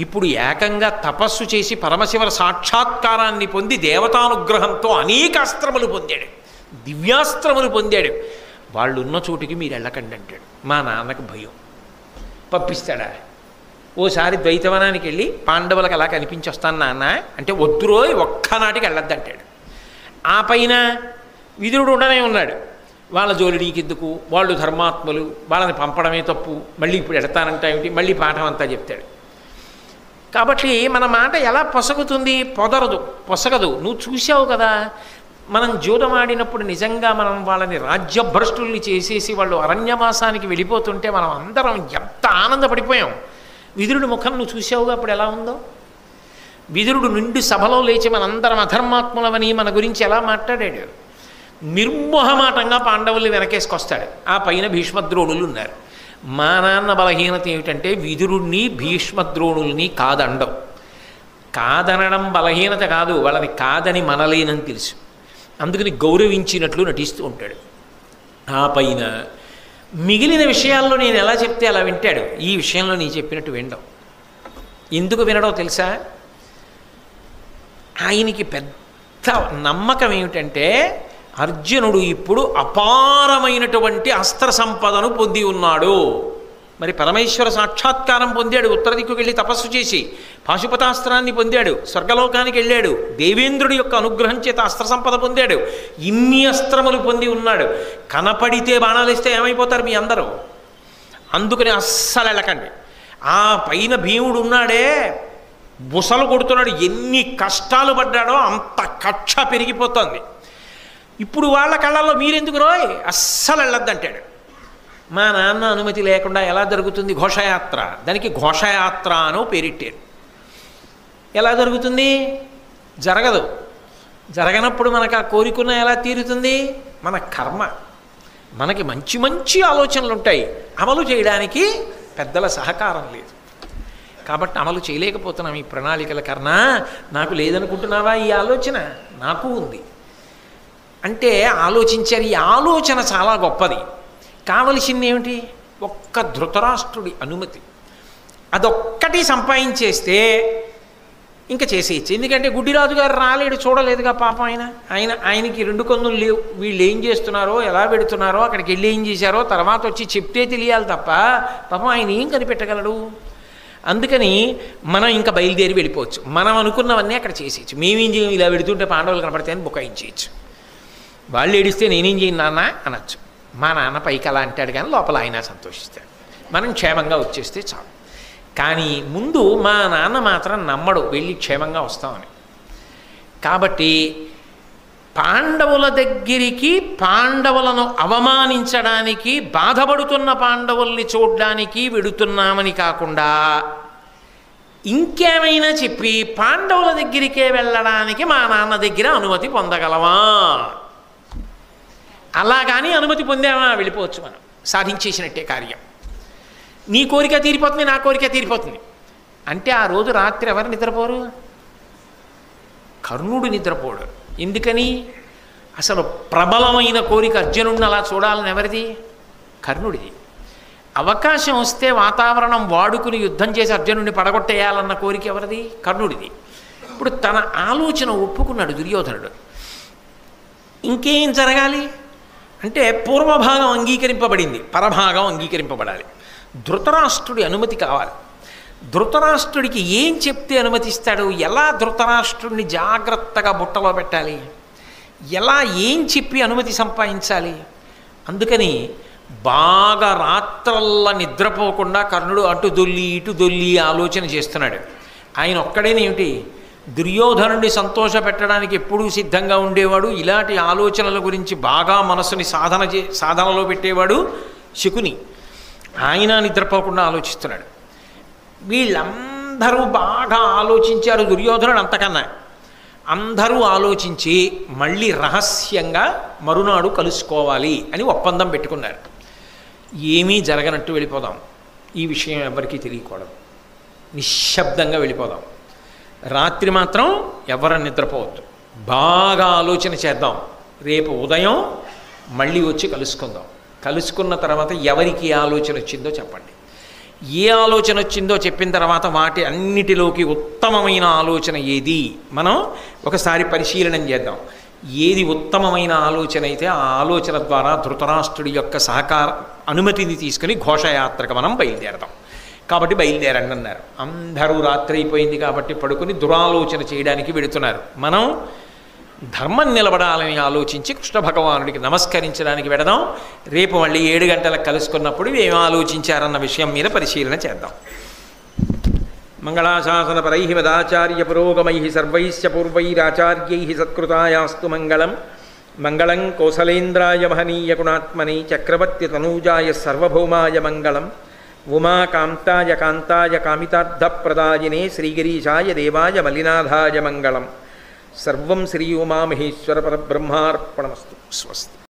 ఇప్పుడు ఏకంగా తపస్సు చేసి పరమశివ సాక్షాత్కారాన్ని పొంది దేవతానుగ్రహంతో అనేక అస్త్రములు పొందాడు, దివ్యాస్త్రములు పొందాడు. వాళ్ళు ఉన్న చోటుకి మీరు వెళ్ళకండి అంటాడు. మా నాన్నకు భయం. పంపిస్తాడా? ఓసారి ద్వైతవనానికి వెళ్ళి పాండవులకు అలా కనిపించి వస్తాను నాన్న అంటే, వద్దురో ఒక్కనాటికి వెళ్ళొద్దంటాడు. ఆ పైన విదురుడు ఉండనే ఉన్నాడు. వాళ్ళ జోలి నీకెందుకు, వాళ్ళు ధర్మాత్ములు, వాళ్ళని పంపడమే తప్పు, మళ్ళీ ఇప్పుడు ఎడతానంటా ఏమిటి, మళ్ళీ పాఠం అంతా చెప్తాడు. కాబట్టి మన మాట ఎలా పొసగుతుంది? పొసగదు. నువ్వు చూసావు కదా, మనం జూదమాడినప్పుడు నిజంగా మనం వాళ్ళని రాజ్యభ్రష్టుల్ని చేసేసి వాళ్ళు అరణ్యవాసానికి వెళ్ళిపోతుంటే మనం అందరం ఎంత ఆనందపడిపోయాం. విదురుడి ముఖం నువ్వు చూసావుగా అప్పుడు ఎలా ఉందో. విదురుడు నిండు సభలో లేచి మనందరం అధర్మాత్ములమని మన గురించి ఎలా మాట్లాడాడు. నిర్మోహమాటంగా పాండవుల్ని వెనకేసుకొస్తాడు. ఆ పైన భీష్మద్రోణులు ఉన్నారు. మా నాన్న బలహీనత ఏమిటంటే విదురుణ్ణి భీష్మద్రోణుల్ని కాదండం. కాదనడం బలహీనత కాదు, వాళ్ళని కాదని మనలేనని తెలుసు. అందుకని గౌరవించినట్లు నటిస్తూ ఉంటాడు. ఆ పైన మిగిలిన విషయాల్లో నేను ఎలా చెప్తే అలా వింటాడు. ఈ విషయంలో నీ చెప్పినట్టు వినడం. ఎందుకు వినడో తెలుసా? ఆయనకి పెద్ద నమ్మకం ఏమిటంటే అర్జునుడు ఇప్పుడు అపారమైనటువంటి అస్త్ర సంపదను పొంది ఉన్నాడు. మరి పరమేశ్వర సాక్షాత్కారం పొందాడు, ఉత్తర దిక్కుకు వెళ్ళి తపస్సు చేసి పాశుపతాస్త్రాన్ని పొందాడు, స్వర్గలోకానికి వెళ్ళాడు, దేవేంద్రుడి యొక్క అనుగ్రహం చేత అస్త్ర సంపద పొందాడు, ఇన్ని అస్త్రములు పొంది ఉన్నాడు. కనపడితే బాణాలు ఇస్తే ఏమైపోతారు మీ అందరూ? అందుకని అస్సలు వెళ్ళకండి. ఆ పైన భీముడు ఉన్నాడే, బుసలు కొడుతున్నాడు, ఎన్ని కష్టాలు పడ్డాడో అంత కక్ష పెరిగిపోతుంది. ఇప్పుడు వాళ్ళ కళ్ళల్లో మీరెందుకు రోయ్, అస్సలు వెళ్ళొద్దంటాడు. మా నాన్న అనుమతి లేకుండా ఎలా జరుగుతుంది ఘోషయాత్ర? దానికి ఘోషయాత్ర అనో పేరిట్టారు. ఎలా జరుగుతుంది? జరగదు. జరగనప్పుడు మనకు ఆ కోరికన ఎలా తీరుతుంది? మన కర్మ. మనకి మంచి మంచి ఆలోచనలు ఉంటాయి, అమలు చేయడానికి పెద్దల సహకారం లేదు. కాబట్టి అమలు చేయలేకపోతున్నాం ఈ ప్రణాళికల కన్నా. నాకు లేదనుకుంటున్నావా ఈ ఆలోచన? నాకు ఉంది అంటే ఆలోచించారు. ఈ ఆలోచన చాలా గొప్పది. కావలసింది ఏమిటి? ఒక్క ధృతరాష్ట్రుడి అనుమతి. అదొక్కటి సంపాదించేస్తే ఇంకా చేసేయచ్చు. ఎందుకంటే గుడ్డిరాజు గారు రాలేడు, చూడలేదుగా పాపం. ఆయనకి 2 కన్నులు లేవు. వీళ్ళు ఏం చేస్తున్నారో, ఎలా పెడుతున్నారో, అక్కడికి వెళ్ళి ఏం చేశారో తర్వాత వచ్చి చెప్తే తెలియాలి తప్ప పాపం ఆయన ఏం కనిపెట్టగలడు. అందుకని మనం ఇంకా బయలుదేరి వెళ్ళిపోవచ్చు. మనం అనుకున్నవన్నీ అక్కడ చేసేయచ్చు. మేమేం చేయం, ఇలా పెడుతుంటే పాండవులు కనపడతాయని బుకాయించేయచ్చు. వాళ్ళు ఏడిస్తే నేనేం చేయను నాన్న అనొచ్చు. మా నాన్న పైకి అలా అంటాడు కానీ లోపల ఆయన సంతోషిస్తాడు. మనం క్షేమంగా వచ్చేస్తే చాలు. కానీ ముందు మా నాన్న మాత్రం నమ్మడు వెళ్ళి క్షేమంగా వస్తామని. కాబట్టి పాండవుల దగ్గరికి, పాండవులను అవమానించడానికి, బాధపడుతున్న పాండవుల్ని చూడ్డానికి వెడుతున్నామని కాకుండా ఇంకేమైనా చెప్పి పాండవుల దగ్గరికే వెళ్ళడానికి మా నాన్న దగ్గర అనుమతి పొందగలమా? అలా కానీ అనుమతి పొందామా వెళ్ళిపోవచ్చు, మనం సాధించేసినట్టే కార్యం. నీ కోరిక తీరిపోతుంది, నా కోరిక తీరిపోతుంది అంటే ఆ రోజు రాత్రి ఎవరు నిద్రపోరు? కర్ణుడు నిద్రపోడు. ఎందుకని? అసలు ప్రబలమైన కోరిక అర్జునుడిని అలా చూడాలని ఎవరిది? కర్ణుడిది. అవకాశం వస్తే వాతావరణం వాడుకుని యుద్ధం చేసి అర్జునుడిని పడగొట్టేయాలన్న కోరిక ఎవరిది? కర్ణుడిది. ఇప్పుడు తన ఆలోచన ఒప్పుకున్నాడు దుర్యోధనుడు. ఇంకేం జరగాలి అంటే పూర్వభాగం అంగీకరింపబడింది, పరభాగం అంగీకరింపబడాలి. ధృతరాష్ట్రుడి అనుమతి కావాలి. ధృతరాష్ట్రుడికి ఏం చెప్తే అనుమతిస్తాడు? ఎలా ధృతరాష్ట్రుడిని జాగ్రత్తగా బుట్టలో పెట్టాలి? ఎలా ఏం చెప్పి అనుమతి సంపాదించాలి? అందుకని బాగా రాత్రల్లా నిద్రపోకుండా కర్ణుడు అటు దొల్లి ఇటు దొల్లి ఆలోచన చేస్తున్నాడు. ఆయన ఒక్కడేనేమిటి, దుర్యోధనుడిని సంతోష పెట్టడానికి ఎప్పుడూ సిద్ధంగా ఉండేవాడు. ఇలాంటి ఆలోచనల గురించి బాగా మనసుని సాధనలో పెట్టేవాడు శకుని. ఆయన నిద్రపోకుండా ఆలోచిస్తున్నాడు. వీళ్ళందరూ బాగా ఆలోచించారు, దుర్యోధనుడు అంతకన్నా. అందరూ ఆలోచించి మళ్ళీ రహస్యంగా మరునాడు కలుసుకోవాలి అని ఒప్పందం పెట్టుకున్నారు. ఏమీ జరగనట్టు వెళ్ళిపోదాం, ఈ విషయం ఎవరికీ తెలియకూడదు, నిశ్శబ్దంగా వెళ్ళిపోదాం. రాత్రి మాత్రం ఎవరని నిద్రపోవద్దు, బాగా ఆలోచన చేద్దాం. రేపు ఉదయం మళ్ళీ వచ్చి కలుసుకుందాం. కలుసుకున్న తర్వాత ఎవరికి ఏ ఆలోచన వచ్చిందో చెప్పండి. ఏ ఆలోచన వచ్చిందో చెప్పిన తర్వాత వాటి అన్నిటిలోకి ఉత్తమమైన ఆలోచన ఏది మనం ఒకసారి పరిశీలనం చేద్దాం. ఏది ఉత్తమమైన ఆలోచన అయితే ఆ ఆలోచన ద్వారా ధృతరాష్ట్రుడి యొక్క అనుమతిని తీసుకుని ఘోషయాత్రకు మనం బయలుదేరదాం. కాబట్టి బయలుదేరండి అన్నారు. అందరూ రాత్రి అయిపోయింది కాబట్టి పడుకుని దురాలోచన చేయడానికి వెడుతున్నారు. మనం ధర్మం నిలబడాలని ఆలోచించి కృష్ణ భగవానుడికి నమస్కరించడానికి వెడదాం. రేపు మళ్ళీ 7 గంటలకు కలుసుకున్నప్పుడు ఏం ఆలోచించారన్న విషయం మీద పరిశీలన చేద్దాం. మంగళాశాసన పరై మదాచార్య పురోగమై సర్వైశ్చ పూర్వైరాచార్యై సత్కృతాయాస్తు మంగళం. మంగళం కౌసలేంద్రాయ మహనీయ గుణాత్మనే చక్రవర్తి తనూజాయ సర్వభౌమాయ మంగళం. ఉమాకాంతాయ కాంతాయ కామితార్థప్రదాయినే శ్రీగిరీశాయ దేవాయ మలినాథాయ మంగళం. సర్వం శ్రీ ఉమామహేశ్వర పరబ్రహ్మార్పణమస్తు. స్వస్తి.